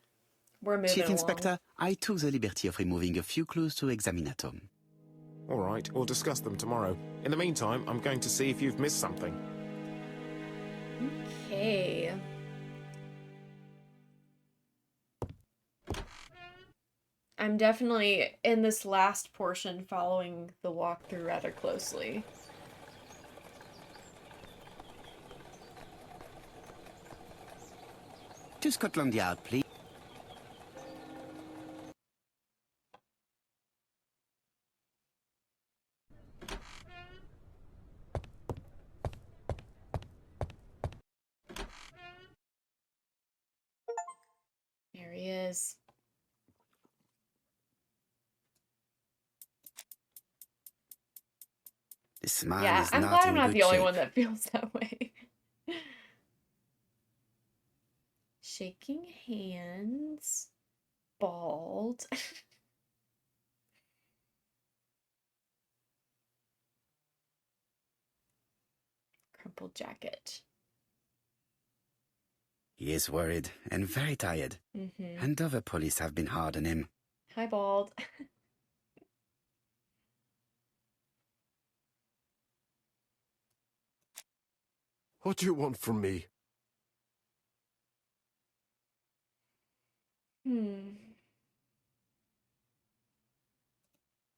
we're moving Chief along. Inspector, I took the liberty of removing a few clues to examinatum. All right, we'll discuss them tomorrow. In the meantime, I'm going to see if you've missed something. Okay. I'm definitely, in this last portion, following the walkthrough rather closely. To Scotland Yard, please. There he is. This man Yeah, is I'm not glad I'm in not good the only shape. one that feels that way. Shaking hands. Bald. Crumpled jacket. He is worried and very tired. Mm-hmm. And other police have been hard on him. Hi, Bald. What do you want from me?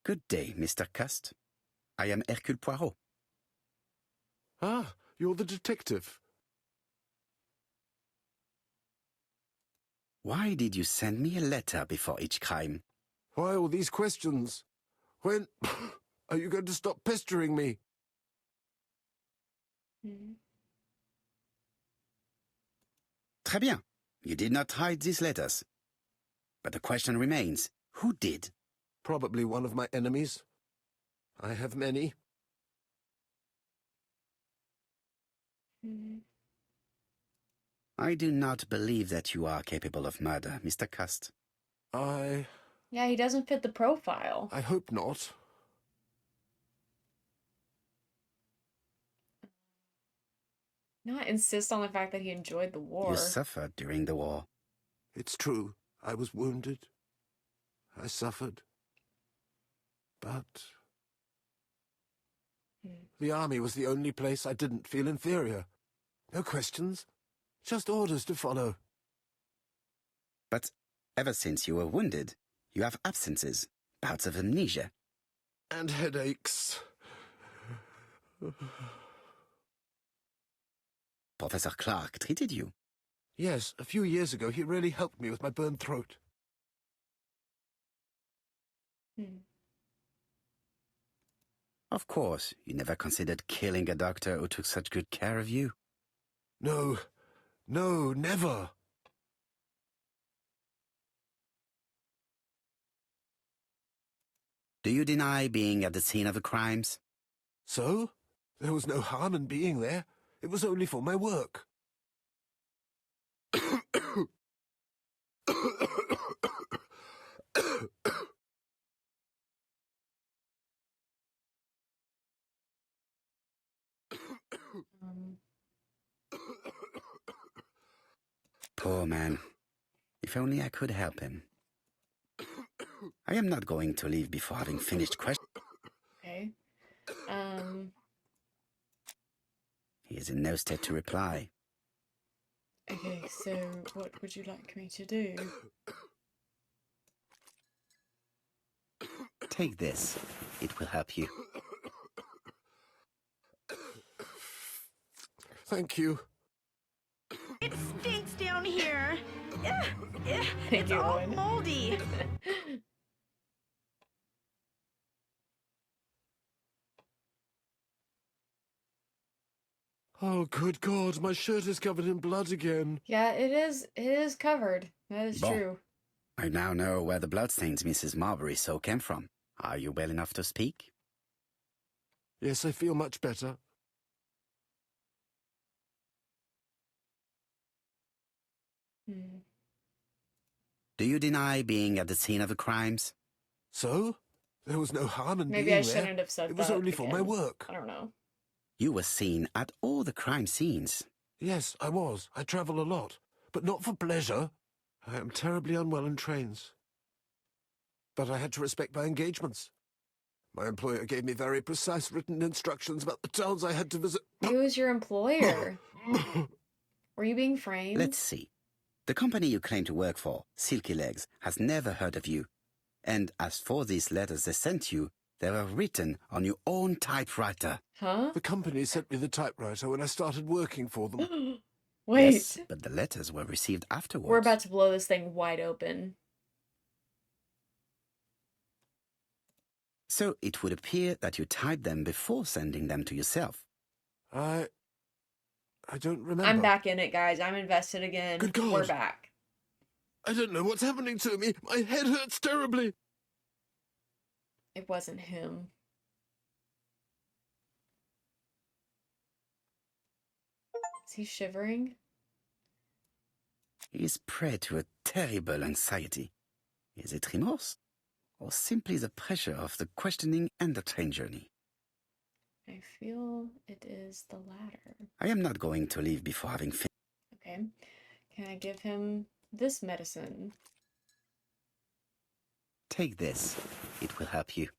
Good day, Mr. Cust. I am Hercule Poirot. Ah, you're the detective. Why did you send me a letter before each crime? Why all these questions? When are you going to stop pestering me? Très bien. You did not hide these letters. But the question remains, who did? Probably one of my enemies. I have many. I do not believe that you are capable of murder, Mr. Cust. I Yeah, he doesn't fit the profile. hope not. Not insist on the fact that he enjoyed the war. You suffered during the war. It's true. I was wounded. I suffered. But the army was the only place I didn't feel inferior. No questions. Just orders to follow. But ever since you were wounded, you have absences, bouts of amnesia. And headaches. Professor Clark treated you. Yes, a few years ago he really helped me with my burned throat. Of course, you never considered killing a doctor who took such good care of you. No, no, never. Do you deny being at the scene of the crimes? So? There was no harm in being there. It was only for my work. Poor man. If only I could help him. I am not going to leave before having finished questions. Okay. He is in no state to reply. Okay, so what would you like me to do? Take this. It will help you. Thank you. It stinks down here. Thank It's you, all Owen. moldy. Oh, good God, my shirt is covered in blood again. Yeah, it is covered. That is Bon. true. I now know where the bloodstains Mrs. Marbury saw came from. Are you well enough to speak? Yes, I feel much better. Do you deny being at the scene of the crimes? So? There was no harm in Maybe being I there. shouldn't have said that. It was only for my again. work. I don't know. You were seen at all the crime scenes. Yes, I was. I travel a lot, but not for pleasure. I am terribly unwell in trains. But I had to respect my engagements. My employer gave me very precise written instructions about the towns I had to visit. Who was your employer? Were you being framed? Let's see. The company you claim to work for, Silky Legs, has never heard of you. And as for these letters they sent you, they were written on your own typewriter. Huh? The company sent me the typewriter when I started working for them. Wait. Yes, but the letters were received afterwards. We're about to blow this thing wide open. So it would appear that you typed them before sending them to yourself. I don't remember. I'm back in it, guys. I'm invested again. Good God. We're back. I don't know what's happening to me. My head hurts terribly. It wasn't him. Is he shivering? He is prey to a terrible anxiety. Is it remorse? Or simply the pressure of the questioning and the train journey? I feel it is the latter. I am not going to leave before having finished. Okay. Can I give him this medicine? Take this. It will help you.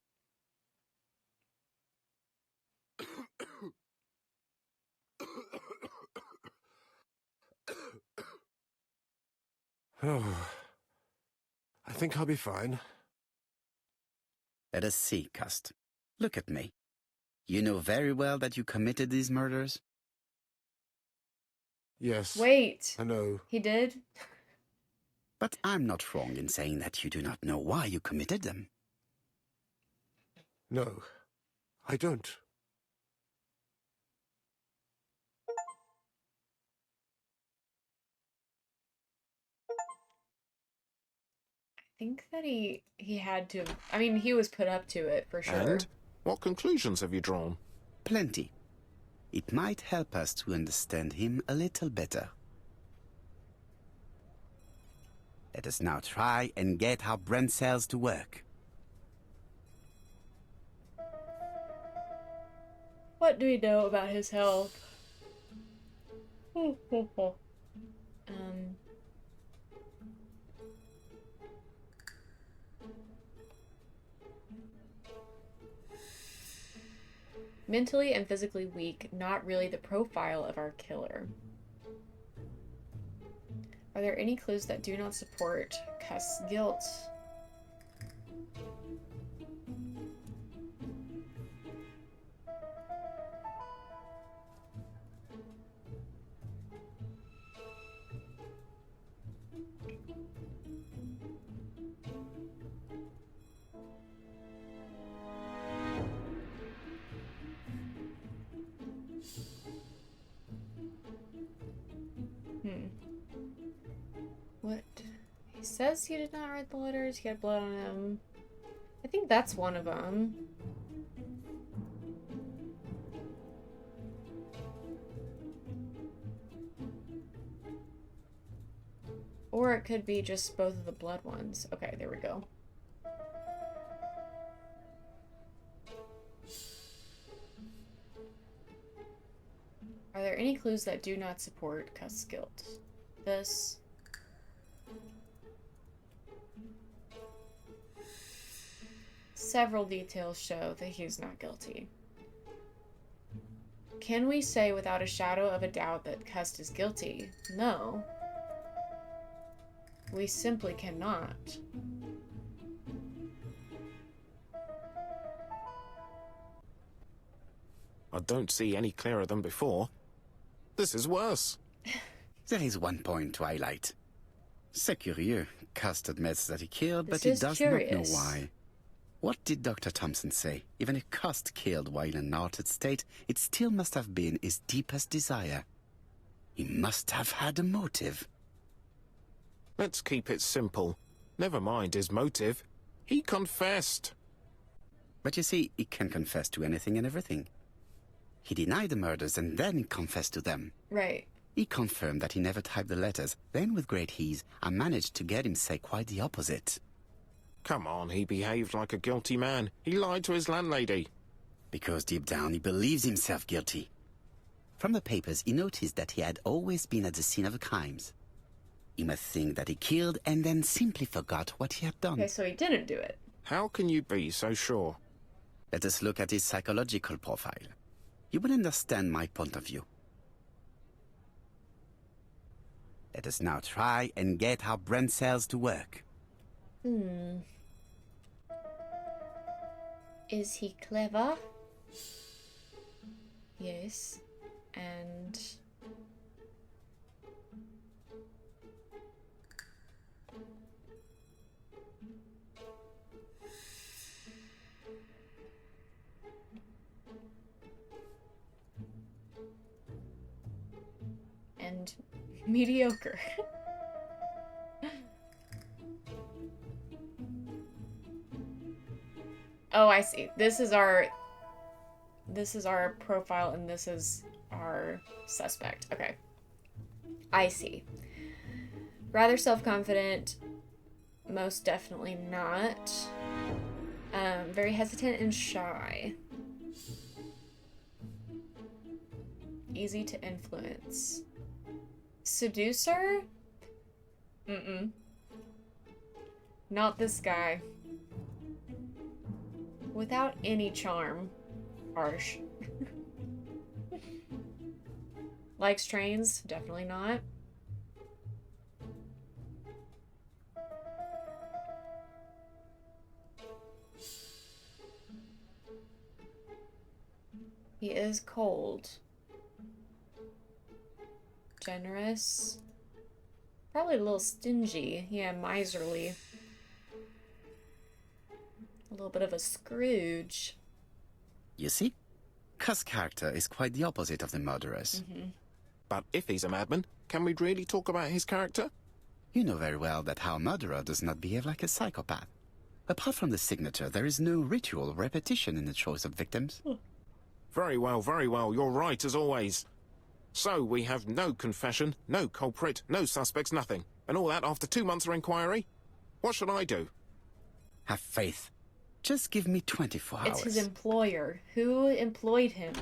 Oh, I think I'll be fine. Let us see, Cust. Look at me. You know very well that you committed these murders? Yes. Wait. I know. He did? But I'm not wrong in saying that you do not know why you committed them. No, I don't. I think that he had to. I mean, he was put up to it for sure. And what conclusions have you drawn? Plenty. It might help us to understand him a little better. Let us now try and get our brain cells to work. What do we know about his health? Mentally and physically weak, not really the profile of our killer. Are there any clues that do not support Cust's guilt? What? He says he did not write the letters. He had blood on him. I think that's one of them. Or it could be just both of the blood ones. Okay, there we go. Are there any clues that do not support Cust's guilt? This. Several details show that he's not guilty. Can we say without a shadow of a doubt that Cust is guilty? No. We simply cannot. I don't see any clearer than before. This is worse. There is one point to highlight. C'est curieux. Cust admits that he killed, This but he is does curious. not know why. What did Dr. Thompson say? Even if Cust killed while in an altered state, it still must have been his deepest desire. He must have had a motive. Let's keep it simple. Never mind his motive. He confessed. But you see, he can confess to anything and everything. He denied the murders and then confessed to them. Right. He confirmed that he never typed the letters. Then, with great ease, I managed to get him say quite the opposite. Come on, he behaved like a guilty man. He lied to his landlady. Because deep down he believes himself guilty. From the papers, he noticed that he had always been at the scene of the crimes. He must think that he killed and then simply forgot what he had done. Okay, so he didn't do it. How can you be so sure? Let us look at his psychological profile. You will understand my point of view. Let us now try and get our brain cells to work. Is he clever? Yes. And... and mediocre. Oh, I see. This is our profile and this is our suspect. Okay. I see. Rather self-confident. Most definitely not. Very hesitant and shy. Easy to influence. Seducer? Mm-mm. Not this guy. Without any charm. Harsh. Likes trains? Definitely not. He is cold. Generous. Probably a little stingy. Yeah, miserly. A little bit of a Scrooge. You see? Cuss' character is quite the opposite of the murderer's. But if he's a madman, can we really talk about his character? You know very well that our murderer does not behave like a psychopath. Apart from the signature, there is no ritual repetition in the choice of victims. Very well, you're right as always. So we have no confession, no culprit, no suspects, nothing. And all that after 2 months of inquiry? What should I do? Have faith. Just give me 24 hours. It's his employer. Who employed him?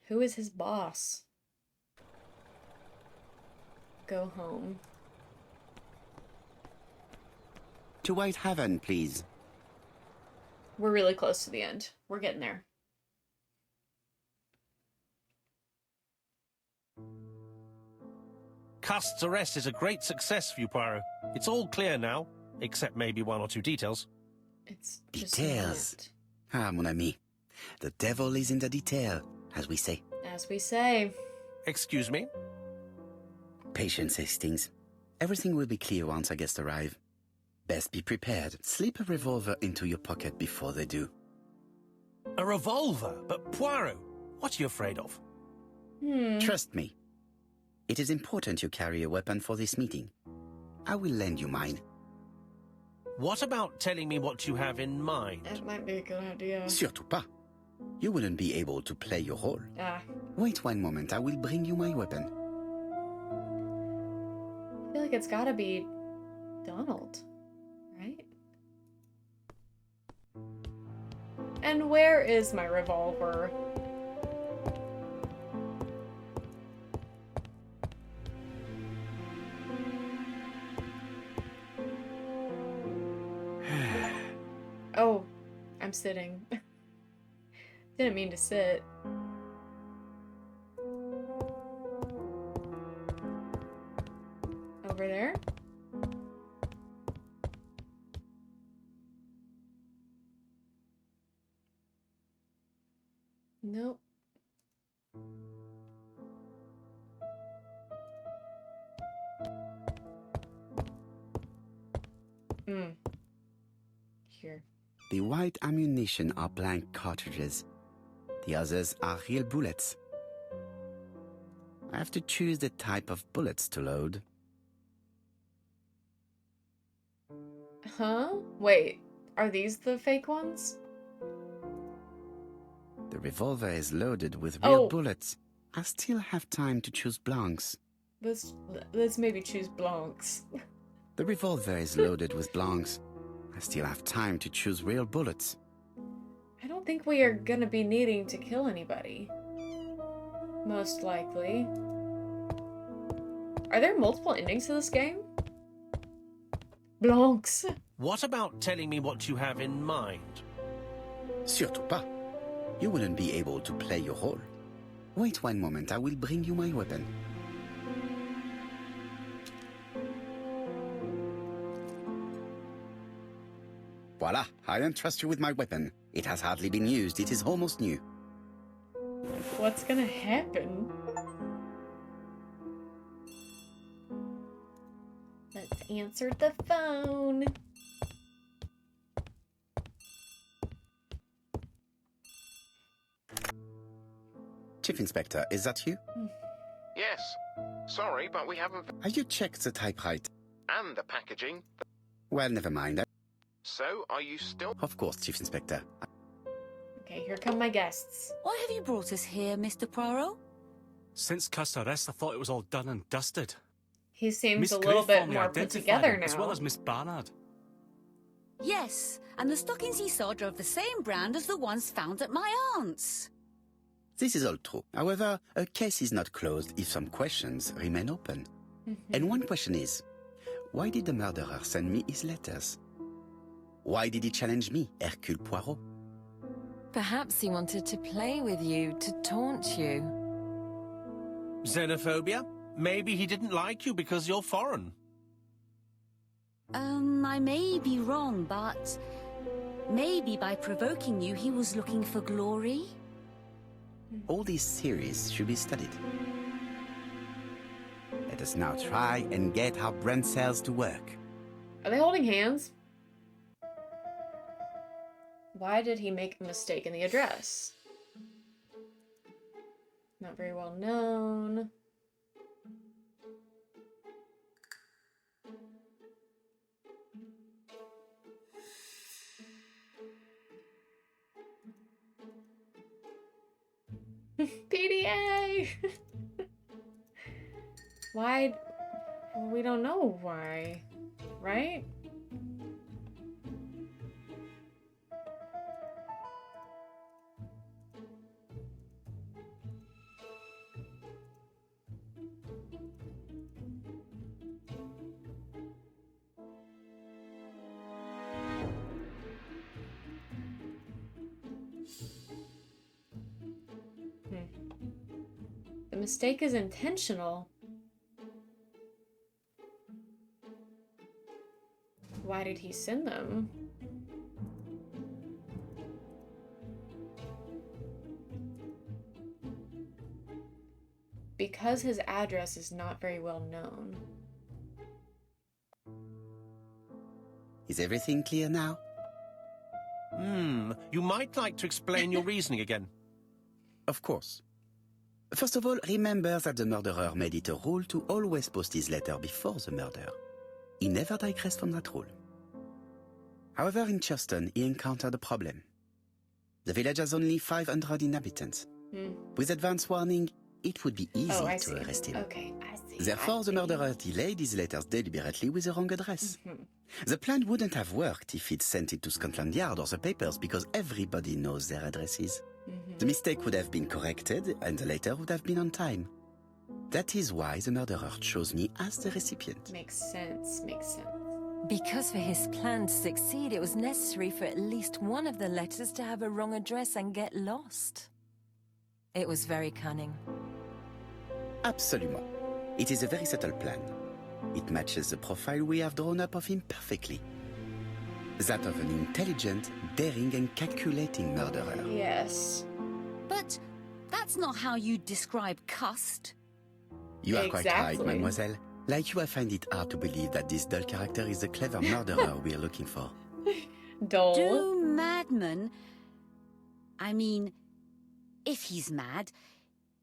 Who is his boss? Go home. To White Haven, please. We're really close to the end. We're getting there. Cust's arrest is a great success for you, Poirot. It's all clear now, except maybe 1 or 2 details. It's just Details. Ah, mon ami. The devil is in the detail, as we say. as we say. Excuse me? Patience, Hastings. Everything will be clear once our guests arrive. Best be prepared. Slip a revolver into your pocket before they do. A revolver? But Poirot, what are you afraid of? Trust me. It is important you carry a weapon for this meeting. I will lend you mine. What about telling me what you have in mind? That might be a good idea. Surtout pas. You wouldn't be able to play your role. Ah. Wait 1 moment, I will bring you my weapon. I feel like it's gotta be Donald, right? And where is my revolver? Oh, I'm sitting. Didn't mean to sit. Over there? Nope. Here. The white ammunition are blank cartridges. The others are real bullets. I have to choose the type of bullets to load. Huh? Wait, are these the fake ones? The revolver is loaded with real bullets. I still have time to choose blanks. Let's maybe choose blancs. The revolver is loaded with blanks. I still have time to choose real bullets. I don't think we are gonna be needing to kill anybody. Most likely. Are there multiple endings to this game? Blancs. What about telling me what you have in mind? Surtout pas. You wouldn't be able to play your role. Wait one moment, I will bring you my weapon. Voila, I entrust you with my weapon. It has hardly been used, it is almost new. What's gonna happen? Let's answer the phone. Chief Inspector, is that you? Yes. Sorry, but we haven't... Have you checked the typewriter? And the packaging. Well, never mind. So, are you still... Of course, Chief Inspector. Okay, here come my guests. Why have you brought us here, Mr. Poirot? Since Cuss' arrest, I thought it was all done and dusted. He seems Miss a little Gray bit formally more put identified together him, now. as well as Miss Barnard. Yes, and the stockings he saw are of the same brand as the ones found at my aunt's. This is all true. However, a case is not closed if some questions remain open. And one question is, why did the murderer send me his letters? Why did he challenge me, Hercule Poirot? Perhaps he wanted to play with you, to taunt you. Xenophobia? Maybe he didn't like you because you're foreign. I may be wrong, but maybe by provoking you, he was looking for glory? All these theories should be studied. Let us now try and get our brain cells to work. Are they holding hands? Why did he make a mistake in the address? Not very well known. PDA! Why? Well, we don't know why, right? The mistake is intentional. Why did he send them? Because his address is not very well known. Is everything clear now? You might like to explain your reasoning again. Of course. First of all, remember that the murderer made it a rule to always post his letter before the murder. He never digressed from that rule. However, in Churston, he encountered a problem. The village has only 500 inhabitants. With advance warning, it would be easy to arrest him. Okay, I see. Therefore, the murderer delayed his letters deliberately with the wrong address. The plan wouldn't have worked if he'd sent it to Scotland Yard or the papers because everybody knows their addresses. The mistake would have been corrected and the letter would have been on time. That is why the murderer chose me as the recipient. Makes sense, makes sense. Because for his plan to succeed, it was necessary for at least one of the letters to have a wrong address and get lost. It was very cunning. Absolument. It is a very subtle plan. It matches the profile we have drawn up of him perfectly. That of an intelligent, daring and calculating murderer. Yes. But that's not how you describe Cust. You are quite right, mademoiselle. Like you, I find it hard to believe that this dull character is the clever murderer we are looking for. Dull? Do madmen... I mean, if he's mad,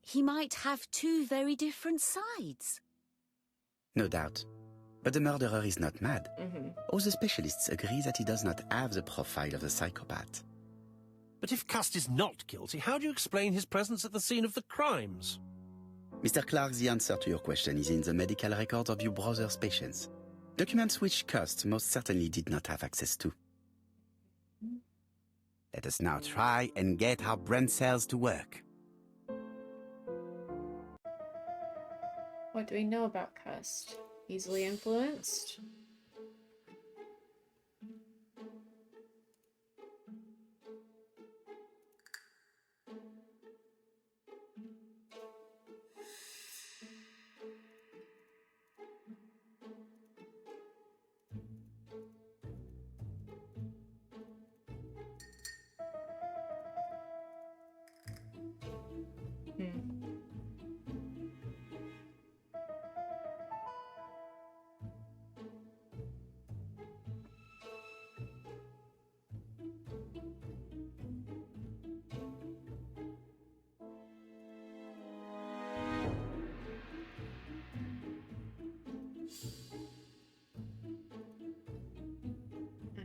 he might have two very different sides. No doubt. But the murderer is not mad. All the specialists agree that he does not have the profile of the psychopath. But if Cust is not guilty, how do you explain his presence at the scene of the crimes? Mr. Clark, the answer to your question is in the medical records of your brother's patients. Documents which Cust most certainly did not have access to. Let us now try and get our brain cells to work. What do we know about Cust? Easily influenced?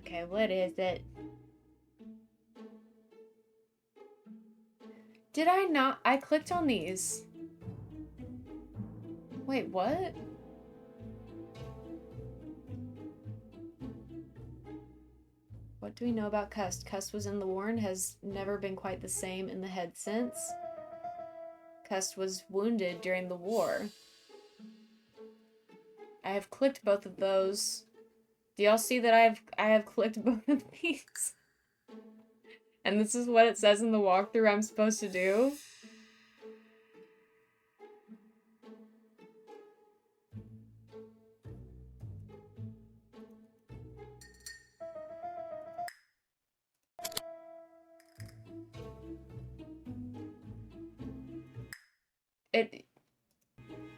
Okay, what is it? Did I not? I clicked on these. Wait, what? What do we know about Cust? Cust was in the war and has never been quite the same in the head since. Cust was wounded during the war. I have clicked both of those. Do y'all see that I have clicked both of these? And this is what it says in the walkthrough I'm supposed to do?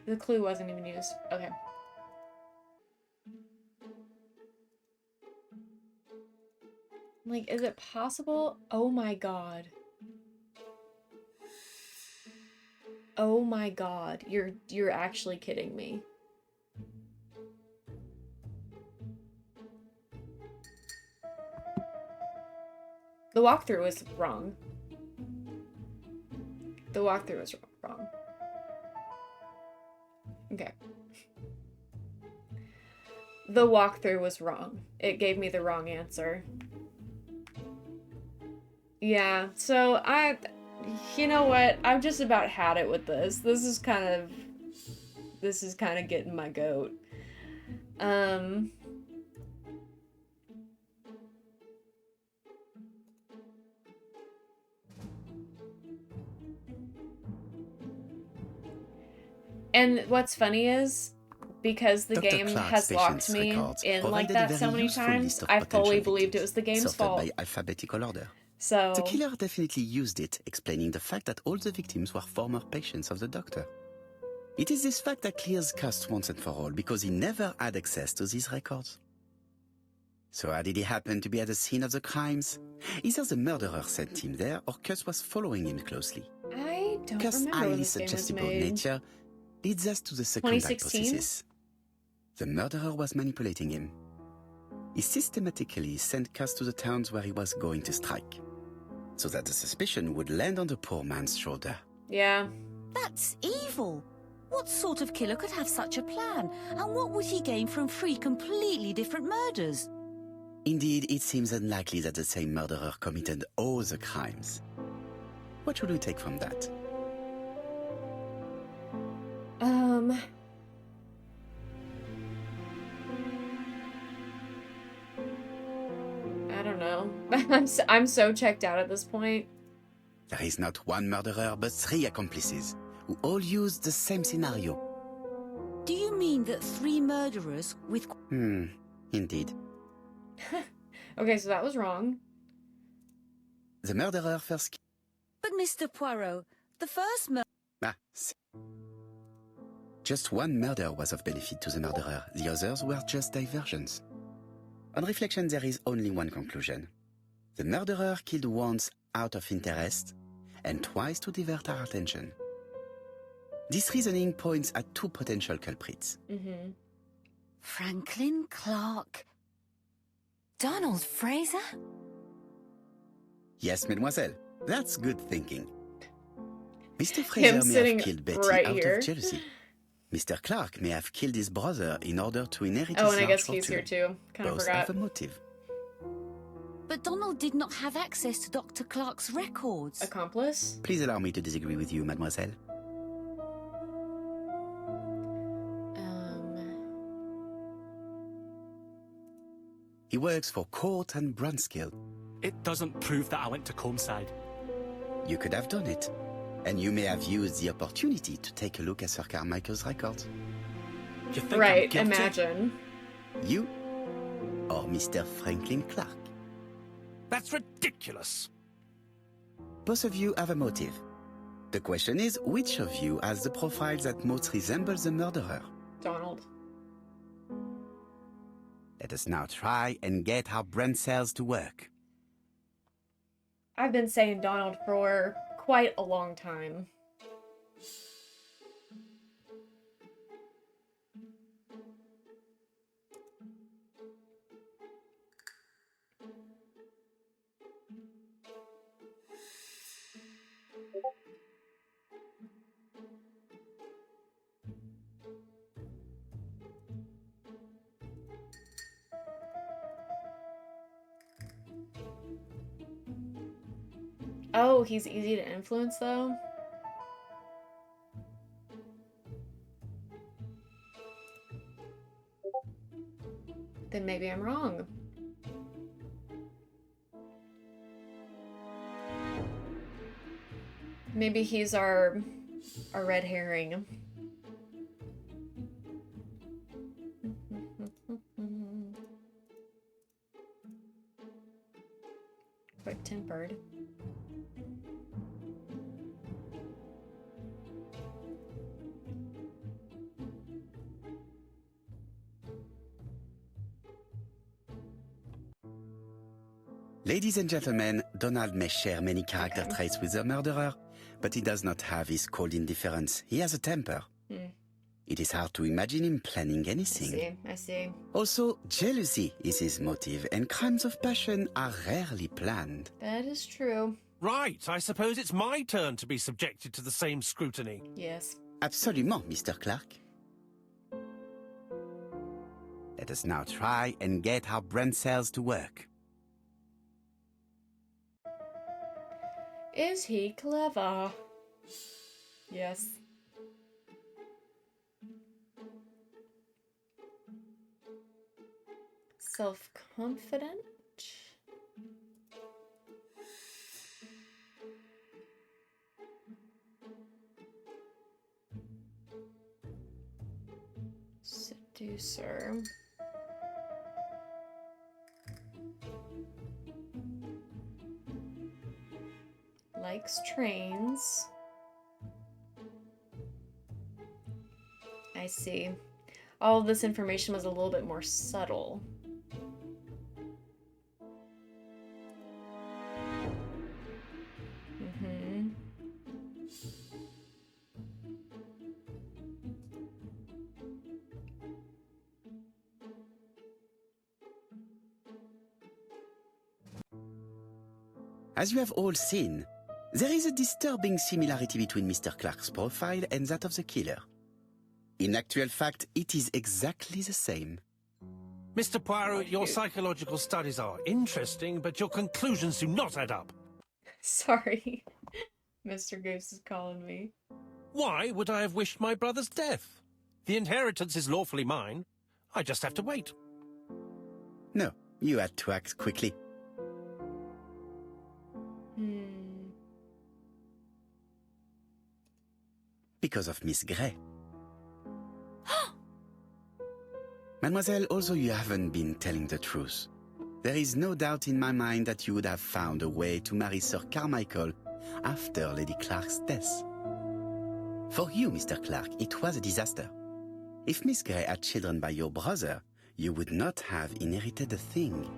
The clue wasn't even used. Okay. Like, is it possible? Oh my god. Oh my god. You're actually kidding me. The walkthrough was wrong. The walkthrough was wrong. Okay. The walkthrough was wrong. It gave me the wrong answer. Yeah, so you know what? I've just about had it with this. This is kind of getting my goat. And what's funny is, because the game has locked me in like that so many times, I fully believed it was the game's fault. By alphabetical order. So the killer definitely used it, explaining the fact that all the victims were former patients of the doctor. It is this fact that clears Cust once and for all, because he never had access to these records. So how did he happen to be at the scene of the crimes? Either the murderer sent him there, or Cust was following him closely. I don't Cust's remember when highly this game was suggestible made. nature leads us to the second 2016? hypothesis. The murderer was manipulating him. He systematically sent Cust to the towns where he was going to strike, so that the suspicion would land on the poor man's shoulder. Yeah. That's evil. What sort of killer could have such a plan? And what would he gain from 3 completely different murders? Indeed, it seems unlikely that the same murderer committed all the crimes. What should we take from that? I don't know. I'm so checked out at this point. There is not one murderer, but 3 accomplices, who all used the same scenario. Do you mean that 3 murderers with... Indeed. Okay, so that was wrong. The murderer first... But Mr. Poirot, the first murder... Just one murder was of benefit to the murderer. The others were just diversions. On reflection, there is only one conclusion. The murderer killed once out of interest, and twice to divert our attention. This reasoning points at 2 potential culprits. Franklin Clark. Donald Fraser? Yes, mademoiselle. That's good thinking. Mr. Him Fraser may sitting have killed Betty right out here. of jealousy. Mr. Clark may have killed his brother in order to inherit Oh, his and I large guess he's fortune. here too. Kind of Both forgot. have a motive. But Donald did not have access to Dr. Clark's records. Accomplice? Please allow me to disagree with you, mademoiselle. He works for Court and Brunskill. It doesn't prove that I went to Comeside. You could have done it. And you may have used the opportunity to take a look at Sir Carmichael's records. You think I'm Right, guilty? imagine. You or Mr. Franklin Clark. That's ridiculous. Both of you have a motive. The question is, which of you has the profile that most resembles the murderer? Donald. Let us now try and get our brain cells to work. I've been saying Donald for quite a long time. Oh, he's easy to influence, though? Then maybe I'm wrong. Maybe he's our red herring. Quick-tempered. Ladies and gentlemen, Donald may share many character traits with the murderer, but he does not have his cold indifference. He has a temper. It is hard to imagine him planning anything. I see. Also, jealousy is his motive, and crimes of passion are rarely planned. That is true. Right, I suppose it's my turn to be subjected to the same scrutiny. Yes. Absolument, Mr. Clark. Let us now try and get our brain cells to work. Is he clever? Yes. Self-confident? Seducer. Likes trains. I see. All of this information was a little bit more subtle. As you have all seen, there is a disturbing similarity between Mr. Clark's profile and that of the killer. In actual fact, it is exactly the same. Mr. Poirot, your psychological studies are interesting, but your conclusions do not add up. Sorry. Mr. Goose is calling me. Why would I have wished my brother's death? The inheritance is lawfully mine. I just have to wait. No, you had to act quickly. Because of Miss Grey. Mademoiselle, although you haven't been telling the truth, there is no doubt in my mind that you would have found a way to marry Sir Carmichael after Lady Clark's death. For you, Mr. Clark, it was a disaster. If Miss Grey had children by your brother, you would not have inherited a thing.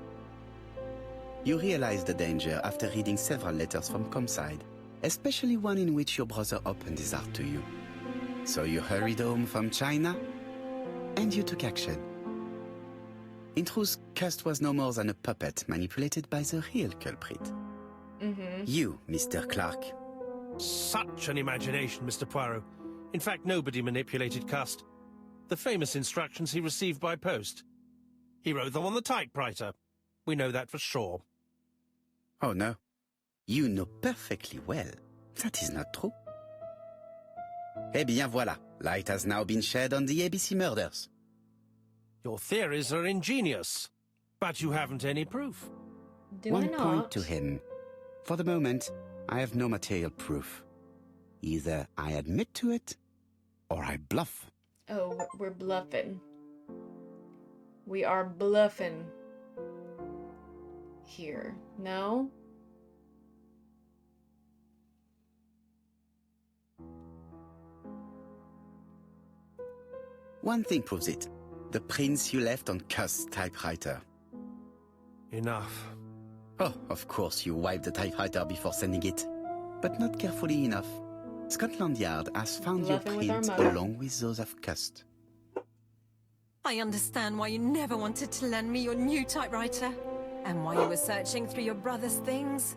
You realized the danger after reading several letters from Comside, especially one in which your brother opened his heart to you. So you hurried home from China, and you took action. In truth, Cust was no more than a puppet manipulated by the real culprit. You, Mr. Clark. Such an imagination, Mr. Poirot. In fact, nobody manipulated Cust. The famous instructions he received by post. He wrote them on the typewriter. We know that for sure. Oh no. You know perfectly well. That is not true. Eh bien voilà. Light has now been shed on the ABC murders. Your theories are ingenious, but you haven't any proof. Do One I not? point to him. For the moment, I have no material proof. Either I admit to it, or I bluff. Oh, we're bluffing. We are bluffing. Here. No? One thing proves it. The prints you left on Cust's typewriter. Enough. Oh, of course you wiped the typewriter before sending it. But not carefully enough. Scotland Yard has found your Bluffing with our print mother. along with those of Cust. I understand why you never wanted to lend me your new typewriter. And why you were searching through your brother's things.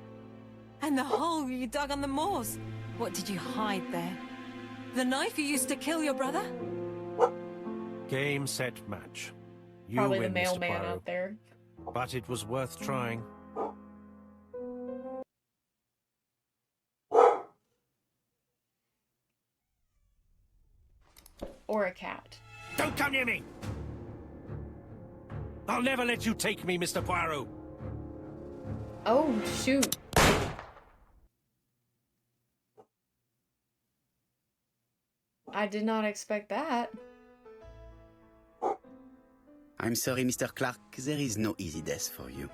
And the hole you dug on the moors. What did you hide there? The knife you used to kill your brother? Game, set, match. You Probably the win, Mr. mailman Poirot. out there. But it was worth trying. Or a cat. Don't come near me! I'll never let you take me, Mr. Poirot. Oh, shoot. I did not expect that. I'm sorry, Mr. Clark, there is no easy death for you.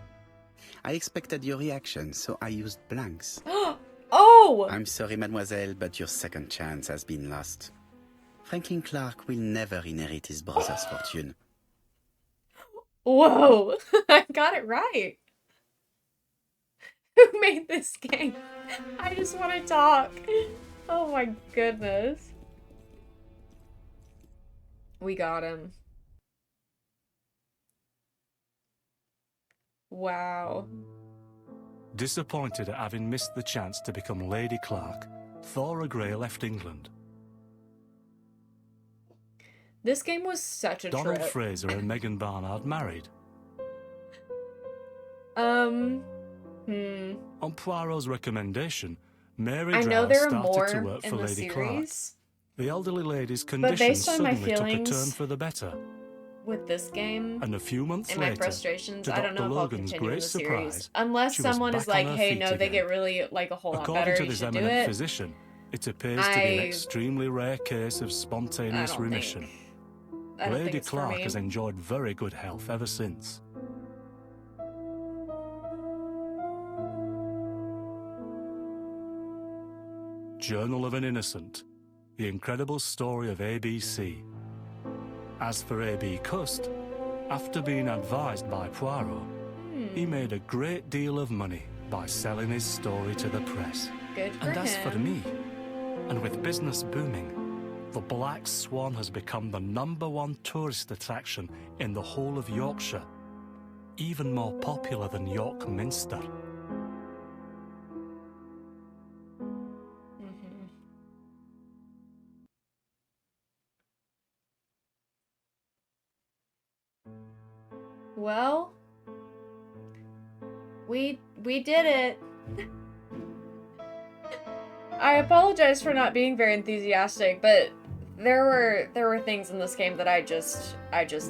I expected your reaction, so I used blanks. Oh! I'm sorry, mademoiselle, but your second chance has been lost. Franklin Clark will never inherit his brother's fortune. Whoa! I got it right. Who made this game? I just want to talk. Oh my goodness. We got him. Wow. Disappointed at having missed the chance to become Lady Clark, Thora Grey left England. This game was such a Donald trip. Fraser and Megan Barnard married. Hmm. On Poirot's recommendation, Mary I know Drow there are started more to work in for the Lady Clark. series. The elderly lady's But condition based on my suddenly took a feelings turn for the better. with this game And a few months and my later, frustrations, to I don't Dr. know if I'll Logan's continue in great the series. surprise, Unless she was someone is back on like, her hey, feet no, they again. get really, like, a whole lot According better, to you this should do eminent it. physician, it appears to be an extremely rare case of spontaneous I don't remission. think- I don't think Lady it's for Clark me. has enjoyed very good health ever since. Journal of an Innocent, the incredible story of ABC. As for A.B. Cust, after being advised by Poirot, he made a great deal of money by selling his story to the press. Good for And as him. for me, and with business booming, the Black Swan has become the #1 tourist attraction in the whole of Yorkshire, even more popular than York Minster. Well, we did it. I apologize for not being very enthusiastic, but there were things in this game that I just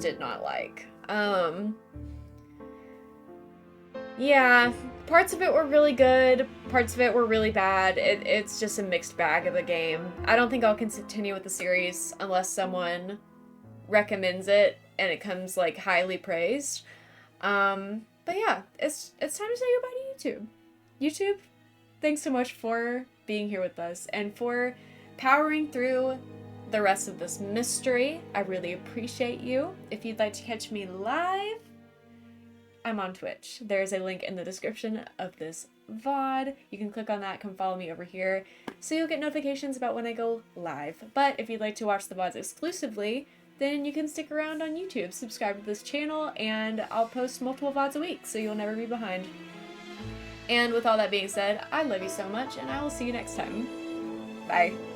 did not like. Yeah, parts of it were really good, parts of it were really bad. It's just a mixed bag of a game. I don't think I'll continue with the series unless someone recommends it and it comes like highly praised. But yeah, it's time to say goodbye to YouTube. YouTube, thanks so much for being here with us and for powering through the rest of this mystery. I really appreciate you. If you'd like to catch me live, I'm on Twitch. There's a link in the description of this VOD. You can click on that, come follow me over here, so you'll get notifications about when I go live. But if you'd like to watch the VODs exclusively, then you can stick around on YouTube, subscribe to this channel, and I'll post multiple VODs a week, so you'll never be behind. And with all that being said, I love you so much, and I will see you next time. Bye.